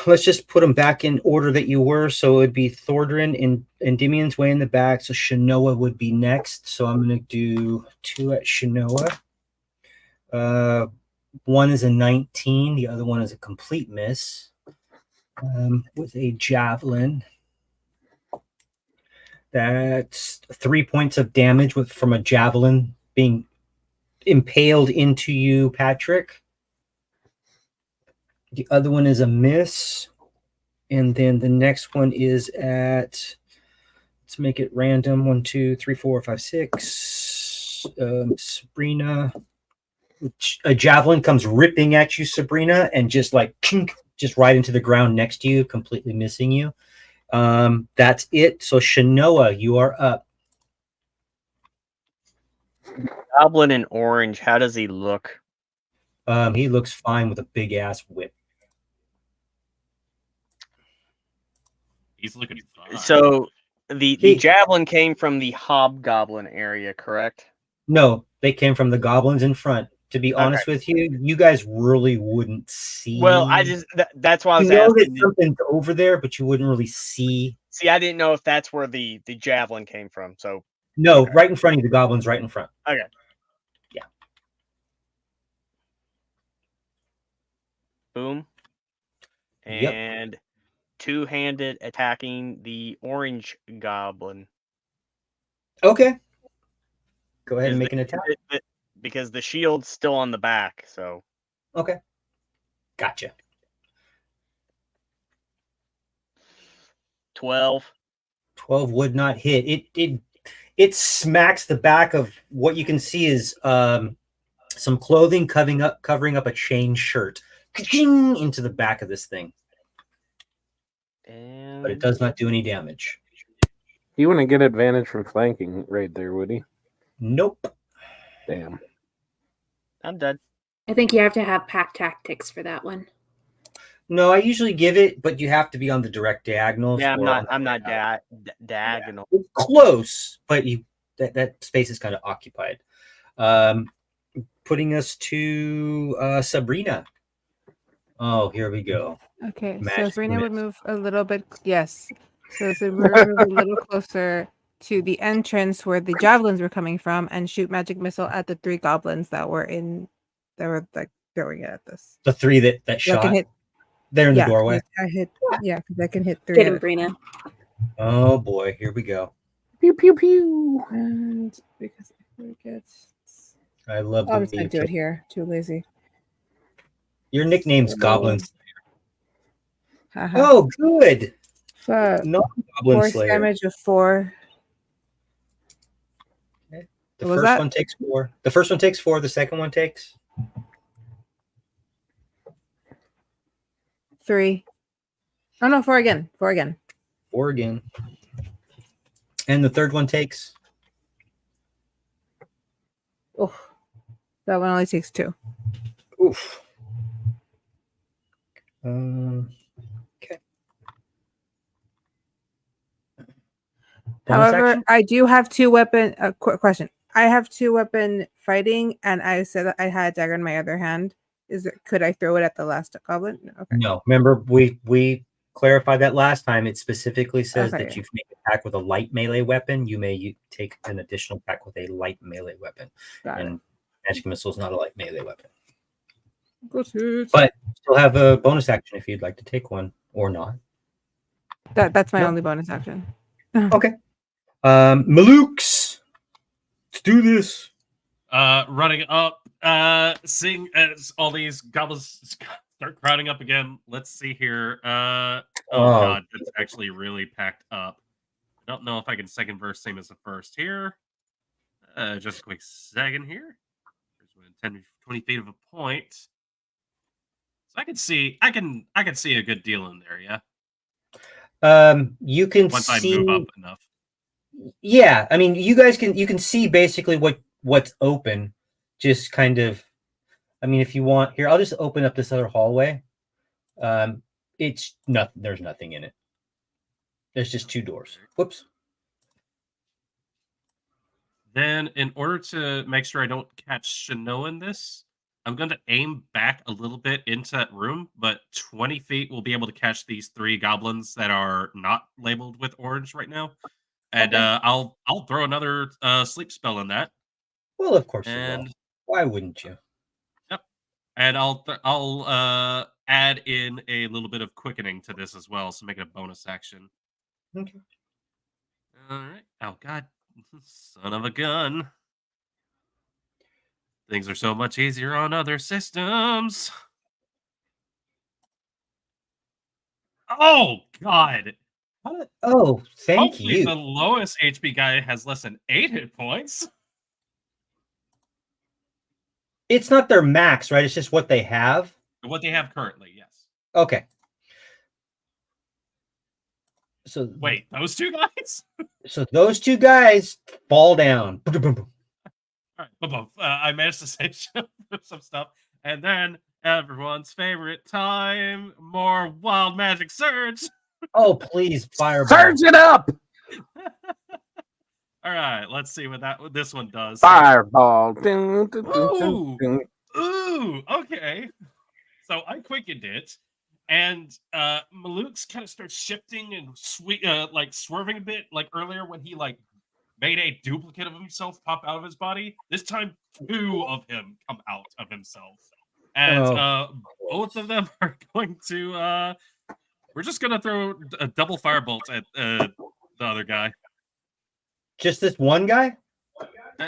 Let's just put them back in order that you were. So it would be Thordrin and Endymion's way in the back. So Shanoa would be next. So I'm going to do 2 at Shanoa. One is a 19. The other one is a complete miss with a javelin. That's 3 points of damage from a javelin being impaled into you, Patrick. The other one is a miss. And then the next one is at, let's make it random. 1, 2, 3, 4, 5, 6. Sabrina. A javelin comes ripping at you, Sabrina, and just like just right into the ground next to you, completely missing you. That's it. So Shanoa, you are up. Goblin in orange, how does he look? He looks fine with a big ass whip. He's looking fine. So The javelin came from the hobgoblin area, correct? No, they came from the goblins in front. To be honest with you, you guys really wouldn't see. Well, that's why I was you know asking. that something's over there, but you wouldn't really see. See, I didn't know if that's where the javelin came from. So no, okay. Right in front of you, the goblins right in front. Okay. Yeah. Boom. And two-handed attacking the orange goblin. Okay. Go ahead and make an attack. Because the shield's still on the back, so. Okay. Gotcha. 12. 12 would not hit. It smacks the back of what you can see is some clothing covering up a chain shirt into the back of this thing. And... But it does not do any damage. He wouldn't get advantage from flanking right there, would he? Nope. Damn. I'm dead. I think you have to have pack tactics for that one. No, I usually give it, but you have to be on the direct diagonals. Yeah, I'm not diagonal. Yeah. Close, but that space is kind of occupied. Putting us to Sabrina. Oh, here we go. Okay, Magic so Sabrina miss. would move a little bit. Yes. So Sabrina would move a little closer to the entrance where the javelins were coming from and shoot magic missile at the 3 goblins that were like throwing it at this. The 3 that shot. Can hit. They're in the doorway. I hit. Yeah, because I can hit 3. Get him, Brina. Oh boy, here we go. Pew pew pew. And because I forget. I love I'm the just gonna do it here. Too lazy. Your nickname's So- Goblins. Haha. Oh, good. No Goblin force Slayer. damage of 4. The was first that? one takes 4. The first one takes 4. The second one takes 3. Oh no, 4 again. 4 again. 4 again. And the third one takes. Oh, that one only takes 2. Oof. Okay. Bonus However, action? I do have 2 weapon. Quick question. I have 2 weapon fighting, and I said that I had a dagger in my other hand. Could I throw it at the last goblin? No, okay. No. Remember, we clarified that last time. It specifically says Okay. that you can make an attack with a light melee weapon. You may take an additional attack with a light melee weapon. Got it. And magic missile is not a light melee weapon. Got it. But still have a bonus action if you'd like to take one or not. That's my No. only bonus action. Okay. Malooks, let's do this. Running up, seeing as all these goblins start crowding up again. Let's see here. Oh god, that's actually really packed up. I don't know if I can second verse same as the first here. Just a quick second here. There's 10, 20 feet of a point. So I can see a good deal in there, yeah. You can Once see. I move up enough. Yeah, I mean, you can see basically what's open. Just kind of, I mean, if you want here, I'll just open up this other hallway. It's nothing. There's nothing in it. There's just 2 doors. Whoops. Then, in order to make sure I don't catch Chino in this, I'm going to aim back a little bit into that room, but 20 feet will be able to catch these 3 goblins that are not labeled with orange right now. And Okay. I'll throw another sleep spell in that. Well, of course you And will. Why wouldn't you? yep. And I'll add in a little bit of quickening to this as well, so make it a bonus action. Okay. All right. Oh god, son of a gun. Things are so much easier on other systems. Oh god. Oh, thank Hopefully you. the lowest HP guy has less than 8 hit points. It's not their max, right? It's just what they have. What they have currently, yes. Okay. So Wait, those 2 guys? So those 2 guys fall down. All right, boom. I managed to save some stuff, and then everyone's favorite time, more wild magic surge. Oh, please, fireball. Surge it up! All right, let's see what this one does. Fireball. Ooh, okay. So I quickened it, and Maluk's kind of starts shifting and like swerving a bit, like earlier when he like made a duplicate of himself pop out of his body. This time, 2 of him come out of himself, and both of them are going to. We're just gonna throw a double firebolt at the other guy. Just this one guy?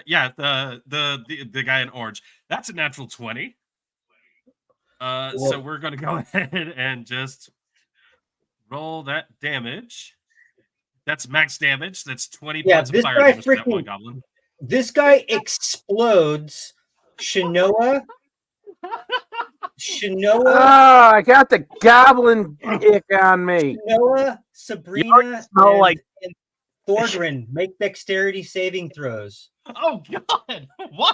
Yeah, the guy in orange. That's a natural 20. So we're gonna go ahead and just roll that damage. That's max damage. That's 20 points of fire damage to that one goblin. This guy explodes. Shinoa. Oh, I got the goblin kick on me. Shinoa, Sabrina, and Thorgrin, make dexterity saving throws. Oh God! Why?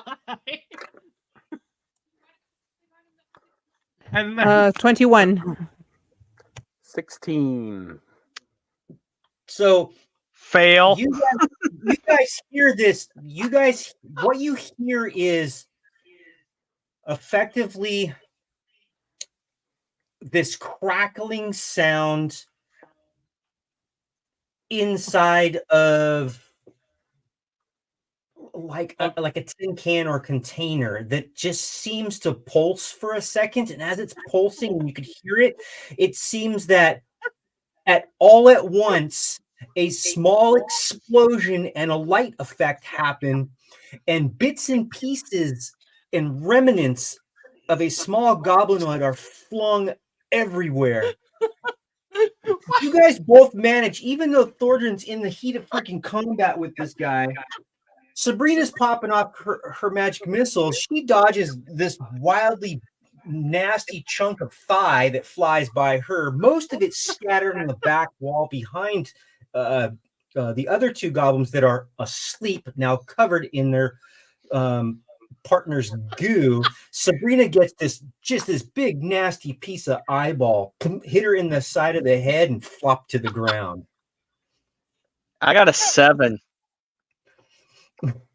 And 21. 16. So fail. You guys hear this? What you hear is effectively this crackling sound inside of like a tin can or container that just seems to pulse for a second, and as it's pulsing and you could hear it, it seems that all at once a small explosion and a light effect happen, and bits and pieces and remnants of a small goblinoid are flung everywhere. You guys both manage, even though Thorgrin's in the heat of freaking combat with this guy. Sabrina's popping off her magic missiles. She dodges this wildly nasty chunk of thigh that flies by her. Most of it's scattered on the back wall behind the other 2 goblins that are asleep, now covered in their partner's goo. Sabrina gets this big nasty piece of eyeball, hit her in the side of the head, and flop to the ground. I got a 7.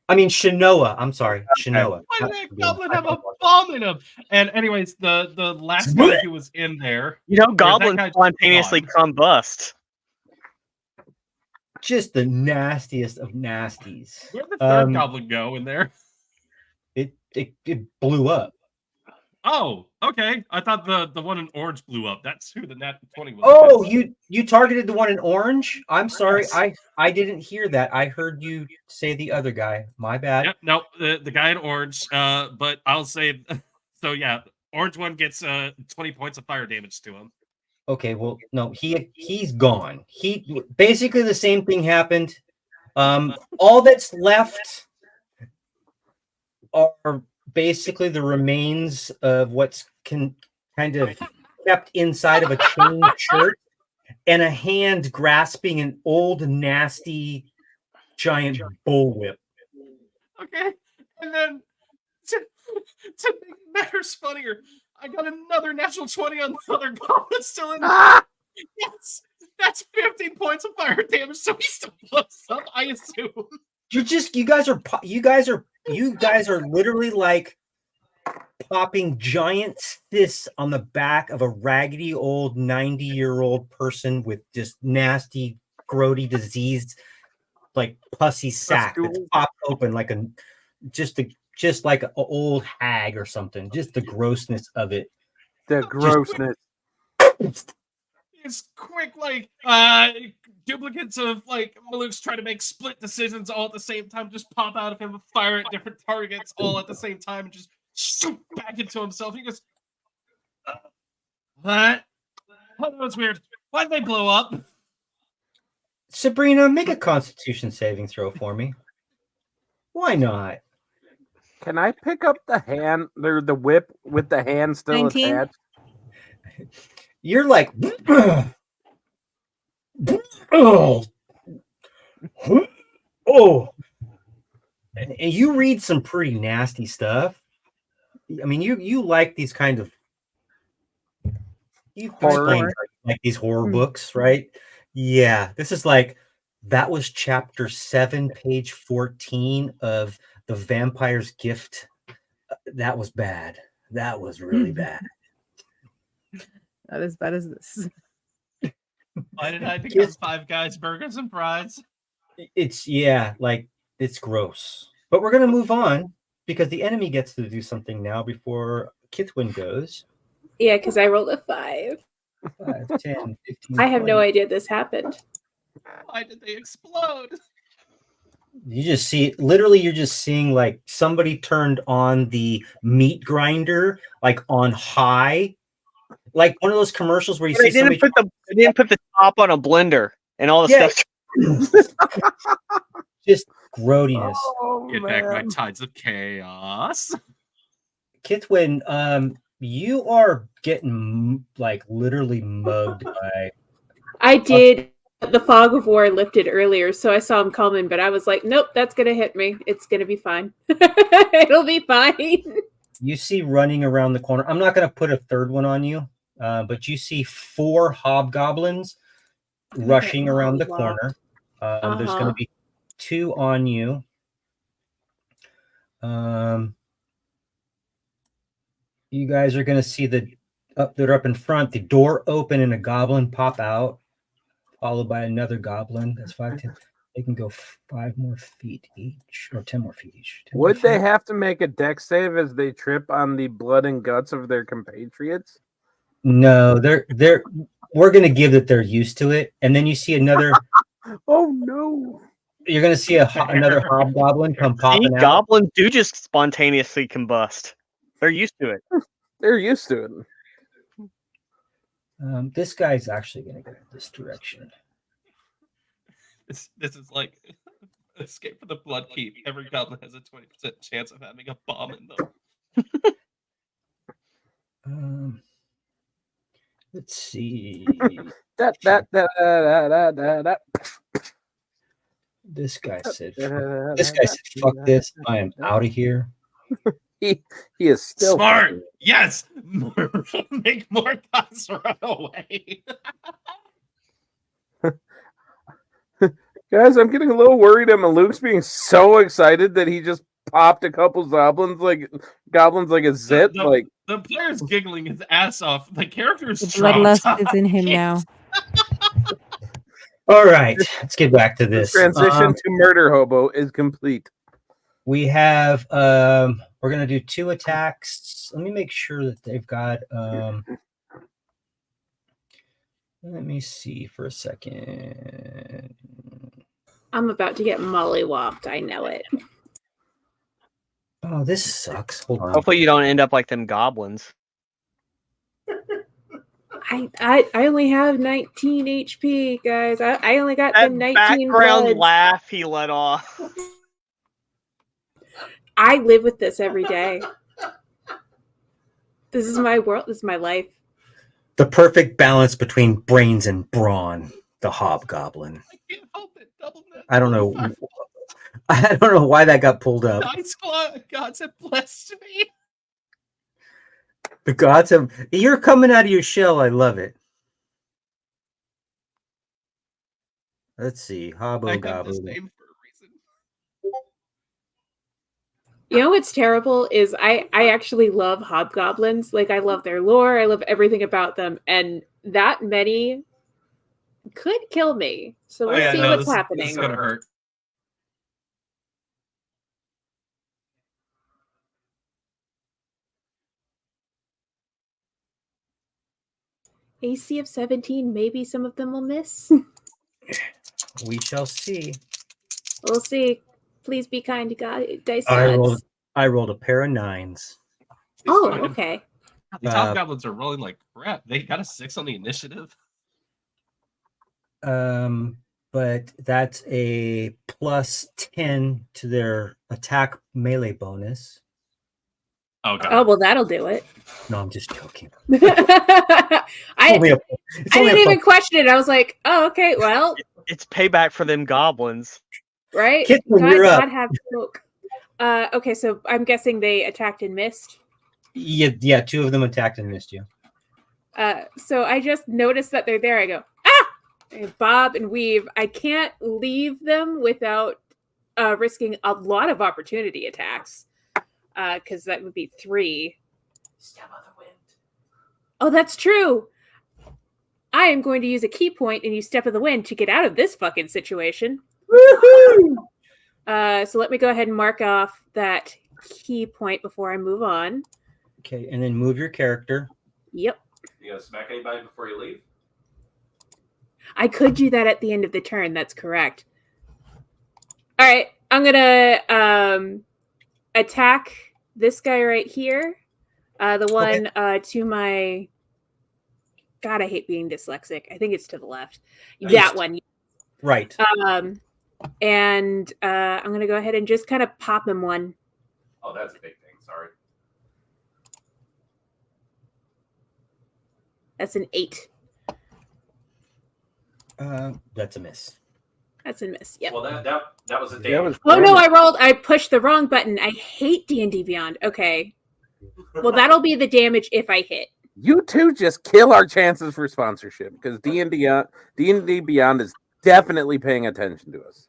I mean, Shinoa. I'm sorry, Shinoa. Why did that goblin have a bomb in him? And anyways, the last guy who was in there. Goblins spontaneously combust. Just the nastiest of nasties. Where'd the third goblin go in there? It blew up. Oh, okay. I thought the one in orange blew up. That's who the nat 20 was. Oh, you targeted the one in orange? I'm sorry. Yes. I didn't hear that. I heard you say the other guy. My bad. Yep, no, the guy in orange. But I'll say so. Yeah, orange one gets 20 points of fire damage to him. Okay, well, no, he's gone. He basically the same thing happened. All that's left are basically the remains of what's kind of kept inside of a chain shirt and a hand grasping an old nasty giant bullwhip. Okay, and then to make matters funnier, I got another natural 20 on the other goblin still in. Yes, that's 15 points of fire damage, so he still blows up, I assume. You guys are literally like popping giant fists on the back of a raggedy old 90-year-old person with just nasty, grody disease, like pussy sack that's popped open like just like an old hag or something. Just the grossness of it. The grossness. It's quick, like duplicates of like Maluk's trying to make split decisions all at the same time, just pop out of him and fire at different targets all at the same time and just shoot back into himself. He goes, what? Oh, that was weird. Why'd they blow up? Sabrina, make a Constitution saving throw for me. Why not? Can I pick up the hand or the whip with the hand still 19? attached? You're like, oh, and you read some pretty nasty stuff. I mean, you like these kind of like these horror books, right? Yeah, this is like That was chapter 7, page 14 of The Vampire's Gift. That was bad. That was really bad. Not as bad as this. Why did I become Kiss- Five Guys Burgers and Fries? It's it's gross. But we're gonna move on because the enemy gets to do something now before Kithwin goes. Yeah, because I rolled a 5. 5, 10, 15, I have no 20. idea this happened. Why did they explode? You just see, literally, you're just seeing like somebody turned on the meat grinder, like on high, like one of those commercials where you see They didn't put the top on a blender and all the Yeah. stuff. just grody-ness. Oh, Get back my tides of chaos. Kithwin, you are getting like literally mugged by. I did. The fog of war lifted earlier, so I saw him coming, but I was like, nope, that's going to hit me. It's going to be fine. It'll be fine. You see running around the corner. I'm not going to put a third one on you, but you see 4 hobgoblins rushing around the corner. There's going to be 2 on you. You guys are going to see they're up in front, the door open and a goblin pop out, followed by another goblin. That's 5, 10. They can go 5 more feet each, or 10 more feet each. 10 more Would they feet. have to make a dex save as they trip on the blood and guts of their compatriots? No, we're going to give that they're used to it. And then you see another. Oh no! You're going to see another hobgoblin come popping out. Goblins do just spontaneously combust. They're used to it. They're used to it. This guy's actually going to go this direction. This is like Escape from the Blood Keep. Every goblin has a 20% chance of having a bomb in them. Let's see. This guy said, "Fuck this! I am out of here." He is still smart. Yes, make more guys run away. Guys, I'm getting a little worried at Maluk's being so excited that he just popped a couple goblins like a zit. The player's giggling his ass off. The character's the bloodlust is in him now. All right, let's get back to this. Transition to murder hobo is complete. We have we're gonna do 2 attacks. Let me make sure that they've got let me see for a second. I'm about to get mollywopped. I know it. Oh, this sucks. Hold on. Hopefully you don't end up like them goblins. I only have 19 HP, guys. I only got That them 19 background bloods. laugh he let off. I live with this every day. This is my world. This is my life. The perfect balance between brains and brawn. The hobgoblin. I can't help it. Double net. I don't know. I don't know why that got pulled up. Nice gods have blessed me. The gods have. You're coming out of your shell. I love it. Let's see. I got this Hobgoblin. name for a reason. You know what's terrible is I actually love hobgoblins. Like, I love their lore. I love everything about them. And that many could kill me. So we'll see what's happening. This is gonna hurt. AC of 17, maybe some of them will miss. We shall see. We'll see. Please be kind to God. Dice I gods. rolled a pair of 9s. Oh, okay. These hobgoblins are rolling like crap. They got a 6 on the initiative. But that's a +10 to their attack melee bonus. Oh god. Oh, well, that'll do it. No, I'm just joking. I didn't even question it. I was like, oh, okay, well, It's payback for them goblins. right? Kithwin, you're up. God have smoke. Okay, so I'm guessing they attacked and missed. Yeah, 2 of them attacked and missed you. So I just noticed that they're there. I go, ah! Bob and weave. I can't leave them without risking a lot of opportunity attacks. Because that would be 3. Step on the wind. Oh, that's true. I am going to use a key point and use Step of the Wind to get out of this fucking situation. Woohoo! So let me go ahead and mark off that key point before I move on. Okay, and then move your character. Yep. You gonna smack anybody before you leave? I could do that at the end of the turn. That's correct. All right. I'm going to attack this guy right here. The one to my... God, I hate being dyslexic. I think it's to the left. That one. Right. And I'm going to go ahead and just kind of pop him one. Oh, that's a big thing. Sorry. That's an 8. That's a miss. That's a miss. Yep. Well, that was a That damage. was Oh no, I pushed the wrong button. I hate D&D Beyond. Okay. Well, that'll be the damage if I hit. You two just kill our chances for sponsorship because D&D Beyond is definitely paying attention to us.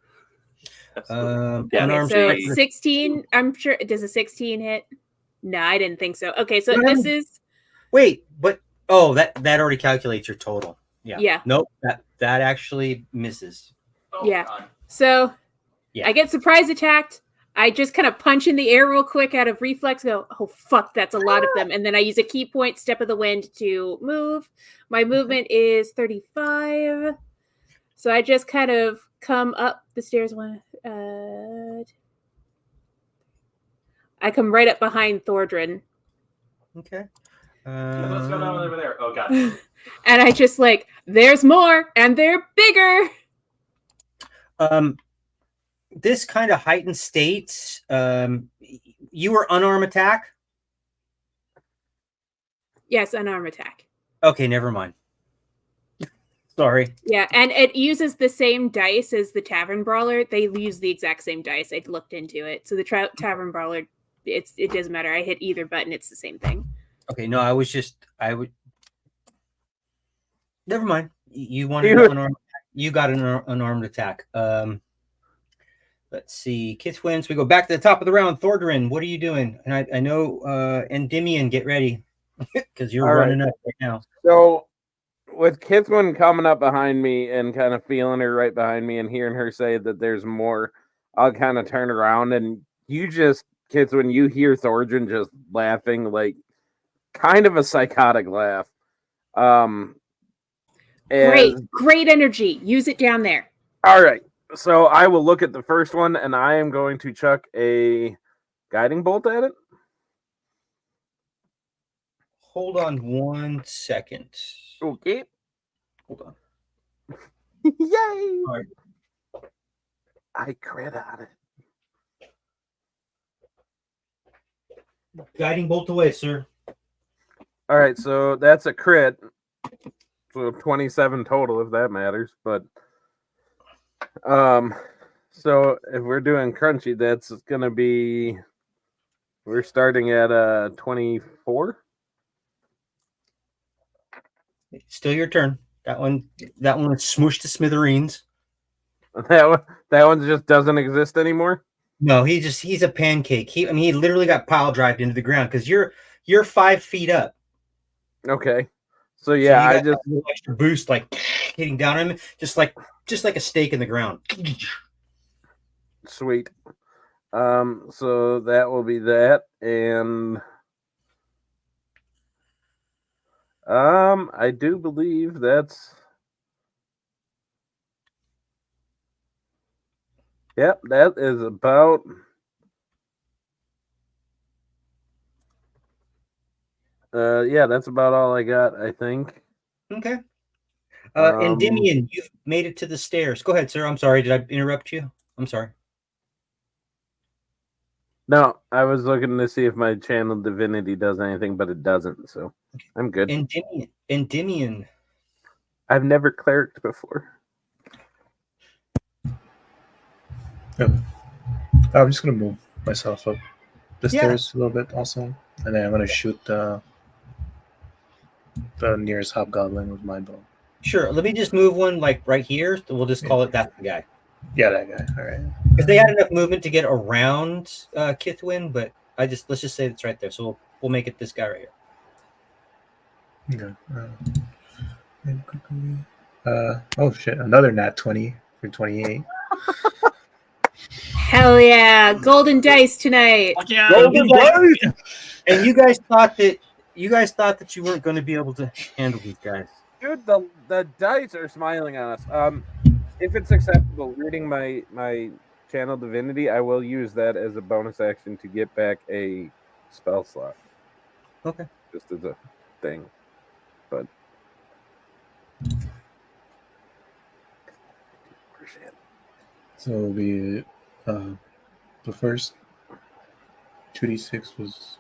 Okay, Unarmed so strike. 16, I'm sure. Does a 16 hit? No, I didn't think so. Okay, so No. this is... Wait, but that already calculates your total. Yeah. Nope. That actually misses. Oh, Yeah. God. So Yeah. I get surprise attacked. I just kind of punch in the air real quick out of reflex. Go, oh fuck, that's a lot of them. And then I use a key point, Step of the Wind, to move. My movement is 35. So I just kind of come up the stairs. I come right up behind Thordrin. Okay. Let's go down over there. Oh, God. And I just like, there's more, and they're bigger. This kind of heightened state. You were unarmed attack. Yes, unarmed attack. Okay, never mind. Sorry. Yeah, and it uses the same dice as the Tavern Brawler. They use the exact same dice. I looked into it. So the Tavern Brawler, it doesn't matter. I hit either button. It's the same thing. Okay, no, I would. Never mind. You wanted an unarmed. You got an unarmed attack. Let's see. Kith wins. We go back to the top of the round. Thordrin, what are you doing? And I know Endymion, get ready because you're running up right now. So with Kithwin coming up behind me and kind of feeling her right behind me and hearing her say that there's more, I'll kind of turn around and Kithwin, you hear Thordrin just laughing, like kind of a psychotic laugh. Great energy. Use it down there. All right. So I will look at the first one and I am going to chuck a guiding bolt at it. Hold on 1 second. Okay. Hold on. Yay! All right. I crit on it. Guiding bolt away, sir. All right, so that's a crit. So 27 total, if that matters. But so if we're doing crunchy, that's gonna be, we're starting at 24. Still your turn. That one was smooshed to smithereens. That one just doesn't exist anymore. No, he's a pancake. He literally got pile drived into the ground because you're 5 feet up. Okay. So yeah, so I just an extra boost, like hitting down on him, just like a stake in the ground. Sweet. So that will be that, and I do believe that's. Yep, that is about. Yeah, that's about all I got, I think. Okay. Endymion, you've made it to the stairs. Go ahead, sir. I'm sorry. Did I interrupt you? I'm sorry. No, I was looking to see if my channel divinity does anything, but it doesn't, so I'm good. Endymion. I've never clericked before. I'm just gonna move myself up the stairs a little bit also, and then I'm gonna shoot the nearest hobgoblin with my bow. Sure. Let me just move one like right here. We'll just call it that's the guy. Yeah, that guy. All right. Because they had enough movement to get around Kithwin, but let's just say it's right there. So we'll make it this guy right here. Okay. And quickly. Oh shit! Another nat 20 for 28. Hell yeah! Golden dice tonight. Fuck yeah. Golden dice! And you guys thought that you weren't going to be able to handle these guys. Dude, the dice are smiling on us. If it's acceptable, reading my channel divinity, I will use that as a bonus action to get back a spell slot. Okay. Just as a thing. But So it'll be the first 2d6 was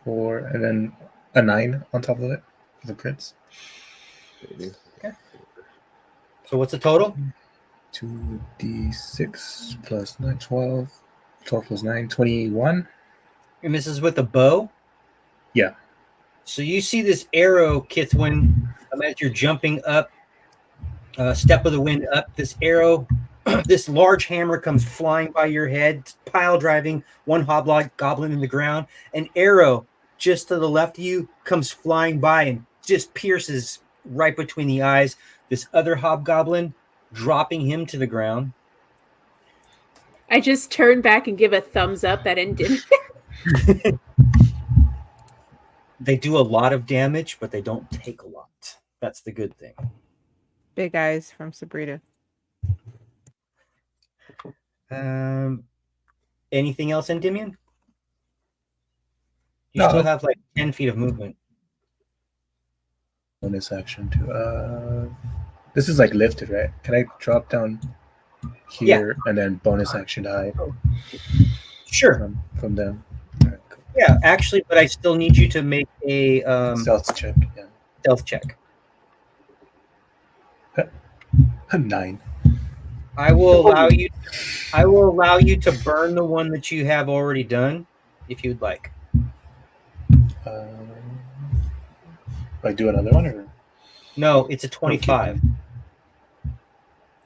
4, and then a 9 on top of it for the crits. So what's the total? 2d6 plus 9, 12. 12 plus 9, 21. And this is with a bow? Yeah. So you see this arrow, Kithwin, as you're jumping up, step of the wind up, this arrow, this large hammer comes flying by your head, pile driving one hobgoblin in the ground. An arrow just to the left of you comes flying by and just pierces right between the eyes. This other hobgoblin, dropping him to the ground. I just turn back and give a thumbs up that ended. They do a lot of damage, but they don't take a lot. That's the good thing. Big eyes from Sabrina. Anything else, Endymion? You No. still have like 10 feet of movement. Bonus action too. This is like lifted, right? Can I drop down here and then bonus action to hide Sure. from them? All right, cool. Yeah, actually, but I still need you to make a Stealth check. Yeah. stealth check. 9. I will allow you to burn the one that you have already done, if you'd like. I do another one or? No, it's a 25. Do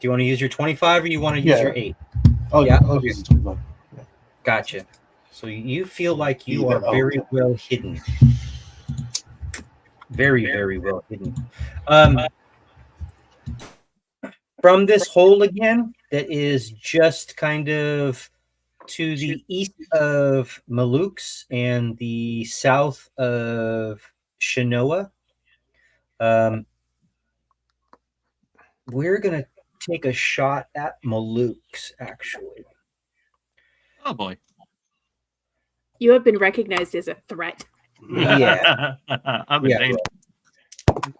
you want to use your 25 or you want to use your 8? Oh Yeah. yeah, I'll use the 25. Gotcha. So you feel like you Even are very okay. well hidden. Very, very well hidden. From this hole again, that is just kind of to the east of Maluks and the south of Shinoa, we're going to take a shot at Maluks, actually. Oh boy. You have been recognized as a threat. Yeah. I'm in Yeah. danger.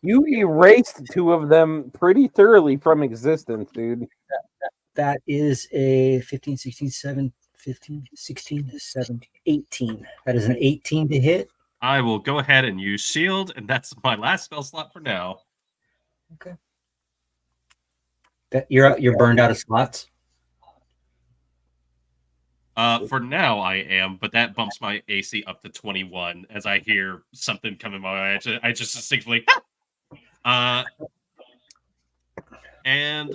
you erased two of them pretty thoroughly from existence, dude. That is a 15, 16, 7, 15, 16, 17, 18. That is an 18 to hit. I will go ahead and use shield, and that's my last spell slot for now. Okay. You're burned out of slots. For now, I am, but that bumps my AC up to 21 as I hear something coming my way. I just distinctly. And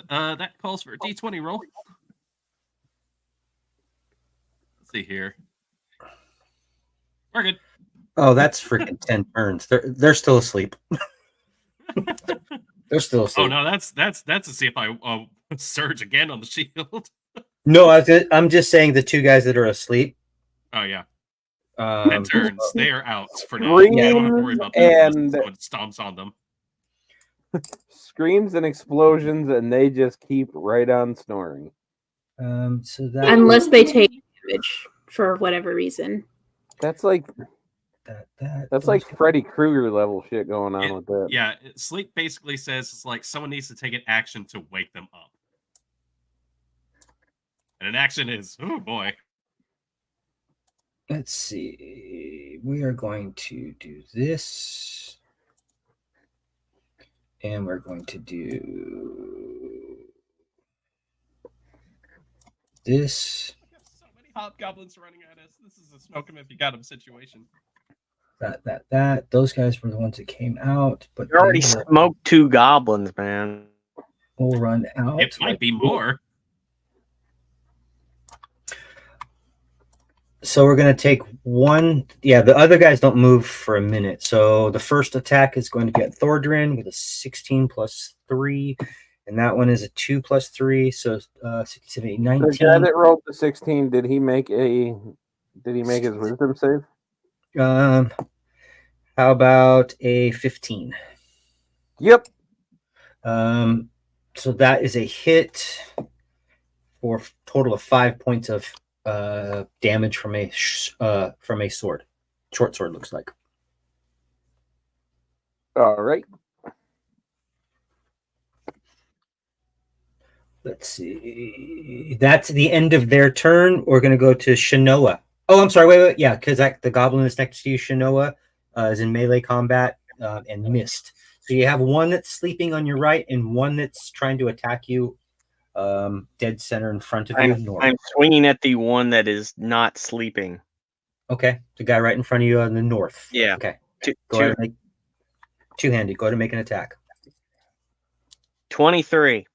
that calls for a D20 roll. Let's see here. We're good. Oh, that's freaking 10 turns. They're still asleep. They're still asleep. Oh no, that's to see if I surge again on the shield. No, I'm just saying the two guys that are asleep. Oh yeah. 10 turns. They are out for now. Screams I don't have to worry about them unless and- someone stomps on them. Screams and explosions, and they just keep right on snoring. So that Unless they take damage for whatever reason. That's like that's like Freddy Krueger level shit going on with that. Yeah, sleep basically says it's like someone needs to take an action to wake them up. And an action is, oh boy. Let's see. We are going to do this. And we're going to do this. So many hobgoblins running at us. This is a smoke 'em if you got 'em situation. That. Those guys were the ones that came out, but You already they smoked 2 goblins, man. will run out. It might be more. So we're going to take one. Yeah, the other guys don't move for a minute. So the first attack is going to be at Thordrin with a 16 plus 3. And that one is a 2 plus 3. So 16, 18, The guy 19. that rolled the 16, did he make his wisdom save? How about a 15? Yep. So that is a hit for a total of 5 points of damage from a sword. Short sword looks like. All right. Let's see. That's the end of their turn. We're going to go to Shinoa. Oh, I'm sorry. Wait. Yeah, because the goblin that's next to you, Shinoa, is in melee combat and missed. So you have one that's sleeping on your right and one that's trying to attack you dead center in front of you. North. I'm swinging at the one that is not sleeping. Okay. The guy right in front of you on the north. Yeah. Okay. Go ahead and make two-handed. Go ahead and make an attack. 23.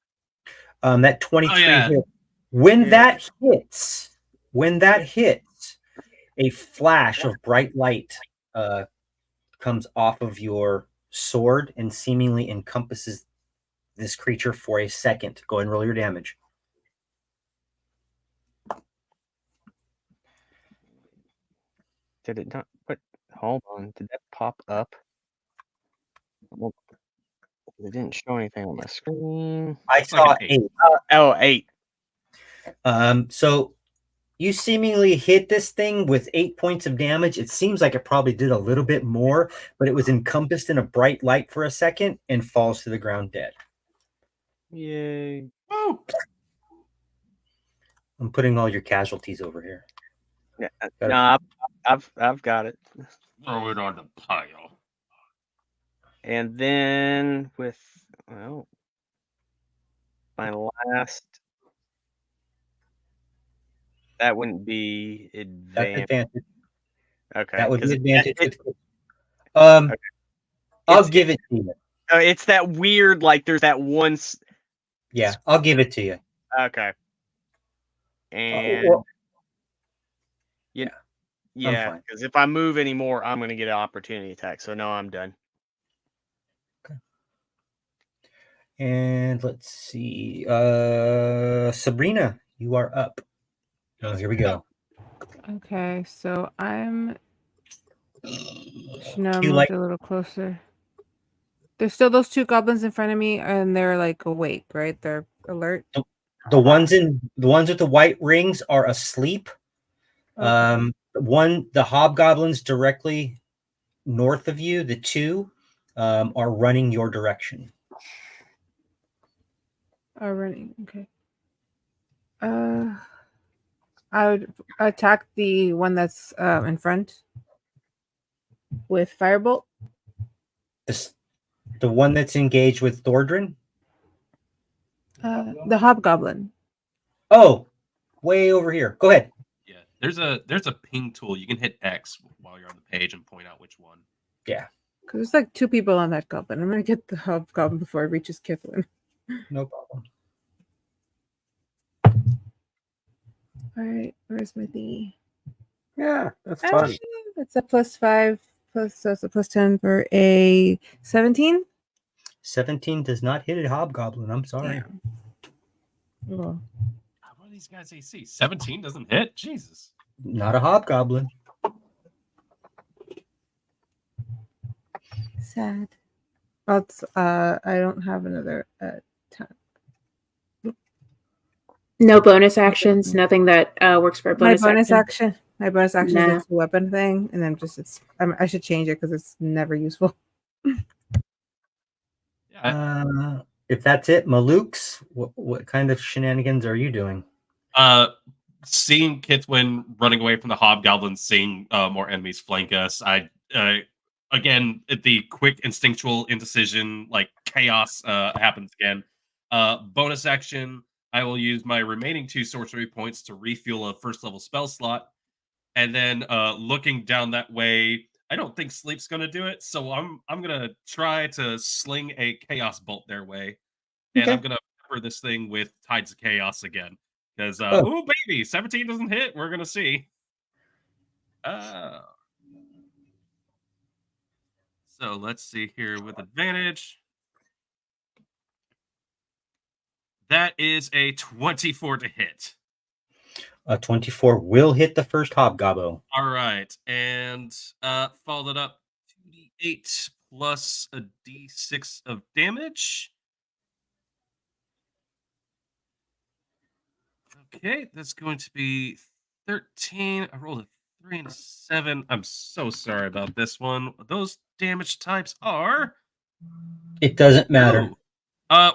That 23 hit. When that hits, a flash of bright light comes off of your sword and seemingly encompasses this creature for a second. Go ahead and roll your damage. Did it not? What? Hold on. Did that pop up? Well, it didn't show anything on my screen. I saw 8. Oh, 8. So you seemingly hit this thing with 8 points of damage. It seems like it probably did a little bit more, but it was encompassed in a bright light for a second and falls to the ground dead. Yay. Woo! I'm putting all your casualties over here. Yeah, no, I've got it. Throw it on the pile. And then with my last, that wouldn't be That's advantage. advantage. Okay, That would be 'cause advantage. okay. I'll give it to you. It's that weird, like there's that one. Yeah, I'll give it to you. Okay. And well, yeah, because if I move anymore, I'm gonna get an opportunity attack. So no, I'm done. Okay. And let's see. Sabrina, you are up. Oh, here we go. Okay, so I'm should now You move like- a little closer. There's still those 2 goblins in front of me, and they're like awake, right? They're alert. The ones with the white rings are asleep. Okay. The hobgoblins directly north of you, the 2, are running your direction. Are running. Okay. I would attack the one that's in front with firebolt. The one that's engaged with Thordrin? The hobgoblin. Oh, way over here. Go ahead. Yeah, there's a ping tool. You can hit X while you're on the page and point out which one. Yeah. Because there's like 2 people on that goblin. I'm gonna get the hobgoblin before it reaches Kithlin. No problem. All right, where's my thingy? Yeah, that's fun. That's a +5 so it's a +10 for a 17. 17 does not hit a hobgoblin. I'm sorry. Well, What are these guys AC? 17 doesn't hit? Jesus. Not a hobgoblin. sad. That's I don't have another attack. No bonus actions. Nothing that works for a bonus action. My bonus action Nah. is a weapon thing, and then just I should change it because it's never useful. Yeah. If that's it, Malukes, what kind of shenanigans are you doing? Seeing Kitwin running away from the hobgoblins, seeing more enemies flank us, again, the quick instinctual indecision, like chaos happens again. Bonus action, I will use my remaining 2 sorcery points to refuel a first level spell slot. And then looking down that way, I don't think sleep's gonna do it, so I'm gonna try to sling a chaos bolt their way, and Okay. I'm gonna pepper this thing with Tides of Chaos again. Because Oh. ooh baby, 17 doesn't hit. We're gonna see. So let's see here with advantage. That is a 24 to hit. A 24 will hit the first hobgobbo. All right, and followed up 2d8 plus a d6 of damage. Okay, that's going to be 13. I rolled a 3 and a 7. I'm so sorry about this one. Those damage types are. It doesn't matter. Ooh.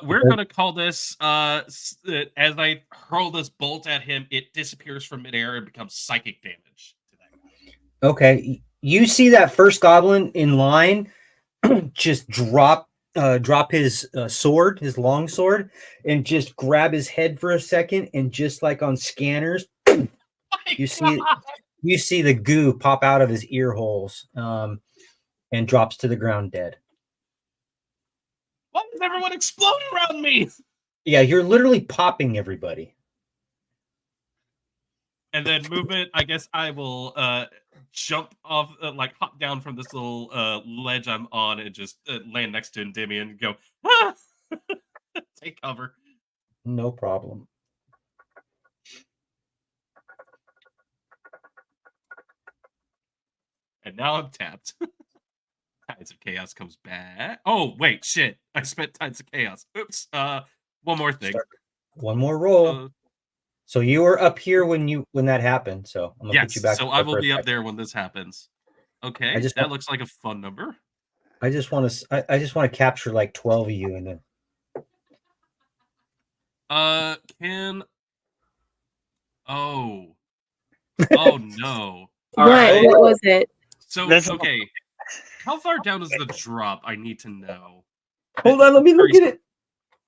We're gonna call this as I hurl this bolt at him, it disappears from midair and becomes psychic damage to that guy. Okay, you see that first goblin in line just drop his sword, his long sword, and just grab his head for a second, and just like on Scanners, you see the goo pop out of his ear holes, and drops to the ground dead. Why does everyone explode around me? Yeah, you're literally popping everybody. And then movement, I guess I will jump off, like hop down from this little ledge I'm on and just land next to Endymion and go, ah! Take cover. No problem. And now I'm tapped. Tides of Chaos comes back. Oh, wait, shit. I spent Tides of Chaos. Oops. One more thing. One more roll. So you were up here when that happened. So I'm gonna put you back. So I will be up there when this happens. Okay, that looks like a fun number. I just want to capture like 12 of you and then. Oh no. What was it? So okay. How far down is the drop? I need to know. Hold on, let me look at it.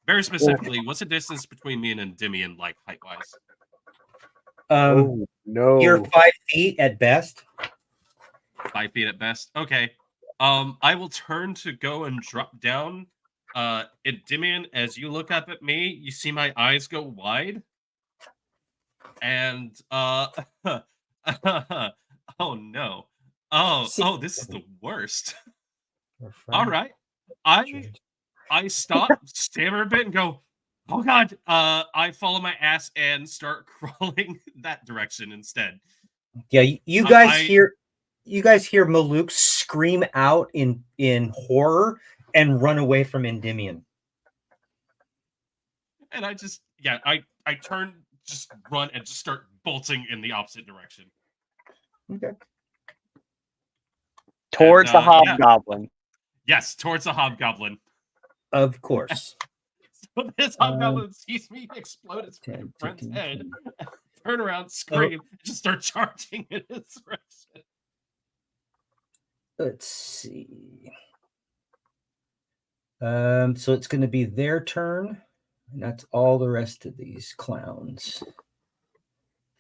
Very specifically, what's the distance between me and Endymion, like height-wise? No. You're 5 feet at best. 5 feet at best. Okay. I will turn to go and drop down. Endymion, as you look up at me, you see my eyes go wide. And oh no. Oh, this is the worst. All right. I stop, stammer a bit, and go, oh god. I follow my ass and start crawling that direction instead. Yeah, you guys hear Maluk scream out in horror and run away from Endymion. And I just I turn, just run and just start bolting in the opposite direction. Okay. Towards the hobgoblin. Yeah. Yes, towards the hobgoblin. Of course. So this hobgoblin sees me explode its friend's head, turn around, scream, and just start charging in his direction. Let's see. So it's going to be their turn, and that's all the rest of these clowns.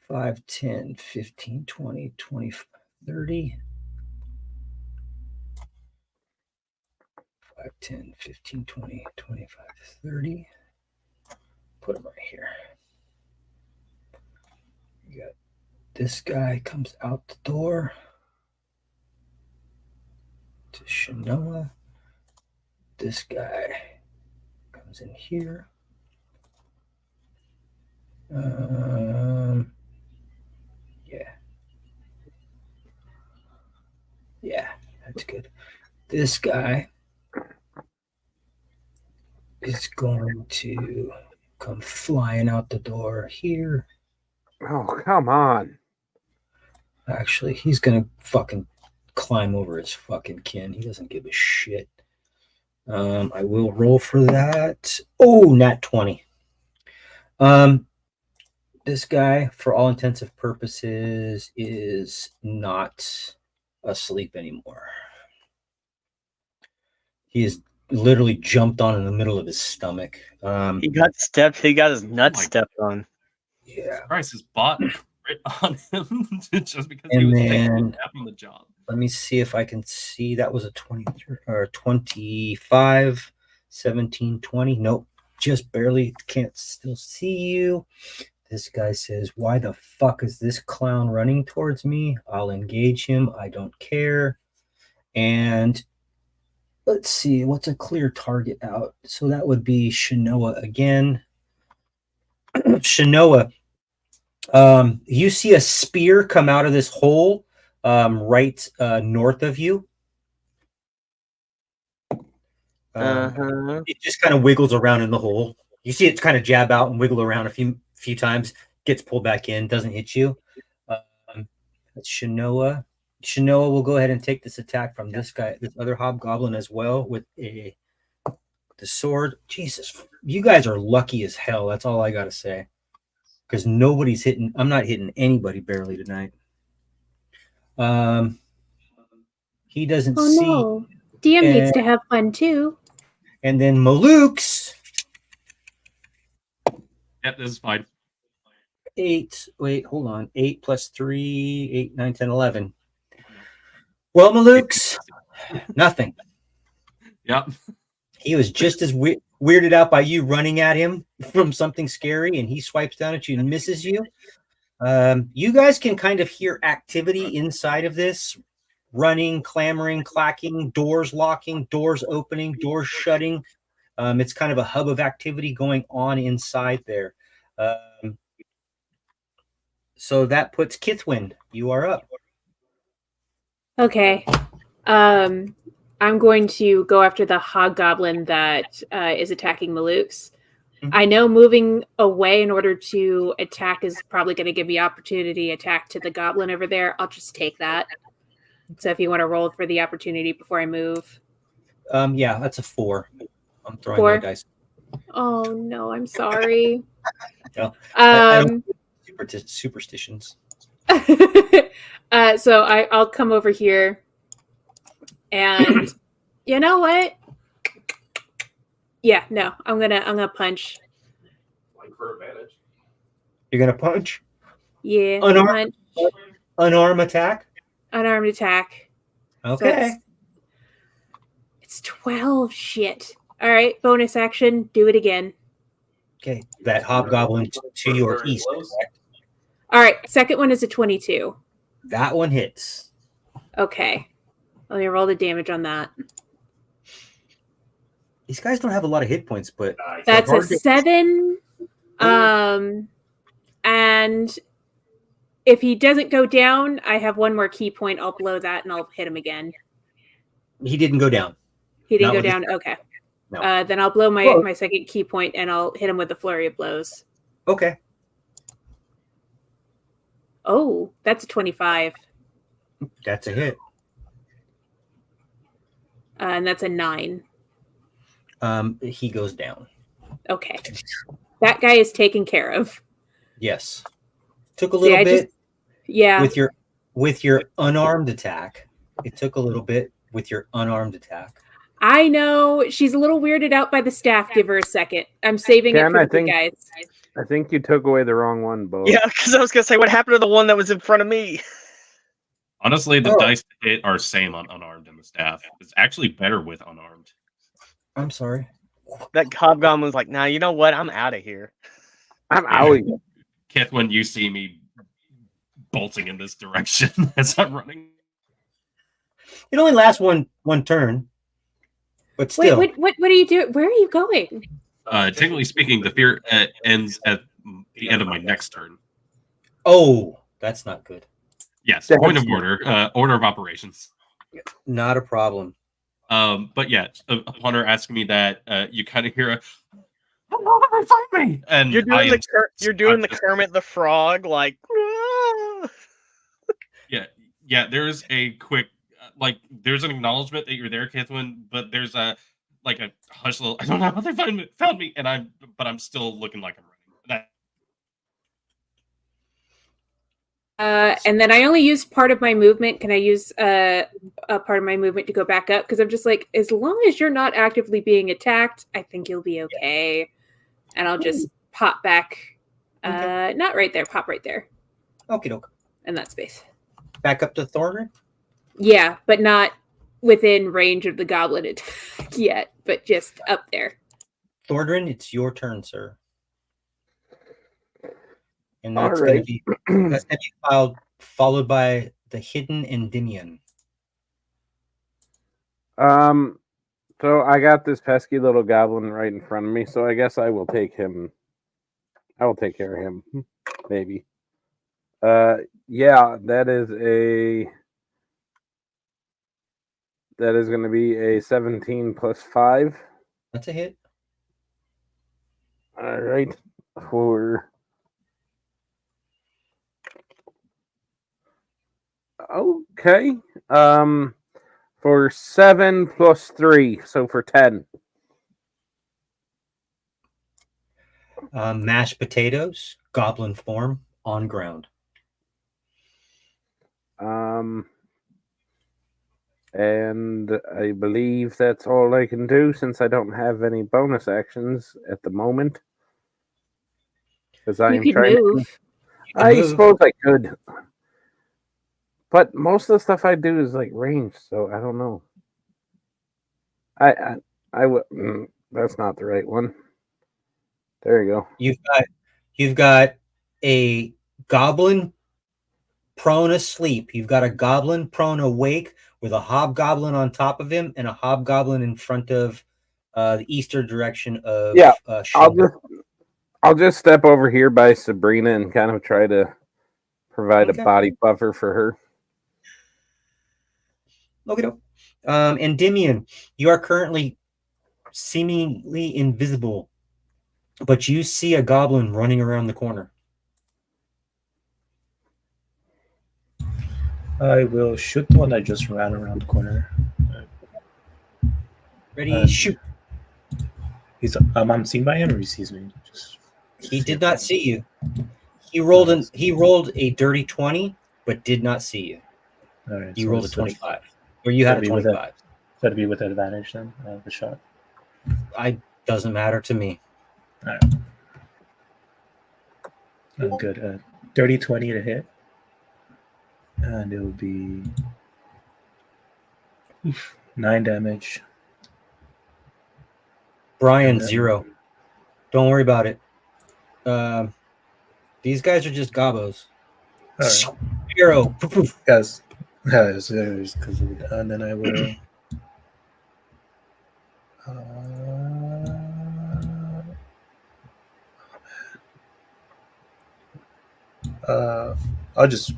5, 10, 15, 20, 25, 30. 5, 10, 15, 20, 25, 30. Put them right here. You got this guy comes out the door to Shanoa. This guy comes in here. Yeah, that's good. This guy is going to come flying out the door here. Oh, come on. Actually, he's going to fucking climb over his fucking kin. He doesn't give a shit. I will roll for that. Oh, nat 20. This guy, for all intensive purposes, is not asleep anymore. He is literally jumped on in the middle of his stomach. He got his nuts stepped on. Yeah. Christ, his bot crit on him just because he was taking a nap on the job. Let me see if I can see. That was a 23 or 25, 17, 20. Nope, just barely can't still see you. This guy says, why the fuck is this clown running towards me? I'll engage him. I don't care. And let's see, what's a clear target out? So that would be Shinoa again. Shinoa, you see a spear come out of this hole right north of you. It just kind of wiggles around in the hole. You see it kind of jab out and wiggle around a few times, gets pulled back in, doesn't hit you. That's Shinoa. Shinoa will go ahead and take this attack from this guy, this other hobgoblin as well, with the sword. Jesus, you guys are lucky as hell. That's all I gotta say. Because nobody's hitting. I'm not hitting anybody barely tonight. He doesn't see. No. DM needs to have fun too. And then Maluk's. Yep, this is fine. 8. Wait, hold on. 8 plus 3, 8, 9, 10, 11. Well, Maluk's nothing. Yep. He was just as weirded out by you running at him from something scary, and he swipes down at you and misses you. You guys can kind of hear activity inside of this. Running, clamoring, clacking, doors locking, doors opening, doors shutting. It's kind of a hub of activity going on inside there. So that puts Kithwin. You are up. Okay. I'm going to go after the hobgoblin that is attacking Maluk's. Mhm. I know moving away in order to attack is probably going to give me opportunity attack to the goblin over there. I'll just take that. So if you want to roll for the opportunity before I move. Yeah, that's a 4. I'm throwing 4? my dice. Oh no, I'm sorry. No, I don't superstitions. So I'll come over here, and you know what? Yeah, no, I'm gonna punch. For advantage. You're gonna punch? Yeah, Unarmed, punch. unarmed attack? Unarmed attack. Okay. So it's 12. Shit. All right, bonus action. Do it again. Okay. That hobgoblin to your east. Correct? All right, second one is a 22. That one hits. Okay. Let me roll the damage on that. These guys don't have a lot of hit points, but That's a 7. And if he doesn't go down, I have one more key point. I'll blow that and I'll hit him again. He didn't go down. He didn't Not go with his- down? Okay. No. Then I'll blow Whoa. my second key point and I'll hit him with a flurry of blows. Okay. Oh, that's a 25. That's a hit. And that's a 9. He goes down. Okay. That guy is taken care of. Yes. Took a little bit Yeah. with your unarmed attack. It took a little bit with your unarmed attack. I know. She's a little weirded out by the staff. Give her a second. I'm saving Ken, it for I the big think- guys. I think you took away the wrong one, Bo. Yeah, because I was gonna say, what happened to the one that was in front of me? Honestly, the Oh. dice to hit are same on unarmed and the staff. It's actually better with unarmed. I'm sorry. That hobgoblin was like, "Nah, you know what? I'm out of here." I'm out. Kith, when you see me bolting in this direction as I'm running. It only lasts one turn. But still. Wait, what are you doing? Where are you going? Technically speaking, the fear ends at the end of my next turn. Oh, that's not good. Yes, That's- point of order of operations. Not a problem. But yeah, upon her asking me that, you kind of hear a, "How did they find me?" And You're doing I'm the just- Kermit the Frog, like. "Ah." yeah. There's a quick, there's an acknowledgement that you're there, Kithwin, but there's a hush little. I don't know how they found me, and I'm still looking like I'm running. And then I only use part of my movement. Can I use a part of my movement to go back up? Because I'm just like, as long as you're not actively being attacked, I think you'll be okay. And I'll just pop back. Okay. Not right there. Pop right there Okie doke. in that space. Back up to Thornton. Yeah, but not within range of the goblin attack yet, but just up there. Thordrin, it's your turn, sir. And All that's going to right. be followed by the hidden Endymion. So I got this pesky little goblin right in front of me, so I guess I will take him. I will take care of him, maybe. Yeah, that is going to be a 17 plus 5. That's a hit. All right. Okay. For 7 plus 3, so for 10. Mashed potatoes, goblin form, on ground. And I believe that's all I can do since I don't have any bonus actions at the moment. Because I You am could trying move. I move. suppose I could. But most of the stuff I do is like range, so I don't know. I would. That's not the right one. There you go. You've got a goblin prone asleep. You've got a goblin prone awake with a hobgoblin on top of him and a hobgoblin in front of the eastern direction of Yeah, Shin. I'll just step over here by Sabrina and kind of try to provide Okay. a body buffer for her. Okay. Endymion, you are currently seemingly invisible, but you see a goblin running around the corner. I will shoot the one that just ran around the corner. Ready, shoot. I'm seen by him, or he sees me. He did not see you. He rolled a dirty 20, but did not see you. All right, You so rolled a it's 25, or you had a 25. That'd be with advantage then, the shot. Doesn't matter to me. All right. I'm good. Dirty 20 to hit, and it will be 9 damage. Brian, 0. Don't worry about it. These guys are just gobos. All right. 0. Yes, because and then I will. I'll just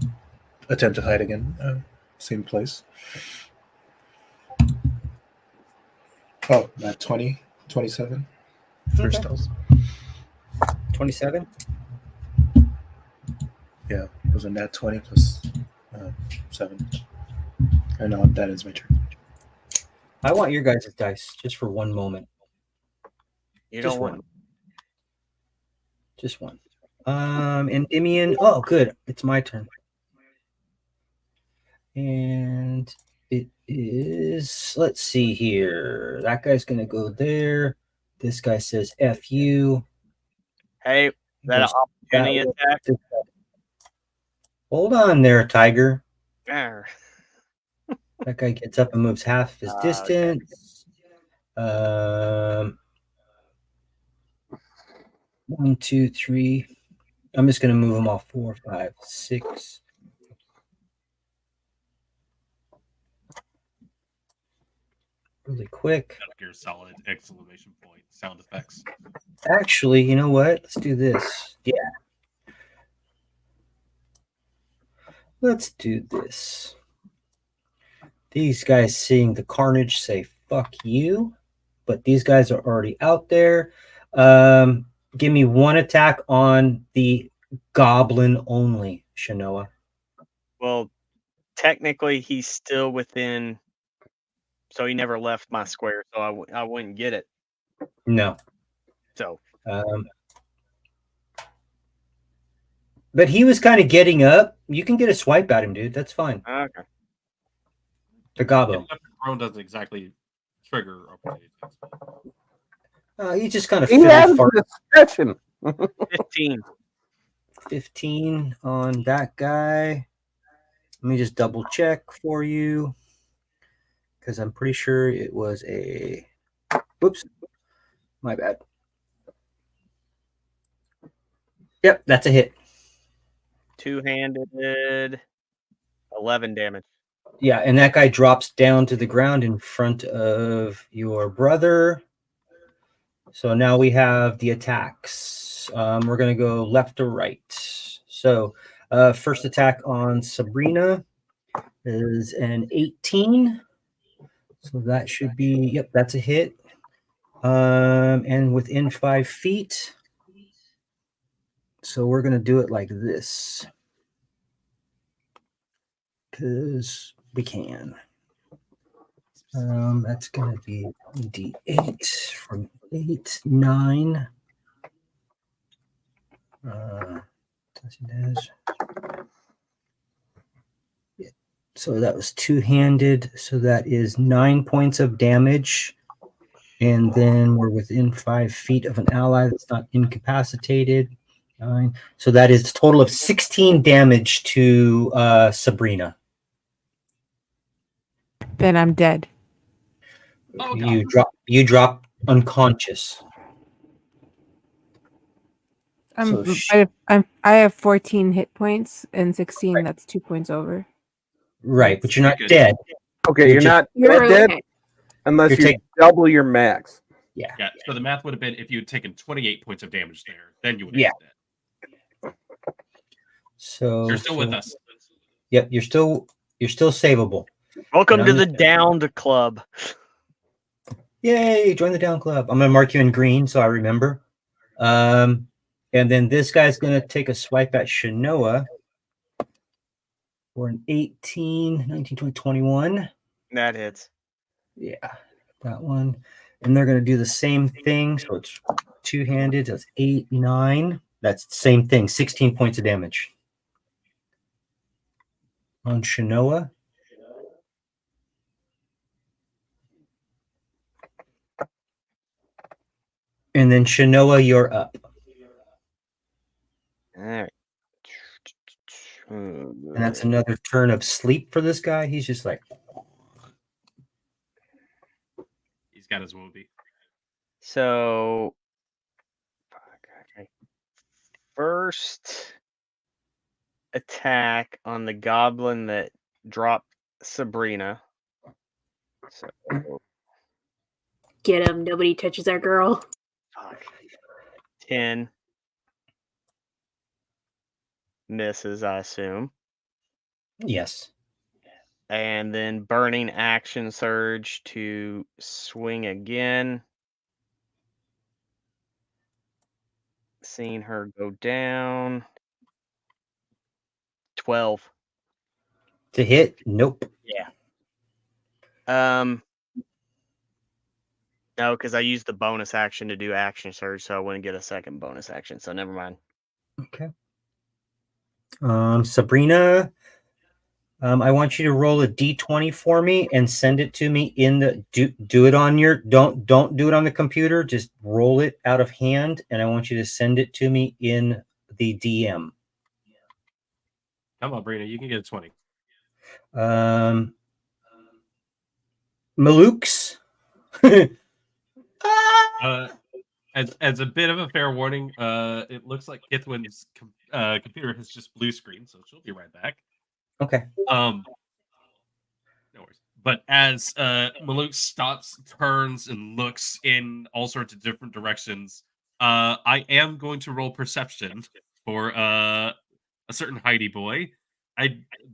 attempt to hide again. Same place. Oh, that 20, 27 for stealth. 27? Yeah, it was a nat 20 plus 7. And that is my turn. I want your guys' dice just for one moment. You Just don't one. want Just one. Endymion. Oh, good. It's my turn. And it is, let's see here. That guy's going to go there. This guy says F you. Hey, is that an opportunity attack? Hold on there, Tiger. Arr. That guy gets up and moves half of his distance. Okay. 1, 2, 3. I'm just going to move them all 4, 5, 6. Really quick. Your solid exclamation point sound effects. Actually, you know what? Let's do this. Yeah. Let's do this. These guys seeing the carnage say, fuck you. But these guys are already out there. Give me one attack on the goblin only, Shanoa. Well, technically, he's still within. So he never left my square, so I wouldn't get it. No. So. But he was kind of getting up. You can get a swipe at him, dude. That's fine. Okay. The gobbo. Prone doesn't exactly trigger opportunity attacks. He just kind of He has discretion. 15. 15 on that guy. Let me just double check for you because I'm pretty sure it was a. Whoops, my bad. Yep, that's a hit. Two-handed, 11 damage. Yeah, and that guy drops down to the ground in front of your brother. So now we have the attacks. We're going to go left to right. So first attack on Sabrina is an 18. So that should be, yep, that's a hit. And within 5 feet. So we're going to do it like this. Because we can. That's going to be D8 from 8, 9. So that was two-handed. So that is 9 points of damage. And then we're within 5 feet of an ally that's not incapacitated. 9. So that is a total of 16 damage to Sabrina. Then I'm dead. Oh, You drop unconscious. So I have 14 hit points and 16. That's 2 points over. Right, but you're not Good. dead. Okay, you're not dead okay. unless You're you taking- double your max. Yeah. Yeah, so the math would have been if you had taken 28 points of damage there, then you would have Yeah. been dead. So You're still with us. Yep, you're still savable. Welcome And to I'm the just- Downed Club. Yay, join the down club. I'm gonna mark you in green so I remember. And then this guy's gonna take a swipe at Shanoa for an 18, 19, 20, 21. That hits. Yeah, that one. And they're gonna do the same thing. So it's two-handed. That's 8, 9. That's the same thing. 16 points of damage on Shanoa. And then Shanoa, you're up. All right. And that's another turn of sleep for this guy. He's just like, He's got his Wooby. So, okay. First attack on the goblin that dropped Sabrina. So, Get him. Nobody touches our girl. fuck. 10 misses, I assume. yes. And then burning action surge to swing again. Seeing her go down. 12. To hit? Nope. No, because I used the bonus action to do action surge, so I wouldn't get a second bonus action. So never mind. Okay. Sabrina, I want you to roll a d20 for me and send it to me in the do it on your don't do it on the computer. Just roll it out of hand, and I want you to send it to me in the DM. Come on, Brina, you can get a 20. Malukes. As a bit of a fair warning, it looks like Kithwin's computer has just blue screen, so she'll be right back. Okay. No worries. But as Maluk stops, turns, and looks in all sorts of different directions, I am going to roll perception for a certain Heidi boy.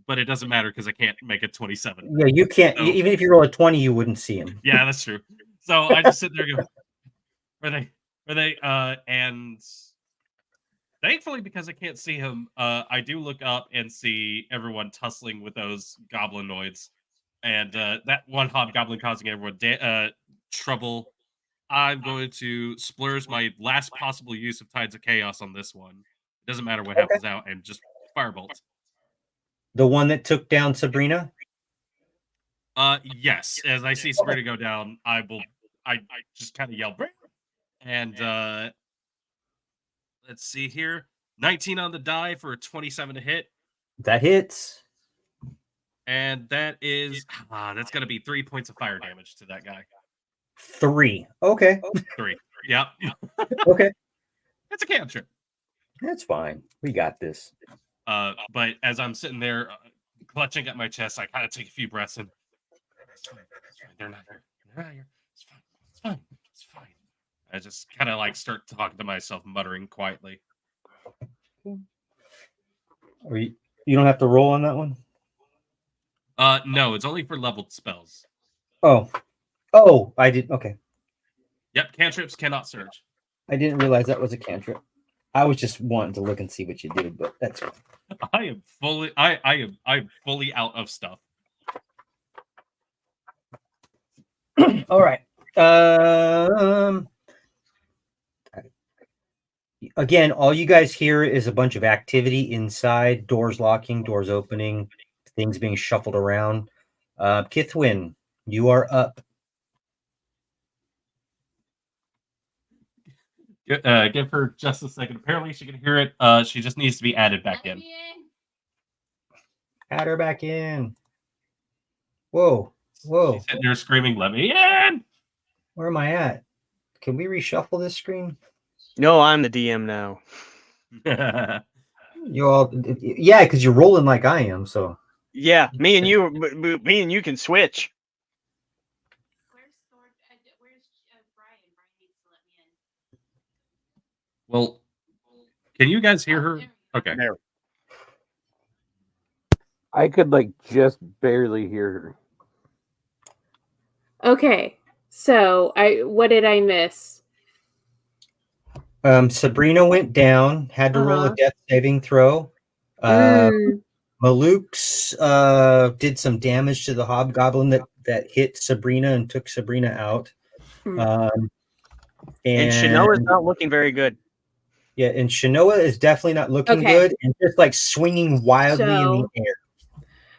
But it doesn't matter because I can't make a 27. Yeah, you can't. So- Even if you roll a 20, you wouldn't see him. Yeah, that's true. So I just sit there and go, are they, and thankfully, because I can't see him, I do look up and see everyone tussling with those goblinoids. And that one hobgoblin causing everyone trouble. I'm going to splurge my last possible use of Tides of Chaos on this one. It doesn't matter what happens out, and just firebolt. The one that took down Sabrina? Yes. As I see Sabrina go down, I just kind of yell, "Bring!" And let's see here. 19 on the die for a 27 to hit. That hits. And that is that's gonna be 3 points of fire damage to that guy. 3. Okay. 3. Yep. Okay. That's a cantrip. That's fine. We got this. But as I'm sitting there clutching at my chest, I kind of take a few breaths and it's fine. It's fine. They're not here. They're not here. It's fine. It's fine. It's fine. I just kind of like start talking to myself, muttering quietly. Are you don't have to roll on that one? No, it's only for leveled spells. Oh, I did. Okay. Yep, cantrips cannot surge. I didn't realize that was a cantrip. I was just wanting to look and see what you did, but that's fine. I'm fully out of stuff. All right. Again, all you guys hear is a bunch of activity inside, doors locking, doors opening, things being shuffled around. Kithwin, you are up. Give her just a second. Apparently she can hear it. She just needs to be added back in. Add her back in. Whoa. She's sitting there screaming, "Let me in!" Where am I at? Can we reshuffle this screen? No, I'm the DM now. You all, yeah, because you're rolling like I am. So Yeah, me and you can switch. Where's Brian? Brian needs to let me in. Well, can you guys hear her? Okay. There. I could like just barely hear her. Okay, so what did I miss? Sabrina went down, had to roll a death saving throw. Maluk's did some damage to the hobgoblin that hit Sabrina and took Sabrina out. And Shanoa's not looking very good. Yeah, and Shanoa is definitely not looking good and just like swinging wildly in the air.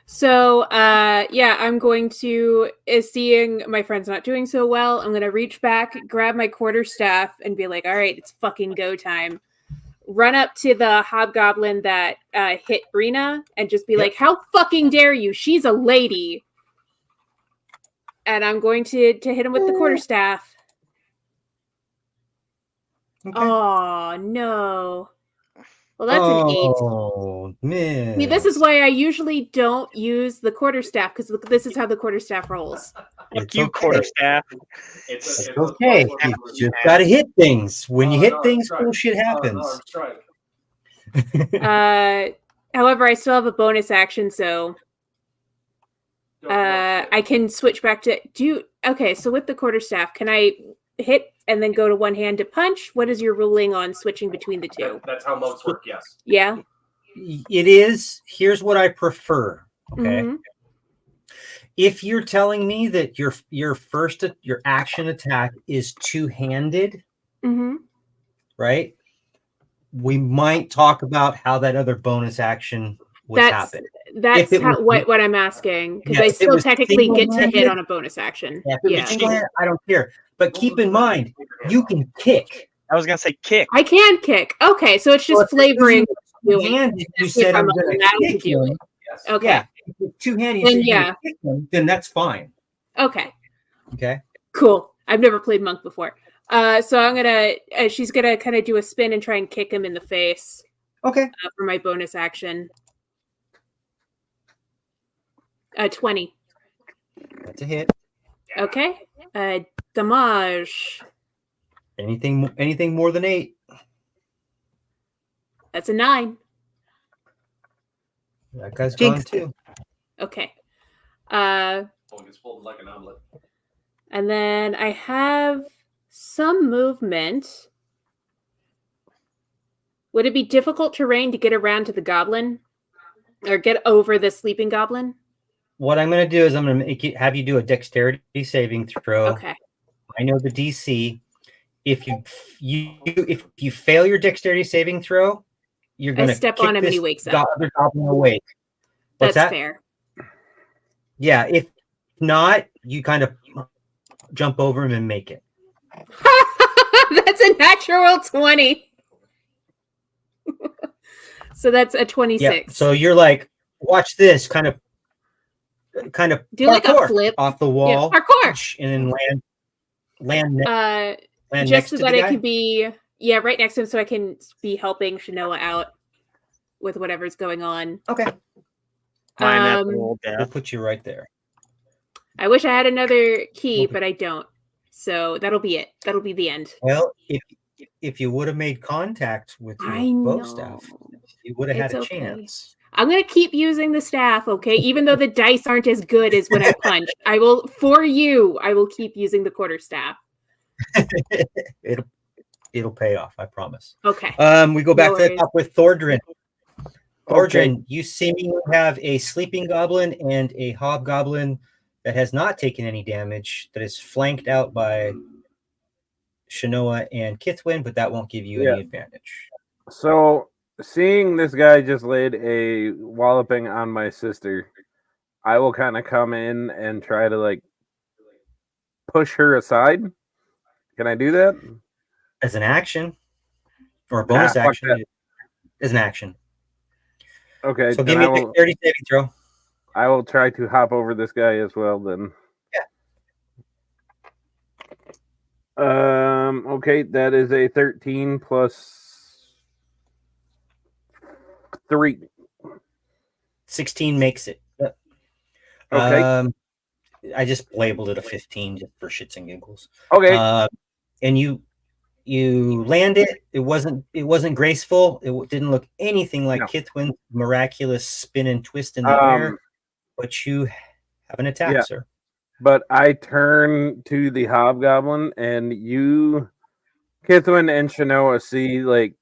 So, I'm going to, seeing my friend's not doing so well, I'm going to reach back, grab my quarterstaff, and be like, all right, it's fucking go time. Run up to the hobgoblin that hit Brina and just be like, how fucking dare you? She's a lady. And I'm going to hit him with the quarterstaff. Okay. Oh, no. Well, that's an 8. Oh, man. See, this is why I usually don't use the quarterstaff, because this is how the quarterstaff rolls. Fuck you, quarterstaff. It's okay. You just got to hit things. When you hit things, cool shit happens. However, I still have a bonus action, so I can switch back to okay, so with the quarterstaff, can I hit and then go to one hand to punch? What is your ruling on switching between the two? That's how monks work, yes. Yeah? It is. Here's what I prefer. Okay. Mm-hmm. If you're telling me that your action attack is two-handed, right? We might talk about how that other bonus action would happen. That's what I'm asking, because I still technically get to hit on a bonus action. I don't care. But keep in mind, you can kick. I was gonna say kick. I can kick. Okay, so it's just flavoring. You said I'm going to kick you. Okay. Yeah, two-handed. Then that's fine. Okay. Okay. Cool. I've never played monk before. So I'm gonna. She's gonna kind of do a spin and try and kick him in the face. Okay. For my bonus action. 20. That's a hit. Okay. Damage. Anything more than 8. That's a 9. That guy's gone too. Okay. It's folded like an omelet. And then I have some movement. Would it be difficult terrain to get around to the goblin? Or get over the sleeping goblin? What I'm going to do is I'm going to have you do a dexterity saving throw. Okay. I know the DC. If you fail your dexterity saving throw, you're going to step on him and he wakes up. Other goblin awake. What's That's that? fair. Yeah. If not, you kind of jump over him and make it. That's a natural 20. So that's a 26. Yeah. So you're like, watch this, kind of kind of Do like a parkour flip. off the wall, parkour. and then land Just next so to that the I guy. can be right next to him, so I can be helping Shanoa out with whatever's going on. Okay, My inevitable we'll death. put you right there. I wish I had another key, but I don't. So that'll be it. That'll be the end. Well, if you would have made contact with your I bow know. staff, you would have had a chance. I'm gonna keep using the staff, okay? Even though the dice aren't as good as when I punched, I will keep using the quarterstaff. It'll pay off, I promise. Okay. We go back No to the worries. top with Thordrin. Okay. Thordrin, you seemingly have a sleeping goblin and a hobgoblin that has not taken any damage, that is flanked out by Shanoa and Kithwin, but that won't give you any advantage. So, seeing this guy just laid a walloping on my sister, I will kind of come in and try to like push her aside. Can I do that? As an action, or a bonus fuck action, that. as an action. Okay, So then give me a dexterity saving throw. I will try to hop over this guy as well then. Okay, that is a 13 plus 3. 16 makes it. Yep. Okay. I just labeled it a 15 just for shits and giggles. Okay. And you land it. It wasn't graceful. It didn't look anything like Kithwin's miraculous spin and twist in the air. But you have an attack, sir. But I turn to the hobgoblin, and you, Kithwin and Shanoa, see like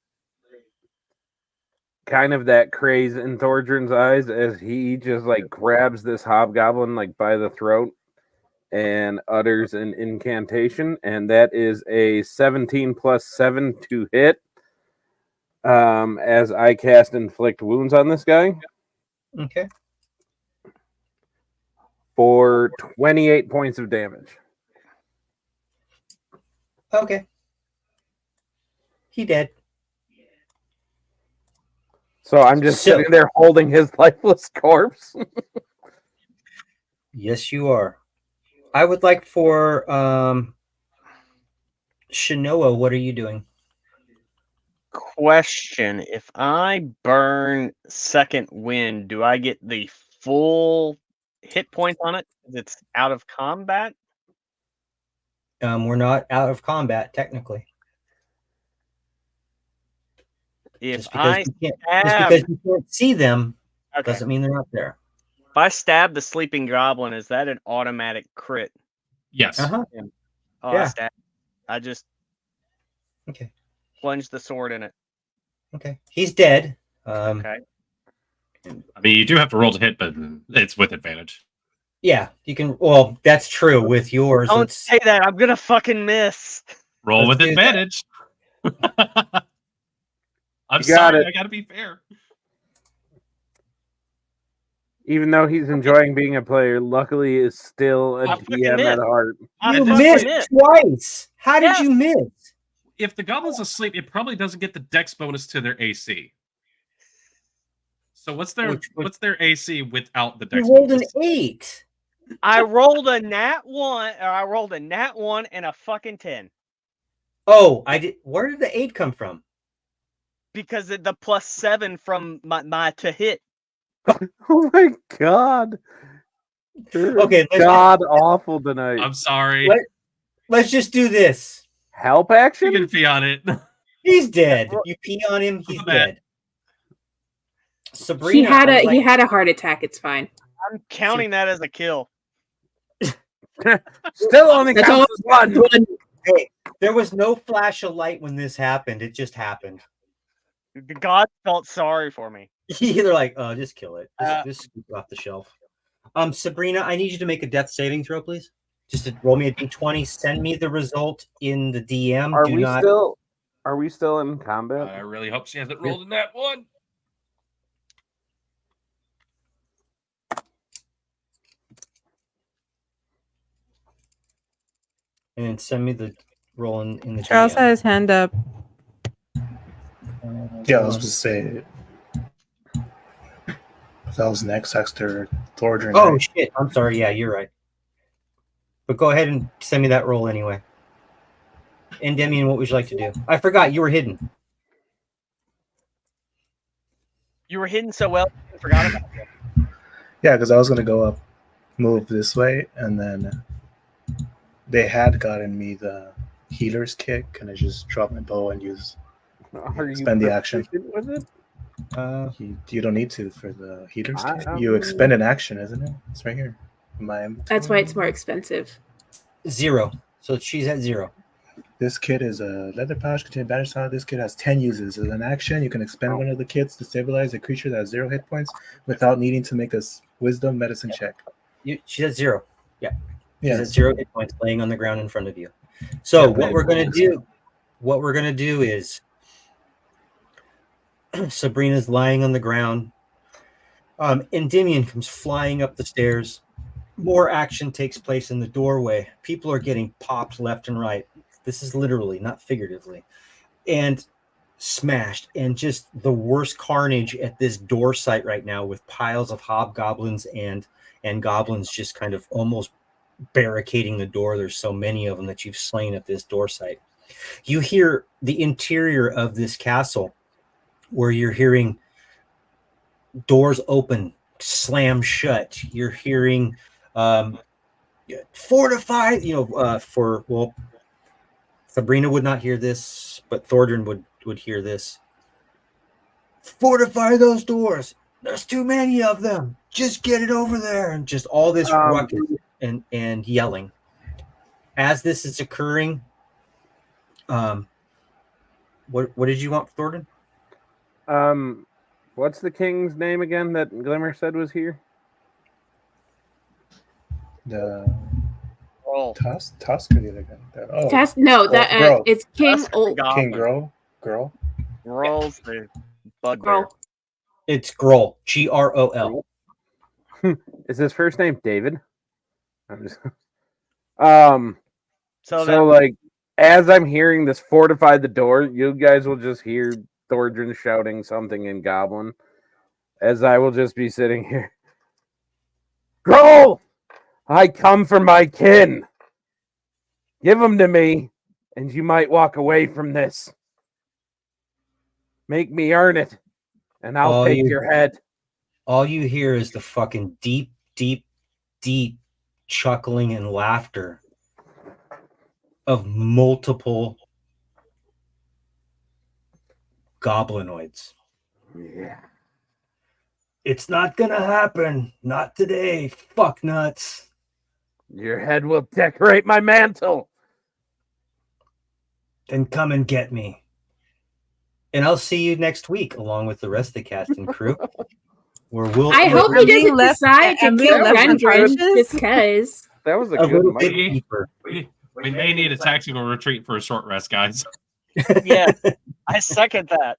kind of that craze in Thordrin's eyes as he just like grabs this hobgoblin like by the throat and utters an incantation, and that is a 17 plus 7 to hit. As I cast inflict wounds on this guy. Okay. For 28 points of damage. Okay. He dead. So I'm just sitting there holding his lifeless corpse. Yes, you are. I would like for Shanoa, what are you doing? Question: if I burn second wind, do I get the full hit points on it? It's out of combat. We're not out of combat technically. If just because you can't see them, doesn't mean they're not there. If I stab the sleeping goblin, is that an automatic crit? Yes. Uh-huh. Oh, yeah. I just plunge the sword in it. Okay. He's dead. Okay. I mean, you do have to roll to hit, but it's with advantage. Yeah, you can. Well, that's true with yours. Don't say that. I'm gonna fucking miss. Roll with advantage. I'm You got sorry. it. I gotta be fair. Even though he's enjoying being a player, luckily is still a DM at heart. You missed twice. How did you miss? If the goblin's asleep, it probably doesn't get the dex bonus to their AC. So what's their AC without the dex You rolled bonus? an 8. I rolled a nat 1, or I rolled a nat 1 and a fucking 10. Oh, I did. Where did the 8 come from? Because of the +7 from my to hit. Oh my god. Okay, god awful tonight. I'm sorry. Let's just do this. Help action? You can pee on it. He's dead. You pee on him, he's dead. Sabrina, he had a heart attack. It's fine. I'm counting that as a kill. Still only counts as one. Hey, there was no flash of light when this happened. It just happened. God felt sorry for me. They're like, oh, just kill it. Just scoop it off the shelf. Sabrina, I need you to make a death saving throw, please. Just to roll me a d20. Send me the result in the DM. Are we still in combat? I really hope she hasn't rolled in that one. And then send me the roll in the Charles DM. had his hand up. Yeah, I was going to say. That was next after Thordrin. Oh right? shit! I'm sorry. Yeah, you're right. But go ahead and send me that roll anyway. And Demian, what would you like to do? I forgot you were hidden. You were hidden so well, I forgot about you. Yeah, because I was gonna go up, move this way, and then they had gotten me the healer's kick, and I just dropped my bow and Are you spend the action. proficient with it? You don't need to for the healer's I- kick. You expend an action, isn't it? It's right here. That's why it's more expensive. 0. So she's at 0. This kit is a leather pouch containing bandage style. This kit has 10 uses. As an action, you can expend one of the kits to stabilize a creature that has 0 hit points without needing to make a wisdom medicine check. She's at 0. Yeah. She's Yeah. at 0 hit points, laying on the ground in front of you. So what we're gonna do is Sabrina's lying on the ground. Endymion comes flying up the stairs. More action takes place in the doorway. People are getting popped left and right. This is literally, not figuratively. And smashed. And just the worst carnage at this door site right now, with piles of hobgoblins and goblins just kind of almost barricading the door. There's so many of them that you've slain at this door site. You hear the interior of this castle, where you're hearing doors open, slam shut. You're hearing fortify, Sabrina would not hear this, but Thordrin would hear this. Fortify those doors. There's too many of them. Just get it over there. And just all this ruckus and yelling. As this is occurring, what did you want, Thordrin? What's the king's name again that Glimmer said was here? The Roll. Tusk or the other guy? Oh, It's King Tusk Old. Goblin. King Girl. Rolls the bugbear. Grohl. It's Grohl. Grol. Is his first name David? I'm just So so like as I'm hearing this fortify the door, you guys will just hear Thordrin shouting something in Goblin, as I will just be sitting here. Grohl! I come for my kin. Give them to me, and you might walk away from this. Make me earn it, and I'll take your head. All you hear is the fucking deep, deep, deep chuckling and laughter of multiple goblinoids. Yeah. It's not gonna happen. Not today. Fuck nuts. Your head will decorate my mantle. Then come and get me. And I'll see you next week, along with the rest of the cast and crew. Where I hope he doesn't decide to kill Rendren unconscious. just because. That was a a good little mic. bit deeper. We may need a tactical retreat for a short rest, guys. Yeah, I second that.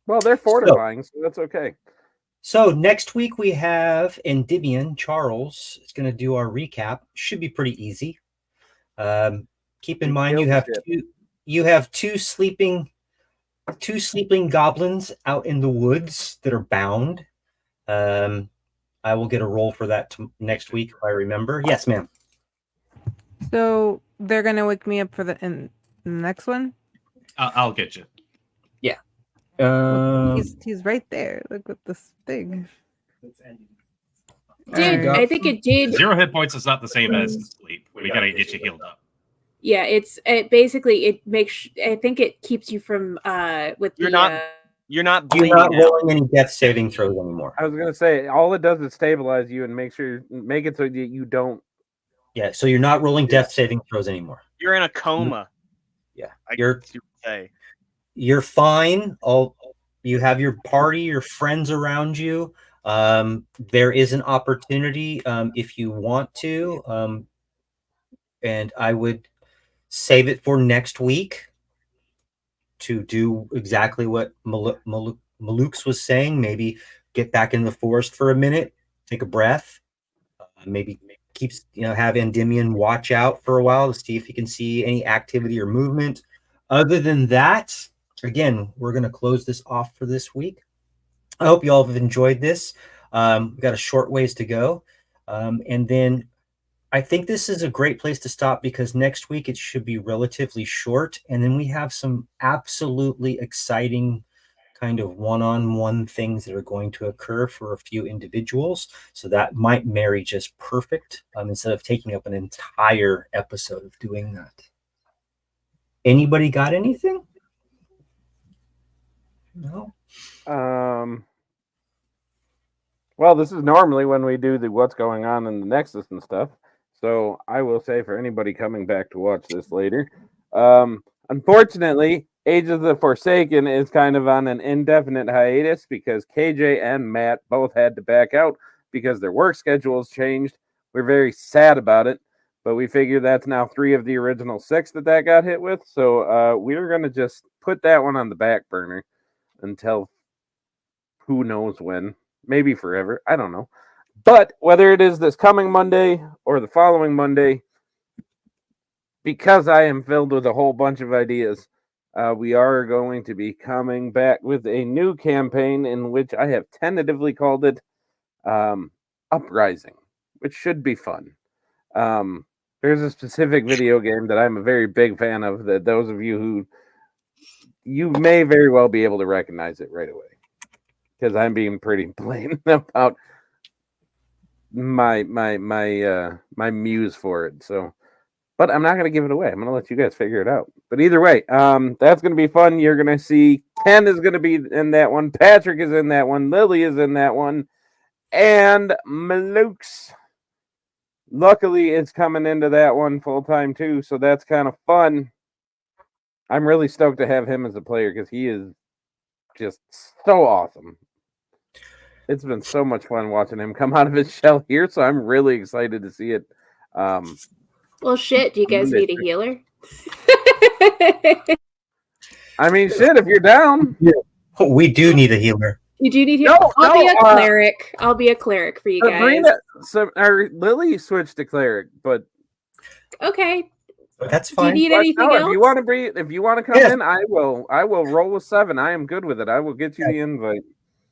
Well, they're fortifying, so that's okay. So next week we have Endymion. Charles is going to do our recap. Should be pretty easy. Keep in mind you have two sleeping goblins out in the woods that are bound. I will get a roll for that next week if I remember. Yes, ma'am. So they're gonna wake me up for the next one. I'll get you. He's right there. Look with this thing. Did I think it did? 0 hit points is not the same as sleep. We gotta get you healed up. Yeah, it basically it makes. I think it keeps you from with You're the. not You're not You're bleeding not out. rolling any death saving throws anymore. I was gonna say all it does is stabilize you and make it so that you don't. Yeah, so you're not rolling death saving throws anymore. You're in a coma. Yeah, I guess you would say. You're fine. You have your party, your friends around you. There is an opportunity if you want to, and I would save it for next week to do exactly what Maluk's was saying. Maybe get back in the forest for a minute, take a breath, maybe have Endymion watch out for a while to see if he can see any activity or movement. Other than that, again, we're going to close this off for this week. I hope you all have enjoyed this. We've got a short ways to go. And then I think this is a great place to stop because next week it should be relatively short. And then we have some absolutely exciting kind of one-on-one things that are going to occur for a few individuals. So that might marry just perfect instead of taking up an entire episode of doing that. Anybody got anything? No. Well, this is normally when we do the what's going on in the Nexus and stuff. So I will say for anybody coming back to watch this later, unfortunately, Age of the Forsaken is kind of on an indefinite hiatus because KJ and Matt both had to back out because their work schedules changed. We're very sad about it, but we figure that's now 3 of the original 6 that got hit with. So we're going to just put that one on the back burner until who knows when. Maybe forever. I don't know. But whether it is this coming Monday or the following Monday, because I am filled with a whole bunch of ideas, we are going to be coming back with a new campaign in which I have tentatively called it Uprising, which should be fun. There's a specific video game that I'm a very big fan of that those of you may very well be able to recognize it right away. Because I'm being pretty plain about my muse for it. So, but I'm not going to give it away. I'm going to let you guys figure it out. But either way, that's going to be fun. You're going to see Ken is going to be in that one. Patrick is in that one. Lily is in that one. And Malukes, luckily, is coming into that one full time too. So that's kind of fun. I'm really stoked to have him as a player because he is just so awesome. It's been so much fun watching him come out of his shell here, so I'm really excited to see it. Well, shit, do you guys need a healer? I mean, shit, if you're down. Yeah. We do need a healer. You do need healer? I'll be a cleric. I'll be a cleric for you guys. Lily switched to cleric, but... Okay. That's fine. Do you need anything else? If you want to come in, I will roll with 7. I am good with it. I will get you the invite.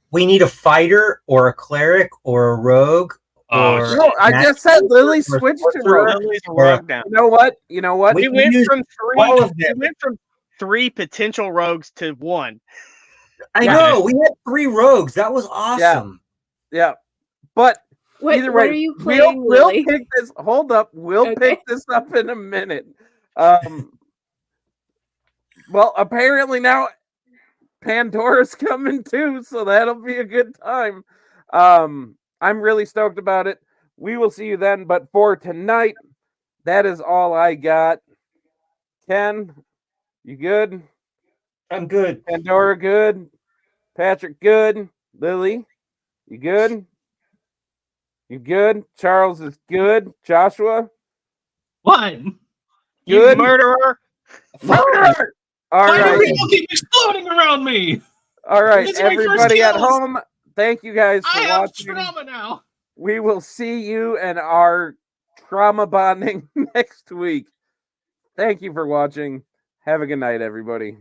We need a fighter or a cleric or a rogue. No, I just said Lily switched to rogue. Lily's a rogue now. You know what? We went from 3 potential rogues to 1. I know. We had 3 rogues. That was awesome. Yeah. But either way, what are you playing, we'll Lily? pick this. Hold up. We'll pick this up in a minute. Well, apparently now Pandora's coming too, so that'll be a good time. I'm really stoked about it. We will see you then, but for tonight, that is all I got. Ken, you good? I'm good. Pandora good? Patrick good? Lily, you good? You good? Charles is good. Joshua? What? Good? You murderer! Murderer! All Why do right. people keep exploding around me? All right, This is my first everybody at kills. home, thank you guys for I have watching. trauma now. We will see you and our trauma bonding next week. Thank you for watching. Have a good night, everybody.